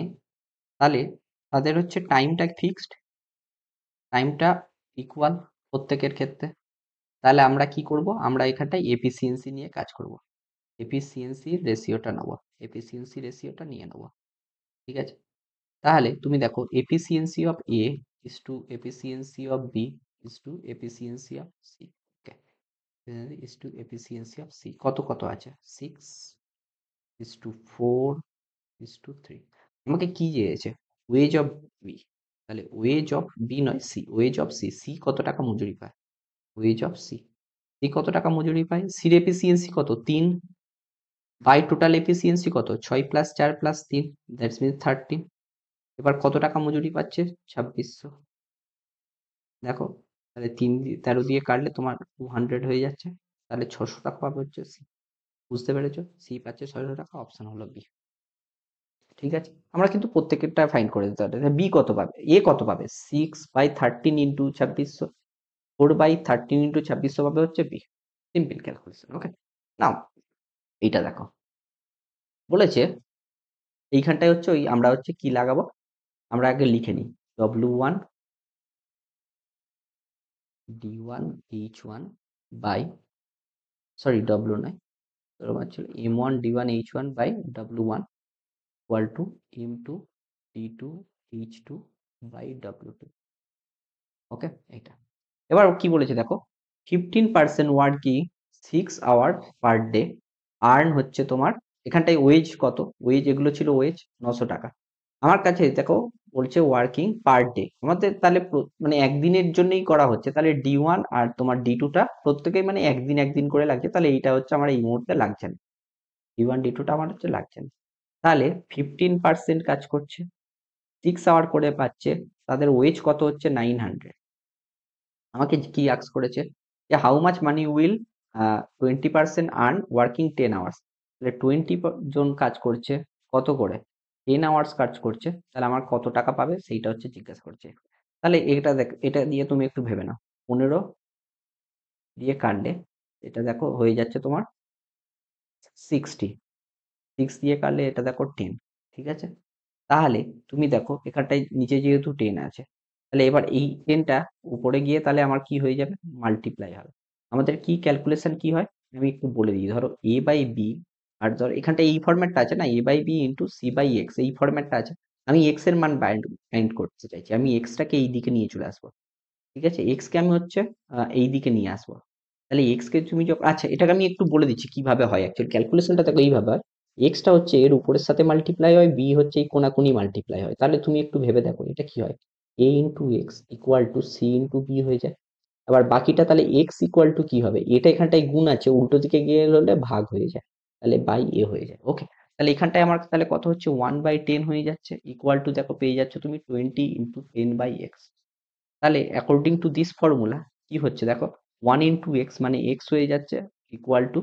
তাহলে তাদের হচ্ছে টাইমটা ফিক্সড, টাইমটা ইকুয়াল প্রত্যেকের ক্ষেত্রে। তাহলে আমরা কি করব, আমরা এখানটায় এফিসিয়েন্সি নিয়ে কাজ করব, এফিসিয়েন্সির রেশিওটা নেবো, এফিসিয়েন্সি রেশিওটা নিয়ে নেবো। ঠিক আছে, তাহলে তুমি দেখো efficiency of A is to efficiency of B is to efficiency of C, okay, is to efficiency of C কত কত আছে, 6 ইজ টু 4 ইজ টু 3। আমাকে কি দিয়েছে, ওয়েজ অফ বি, তাহলে ওয়েজ অফ বি নয় C, wage of C, C কত টাকা মজুরি পায়, ওয়েজ অফ সি, সি কত টাকা মজুরি পায়, সির এফিসিয়েন্সি কত 3 বাই টোটাল এফিসিয়েন্সি কত 6 প্লাস 4 প্লাস 3, দ্যাটস মিন 13। এবার কত টাকা মজুরি পাচ্ছে 2600। দেখো, তাহলে 13 দিয়ে কাটলে তোমার 200 হয়ে যাচ্ছে, তাহলে 600 টাকা পাবে হচ্ছে সি। বুঝতে পেরেছো, সি পাচ্ছে 600 টাকা, অপশন হলো বি। ঠিক আছে, আমরা কিন্তু প্রত্যেকেরটা ফাইন্ড করে দিতে হবে। বি কত পাবে, এ কত পাবে, 6/13 ইন্টু 2600, 4/13 ইন্টু 2600 পাবে হচ্ছে বি। সিম্পল ক্যালকুলেশন, ওকে। নাও এইটা দেখো, বলেছে এইখানটায় হচ্ছে ওই আমরা হচ্ছে কি লাগাবো, আমরা আগে লিখে নিই W1 D1 H1 by, sorry W নয়, M1 D1 H1 by W1 equal to M2 D2 H2 by W2, okay. এটা এবার কি বলেছে দেখো, 15% working 6 hour per day earn হচ্ছে তোমার, এখানটায় ওয়েজ কত, ওয়েজ এগুলো ছিল ওয়েজ 900 টাকা। আমার কাছে দেখো বলছে ওয়ার্কিং পার ডে, আমাদের তাহলে মানে একদিনের জন্যই করা হচ্ছে, তাহলে D1 আর তোমার D2টা প্রত্যেকেই মানে একদিন একদিন করে লাগছে, তাহলে এইটা হচ্ছে আমার এই মুহূর্তে লাগছে না, D1 D2টা আমার হচ্ছে লাগছে না। তাহলে 15% কাজ করছে, 6 আওয়ার করে পাচ্ছে, তাদের ওয়েজ কত হচ্ছে 900। আমাকে কি আস্ক করেছে যে how much money will 20% earn working 10 hours, তাহলে 20 জন কাজ করছে কত করে 10 আওয়ার্স কাজ করছে, তাহলে আমার কত টাকা পাবে সেইটা হচ্ছে জিজ্ঞাসা করছে। তাহলে এটা দেখ, এটা দিয়ে তুমি একটু ভেবে নাও, 15 দিয়ে কাটলে এটা দেখো হয়ে যাচ্ছে তোমার 60, 6 দিয়ে কাটলে এটা দেখো 10। ঠিক আছে, তাহলে তুমি দেখো এখানটায় নিচে যেহেতু 10 আছে, তাহলে এবার এই 10টা উপরে গিয়ে তাহলে আমার কি হয়ে যাবে, মাল্টিপ্লাই হবে। আমাদের কি ক্যালকুলেশন কি হয় আমি একটু বলে দিই, ধরো এ বাই বি, আর ধরো এখানটা এই ফরম্যাটটা আছে না, A by B into C by x, এই ফরম্যাটটা আছে। আমি এক্স এর মান বাইন্ড করতে চাইছি, আমি এক্সটাকে এই দিকে নিয়ে চলে আসবো। ঠিক আছে, এক্স কে আমি হচ্ছে এই দিকে নিয়ে আসবো। তাহলে এক্স কে তুমি যখন, আচ্ছা এটাকে আমি একটু বলে দিচ্ছি কিভাবে হয়, অ্যাকচুয়ালি ক্যালকুলেশনটা দেখো এইভাবে হয়, এক্সটা হচ্ছে এর উপরের সাথে মাল্টিপ্লাই হয়, বি হচ্ছে এই কোনাকুনি মাল্টিপ্লাই হয়। তাহলে তুমি একটু ভেবে দেখো এটা কি হয়, A into x equal to C into B হয়ে যায়। আবার বাকিটা তাহলে এক্স ইকুয়াল টু কি হবে, এটা এখানটায় গুণ আছে, উল্টো দিকে গিয়ে হলে ভাগ হয়ে যায়, তাহলে বাই এ হয়ে যায়, ওকে। তাহলে এখানটায় আমার তাহলে কত হচ্ছে 1/10 হয়ে যাচ্ছে, ইকুয়াল টু দেখো পেয়ে যাচ্ছ তুমি 20 × 10/x। তাহলে অ্যাকর্ডিং টু দিস ফর্মুলা কি হচ্ছে দেখো, 1 × x মানে x হয়ে যাচ্ছে ইকুয়াল টু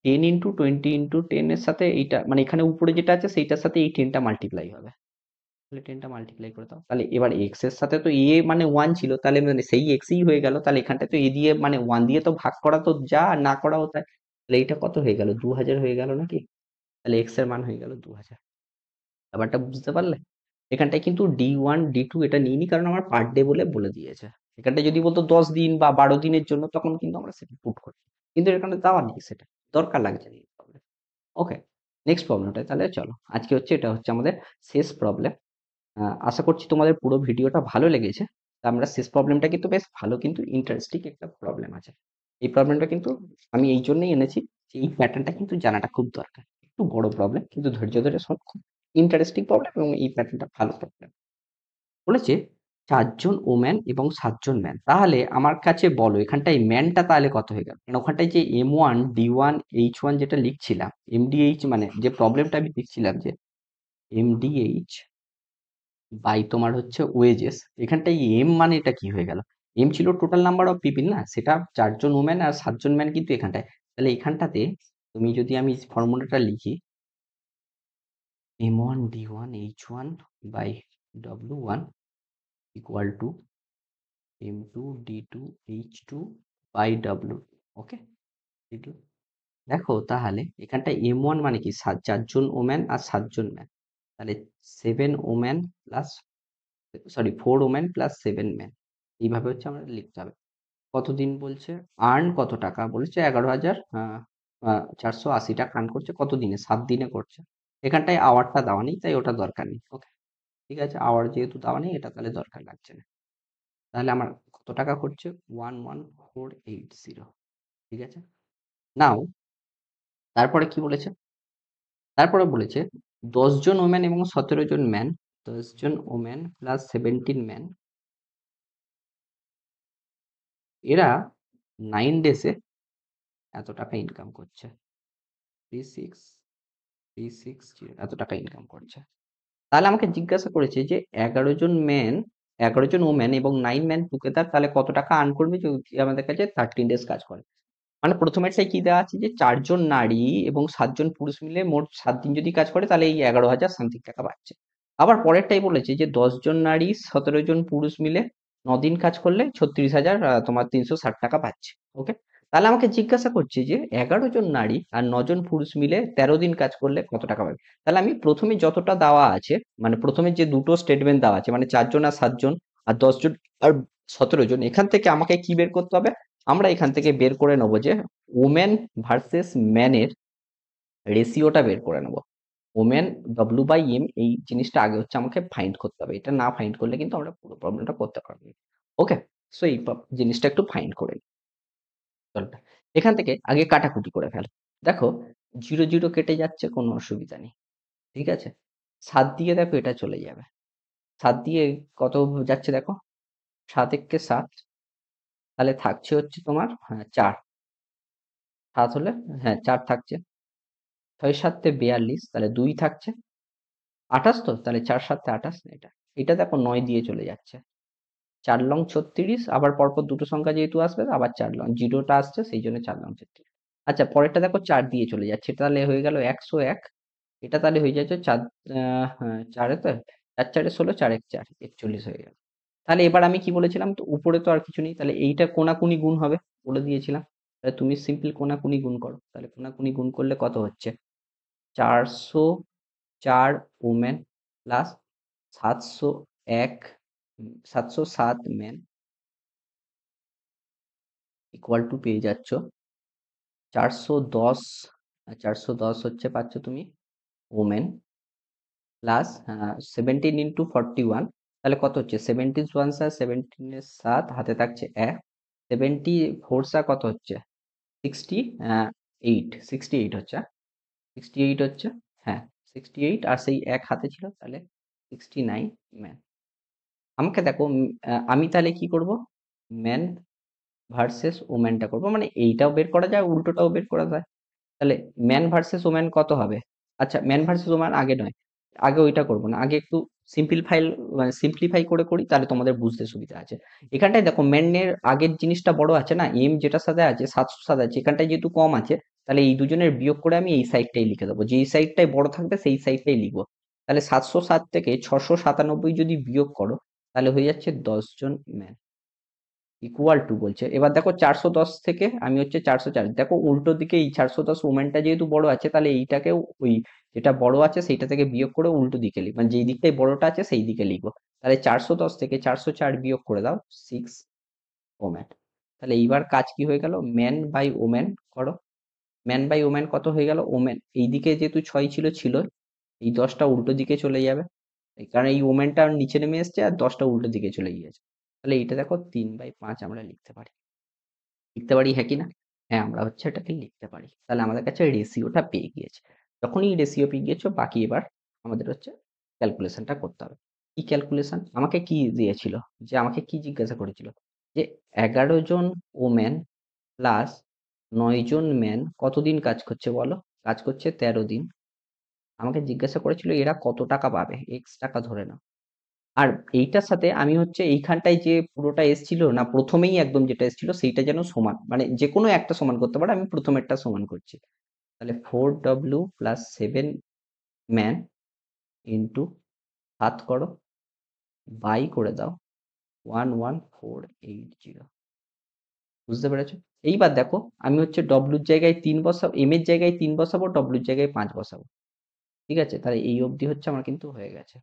10 × 20 × 10 এর সাথে এইটা, মানে এখানে উপরে যেটা আছে সেইটার সাথে এই 10টা মাল্টিপ্লাই হবে। তাহলে 10টা মাল্টিপ্লাই করে দাও, তাহলে এবার x এর সাথে তো a মানে 1 ছিল, তাহলে মানে সেই x-ই হয়ে গেল, তাহলে এখানটা তো a দিয়ে মানে 1 দিয়ে তো ভাগ করা তো যা, না করাও তাই। তাহলে এইটা কত হয়ে গেল, 2000 হয়ে গেল নাকি? তাহলে x এর মান হয়ে গেল 2000। ব্যাপারটা বুঝতে পারলে? এখানটায় কিন্তু D1 D2 এটা নিইনি, কারণ আমার পার ডে বলে দিয়েছে। এখানটায় যদি বলতো 10 দিন বা 12 দিনের জন্য, তখন কিন্তু আমরা সেটা পুট করি, কিন্তু এখানে দেওয়া নেই, সেটা দরকার লাগছে না এই প্রবলেম। ওকে, নেক্সট প্রবলেমটা তাহলে চলো, আজকে হচ্ছে এটা হচ্ছে আমাদের শেষ প্রবলেম। আশা করছি তোমাদের পুরো ভিডিওটা ভালো লেগেছে। তা আমরা শেষ প্রবলেমটা কিন্তু বেশ ভালো, কিন্তু ইন্টারেস্টিং একটা প্রবলেম আছে। এই প্রবলেমটা কিন্তু আমি এই জন্যই এনেছি যে এই প্যাটার্নটা কিন্তু জানাটা খুব দরকার। একটু বড় প্রবলেম, কিন্তু ধৈর্য ধরে সলভ, খুব ইন্টারেস্টিং প্রবলেম, এবং এই প্যাটার্নটা ভালো প্রবলেম। বলেছে 4 জন ওম্যান এবং 7 জন ম্যান, তাহলে আমার কাছে বলো এখানটায় ম্যানটা তাহলে কত হয়ে গেল, মানে ওখানটায় যে M1 D1 H1 যেটা লিখছিলাম, MDH মানে যে প্রবলেমটা আমি লিখছিলাম যে MDH বাই তোমার হচ্ছে ওয়েজেস, এখানটায় এম মানে এটা কি হয়ে গেল, এম ছিল টোটাল নাম্বার অফ পিপিল না, সেটা 4 জন ওমেন আর 7 জন ম্যান কিন্তু এখানটায়। তাহলে এখানটাতে তুমি যদি আমি ফর্মুলাটা লিখি M1D1H1/W1 ইকুয়াল টু M2D2H2/W, ওকে। দেখো তাহলে এখানটায় M1 মানে কি 4 জন ওমেন আর 7 জন ম্যান, তাহলে 7 women plus, sorry 4 women plus 7 man, এইভাবে হচ্ছে আমরা লিখতে হবে। কতদিন বলছে, আর্ন কত টাকা বলেছে, 11,480 টাকা আর্ন করছে কত দিনে, 7 দিনে করছে। এখানটায় আওয়ারটা দেওয়া নেই তাই ওটা দরকার নেই, ওকে। ঠিক আছে, আওয়ার যেহেতু দেওয়া নেই এটা তাহলে দরকার লাগছে না। তাহলে আমার কত টাকা করছে, 11,480, ঠিক আছে। নাও তারপরে কি বলেছে, তারপরে বলেছে 10 জন ওমেন এবং 17 জন ম্যান, 10 জন ওমেন প্লাস 17 ম্যান, এরা 9 ডেসে এত টাকা ইনকাম করছে, 36,360 এত টাকা ইনকাম করছে। তাহলে আমাকে জিজ্ঞাসা করেছে যে 11 জন ওমেন এবং 9 ম্যান টুগেদার তাহলে কত টাকা আর্ন করবে যদি আমাদের কাছে 13 ডেজ কাজ করে। মানে প্রথমেরটাই কি দেওয়া আছে যে 4 জন নারী এবং 7 জন পুরুষ মিলে মোট 7 দিন যদি কাজ করে তাহলে এই 11,000 সামথিং টাকা পাচ্ছে। আবার পরেরটাই বলেছে যে 10 জন নারী 17 জন পুরুষ মিলে 9 দিন কাজ করলে 36,000 তোমার 360 টাকা পাচ্ছে, ওকে। তাহলে আমাকে জিজ্ঞাসা করছে যে 11 জন নারী আর 9 জন পুরুষ মিলে 13 দিন কাজ করলে কত টাকা পাবে। তাহলে আমি প্রথমে যতটা দেওয়া আছে, মানে প্রথমে যে দুটো স্টেটমেন্ট দেওয়া আছে মানে 4 জন আর 7 জন আর 10 জন আর 17 জন, এখান থেকে আমাকে কি বের করতে হবে, আমরা এখান থেকে বের করে নেবো যে ওমেন ভার্সেস ম্যানের রেশিওটা বের করে নেবো। ওমেন W/M এই জিনিসটা আগে হচ্ছে আমাকে ফাইন্ড করতে হবে, এটা না ফাইন্ড করলে কিন্তু আমরা পুরো প্রবলেমটা করতে পারবো না, ওকে। সো এই জিনিসটা একটু ফাইন্ড করে নিই। চলো, এখান থেকে আগে কাটাকুটি করে ফেল। দেখো 0 0 কেটে যাচ্ছে, কোনো অসুবিধা নেই, ঠিক আছে। 7 দিয়ে দেখো এটা চলে যাবে, 7 দিয়ে কত যাচ্ছে দেখো, 7 একে 7, তাহলে থাকছে হচ্ছে তোমার 4, 7 হলে, হ্যাঁ 4 থাকছে, 6 7 42, তাহলে 2 থাকছে, 28, তো তাহলে 4 7 28, এটা দেখো 9 দিয়ে চলে যাচ্ছে, 4 লং 36, আবার পরপর দুটো সংখ্যা যেহেতু আসবে আবার 4 লং জিরোটা আসছে সেই জন্য 4 লং 36। আচ্ছা পরেরটা দেখো 4 দিয়ে চলে যাচ্ছে, এটা তাহলে হয়ে গেল 101, এটা তাহলে হয়ে যাচ্ছে 4, হ্যাঁ 4 তো 4 4 16, 4 1 4 41 হয়ে গেল। তাহলে এবার আমি কি বলেছিলাম, তো উপরে তো আর কিছু নেই, তাহলে এইটা কোনাকুনি গুণ হবে বলে দিয়েছিলাম। তাহলে তুমি সিম্পল কোনাকুনি গুণ করো, তাহলে কোনাকুনি গুণ করলে কত হচ্ছে, 404 women plus 701, 707 men equal to পেয়ে যাচ্ছ 410, 410 হচ্ছে পাচ্ছ তুমি ওমেন প্লাস 17 × 41, তাহলে কত হচ্ছে, 17 1 17 এর 7 হাতে থাকছে 1, 74 কত হচ্ছে, 68 হচ্ছে, 68 হচ্ছে, হ্যাঁ 68, আর সেই 1 হাতে ছিল তাহলে 69 ম্যান। আমাকে দেখো আমি তাহলে কি করব, ম্যান ভার্সেস ওম্যানটা করব, মানে এইটাও বের করা যায় উল্টোটাও বের করা যায়। তাহলে ম্যান ভার্সেস ওম্যান কত হবে, আচ্ছা ম্যান ভার্সেস ওম্যান আগে নয়, আগে ওইটা করবো না, আগে একটু সিম্পলিফাই, মানে সিম্পলিফাই করে করি তাহলে তোমাদের বুঝতে সুবিধা আছে। এখানটায় দেখো ম্যানের আগের জিনিসটা বড় আছে না, এম যেটার সাথে আছে 700 সাথে আছে, এখানটায় যেহেতু কম আছে তাহলে এই দুজনের বিয়োগ করে আমি এই সাইডটাই লিখে দেবো, যেই সাইডটাই বড় থাকবে সেই সাইডটাই লিখবো। তাহলে 707 থেকে 697 যদি বিয়োগ করো তাহলে হয়ে যাচ্ছে 10 জন ম্যান ইকুয়াল টু বলছে। এবার দেখো 410 থেকে আমি হচ্ছে 404, দেখো উল্টো দিকে এই 410 ওমেনটা যেহেতু বড় আছে তাহলে এইটাকেও ওই যেটা বড় আছে সেইটা থেকে বিয়োগ করে উল্টো দিকে লিখ, মানে যেই দিকটাই বড়টা আছে সেই দিকে লিখবো। তাহলে 410 থেকে 404 বিয়োগ করে দাও, 6 ওমেন। তাহলে এইবার কাজ কি হয়ে গেল, ম্যান বাই ওমেন করো, ম্যান বাই ওমেন কত হয়ে গেল, ওমেন এইদিকে যেহেতু 6 ছিল ছিল, এই 10টা উল্টো দিকে চলে যাবে, কারণ এই ওমেনটা নিচে নেমে এসছে আর 10টা উল্টো দিকে চলে গিয়েছে। তাহলে এটা দেখো 3/5 আমরা লিখতে পারি, লিখতে পারি হ্যাঁ কি না, হ্যাঁ আমরা হচ্ছে এটাকে লিখতে পারি। তাহলে আমাদের কাছে রেশিওটা পেয়ে গিয়েছে, যখনই রেশিও পেয়ে গিয়েছো বাকি এবার আমাদের হচ্ছে ক্যালকুলেশনটা করতে হবে। কি ক্যালকুলেশন, আমাকে কি দিয়েছিল, যে আমাকে কি জিজ্ঞাসা করেছিল যে 11 জন ওমেন প্লাস 9 জন ম্যান কতদিন কাজ করছে বলো, কাজ করছে 13 দিন। আমাকে জিজ্ঞাসা করেছিল এরা কত টাকা পাবে, এক্স টাকা ধরে নাও। আর এইটার সাথে আমি হচ্ছে এইখানটায় যে পুরোটা এসছিল না, প্রথমেই একদম যেটা এসছিল সেইটা যেন সমান, মানে যে কোনো একটা সমান করতে পারে, আমি প্রথমেরটা সমান করছি। তাহলে 4W প্লাস 7 ম্যান ইন্টু 7 করো, বাই করে দাও 11480। বুঝতে পেরেছো? এইবার দেখো, আমি হচ্ছে ডব্লুর জায়গায় 3 বসাবো, এম এর জায়গায় 3 বসাবো, ডব্লুর জায়গায় 5 বসাবো। ঠিক আছে? তাহলে এই অবধি হচ্ছে আমার কিন্তু হয়ে গেছে।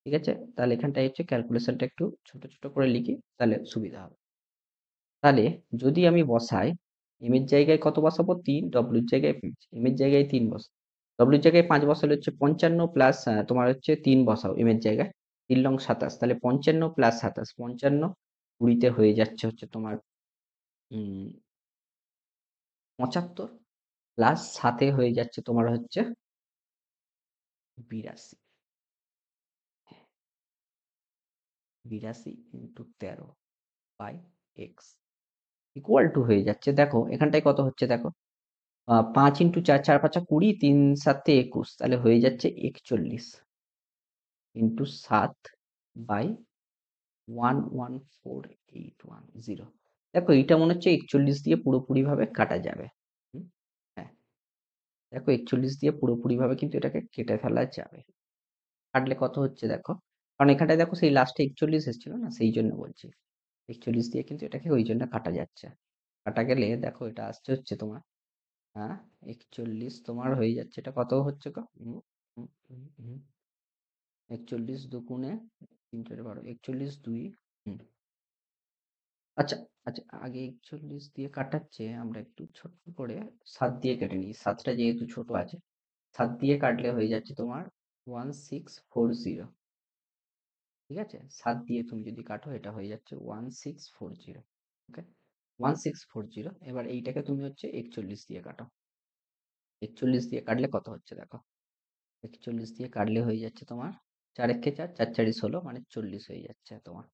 ঠিক আছে? তাহলে এখানটায় হচ্ছে ক্যালকুলেশনটা একটু ছোট ছোট করে লিখি, তাহলে সুবিধা হবে। তাহলে যদি আমি বসাই, এম এর জায়গায় কত বসাবো? 3, ডব্লুর জায়গায় 5, এম এর জায়গায় 3 বসাবো, ডব্লুর জায়গায় 5 বসালে হচ্ছে 55 প্লাস তোমার হচ্ছে 3 বসাও এম এর জায়গায়, 3 লং 27, তাহলে 55 প্লাস 27, 55 20তে হয়ে যাচ্ছে হচ্ছে তোমার 75, প্লাস সাথে হয়ে যাচ্ছে তোমার হচ্ছে 82, 82 into 13 by x equal to হয়ে যাচ্ছে, দেখো এখানটায় কত হচ্ছে দেখো, 5 ইন্টু 4, 4 5 20, 3 7 21, তাহলে হয়ে যাচ্ছে 41 ইন্টু 7 বাই 114,810। দেখো এইটা মনে হচ্ছে 41 দিয়ে পুরোপুরি ভাবে কাটা যাবে। হুম, হ্যাঁ, দেখো 41 দিয়ে পুরোপুরি ভাবে কিন্তু এটাকে কেটে ফেলা যাবে। কাটলে কত হচ্ছে দেখো, কারণ এখানটায় দেখো সেই লাস্টে 41 এসেছিল না, সেই জন্য বলছি 41 দিয়ে কিন্তু এটাকে ওই জন্য কাটা যাচ্ছে। কাটা গেলে দেখো এটা আসছে হচ্ছে তোমার, হ্যাঁ, 41 তোমার হয়ে যাচ্ছে, এটা কত হচ্ছে গো, 41 দুগুণে 3 4 12, 41 2, আচ্ছা, আচ্ছা, আগে 41 দিয়ে কাটাচ্ছে, আমরা একটু ছোট করে 7 দিয়ে কেটে নিই, 7টা যেহেতু ছোট আছে, 7 দিয়ে কাটলে হয়ে যাচ্ছে তোমার 1640। ঠিক আছে? 7 দিয়ে তুমি যদি কাটো এটা হয়ে যাচ্ছে 1640। ওকে? 1640। এবার এইটাকে তুমি হচ্ছে 41 দিয়ে কাটো। 41 দিয়ে কাটলে কত হচ্ছে দেখো। 41 দিয়ে কাটলে হয়ে যাচ্ছে তোমার 4 একে 4, 4 4 16, মানে 40 হয়ে যাচ্ছে তোমার।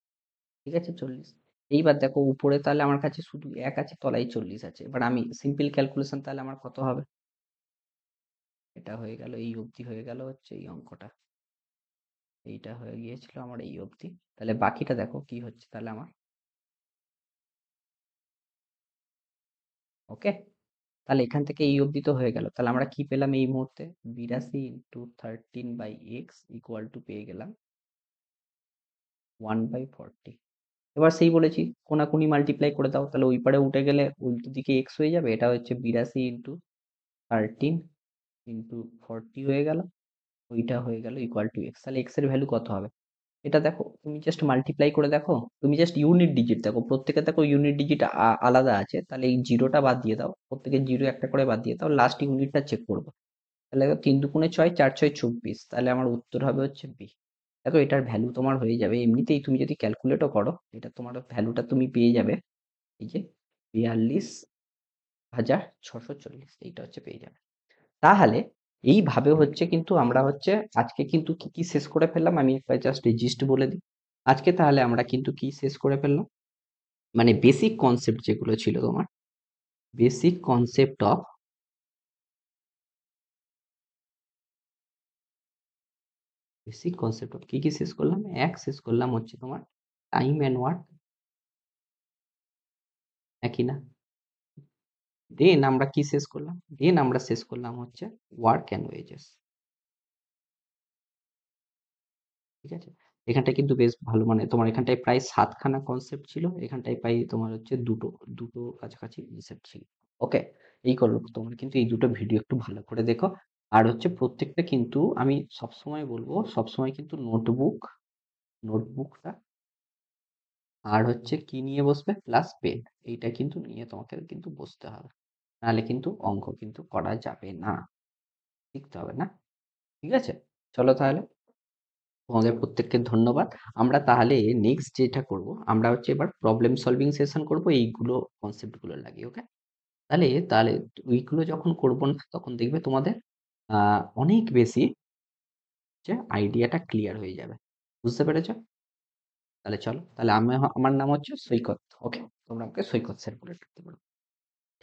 ঠিক আছে? 40। এইবার দেখো উপরে তাহলে আমার কাছে শুধু 1 আছে, তলায় 40 আছে। এবার আমি সিম্পল ক্যালকুলেশন, তাহলে আমার কত হবে? এটা হয়ে গেল, এই অবধি হয়ে গেল হচ্ছে এই অঙ্কটা। এইটা হয়ে গিয়েছিল আমার এই অবধি। তাহলে বাকিটা দেখো কি হচ্ছে তাহলে আমার। ওকে? তাহলে এখান থেকে এই অবধি তো হয়ে গেল। তাহলে আমরা কি পেলাম এই মুহূর্তে? 82 ইন্টু 13/x ইকুয়াল টু পেয়ে গেলাম 1/40। এবার সেই বলেছি কোনাকুনি মাল্টিপ্লাই করে দাও, তাহলে ওই পারে উঠে গেলে উল্টো দিকে x হয়ে যাবে। এটা হচ্ছে 82 ইন্টু 13 ইন্টু 40 হয়ে গেল, ওইটা হয়ে গেল ইকুয়াল টু x। তাহলে x এর ভ্যালু কত হবে? এটা দেখো তুমি জাস্ট মাল্টিপ্লাই করে দেখো, তুমি জাস্ট ইউনিট ডিজিট দেখো, প্রত্যেকে দেখো ইউনিট ডিজিট আলাদা আছে, তাহলে এই জিরোটা বাদ দিয়ে দাও, প্রত্যেকের জিরো একটা করে বাদ দিয়ে দাও, লাস্ট ইউনিটটা চেক করবো। তাহলে দেখো 3 দুগুণে 6, 4 6 24, তাহলে আমার উত্তর হবে হচ্ছে বি। দেখো এটার ভ্যালু তোমার হয়ে যাবে, এমনিতেই তুমি যদি ক্যালকুলেটও করো, এটা তোমার ভ্যালুটা তুমি পেয়ে যাবে, এই যে 42,640, এইটা হচ্ছে পেয়ে যাবে। তাহলে এইভাবে হচ্ছে কিন্তু আমরা হচ্ছে আজকে কিন্তু কি কি শেষ করে ফেললাম, আমি একটা জাস্ট জিস্ট বলে দিই। আজকে তাহলে আমরা কিন্তু কি শেষ করে ফেললাম, মানে বেসিক কনসেপ্ট যেগুলো ছিল তোমার, বেসিক কনসেপ্ট অফ, কি কি শেষ করলাম? এক শেষ করলাম হচ্ছে তোমার টাইম অ্যান্ড ওয়ার্ক, একই না? দেন আমরা কি শেষ করলাম? দেন আমরা শেষ করলাম হচ্ছে ওয়ার্ক অ্যান্ড ওয়েজেস। ঠিক আছে? এখানটায় কিন্তু বেশ ভালো, মানে তোমার এখানটায় প্রায় 7খানা কনসেপ্ট ছিল, এখানটায় প্রায় তোমার হচ্ছে দুটো দুটো কাছাকাছি কনসেপ্ট ছিল। ওকে? এই করো, তোমরা কিন্তু এই দুটো ভিডিও একটু ভালো করে দেখো। আর হচ্ছে প্রত্যেকটা কিন্তু আমি সবসময় বলবো, সবসময় কিন্তু নোটবুকটা আর হচ্ছে কি নিয়ে বসবে, প্লাস পেন, এইটা কিন্তু নিয়ে তোমাকে কিন্তু বসতে হবে, নাহলে কিন্তু অঙ্ক কিন্তু করা যাবে না, শিখতে হবে না। ঠিক আছে? চলো তাহলে, তোমাদের প্রত্যেককে ধন্যবাদ। আমরা তাহলে নেক্সট যেটা করব, আমরা হচ্ছে এবার প্রবলেম সলভিং সেশন করব এইগুলো কনসেপ্ট গুলো লাগিয়ে। ওকে? তাহলে তাহলে ওইগুলো যখন করব না, তখন দেখবে তোমাদের অনেক বেশি যে আইডিয়াটা ক্লিয়ার হয়ে যাবে। বুঝতে পেরেছো? তাহলে চলো, তাহলে আমি, আমার নাম হচ্ছে সৈকত। ওকে? তোমরা আমাকে সৈকত স্যার বলে ডাকতে পারো।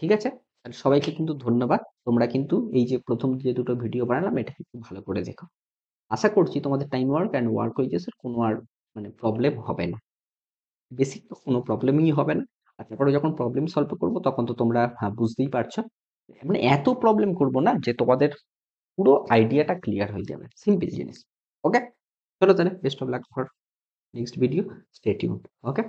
ঠিক আছে? তাহলে সবাইকে কিন্তু ধন্যবাদ। তোমরা কিন্তু এই যে প্রথম যে দুটো ভিডিও বানালাম, এটা একটু ভালো করে দেখো। আশা করছি তোমাদের টাইম ওয়ার্ক অ্যান্ড ওয়ার্ক ওয়েজেসের কোনো আর মানে প্রবলেম হবে না। বেসিক তো কোনো প্রবলেমই হবে না। আর তারপরে যখন প্রবলেম সলভ করব তখন তো তোমরা বুঝতেই পারছো। মানে এত প্রবলেম করব না যে তোমাদের পুরো আইডিয়াটা ক্লিয়ার হয়ে যাবে। সিম্পল জিনিস। ওকে? চলো তাহলে best of luck for next video. Stay tuned. Okay?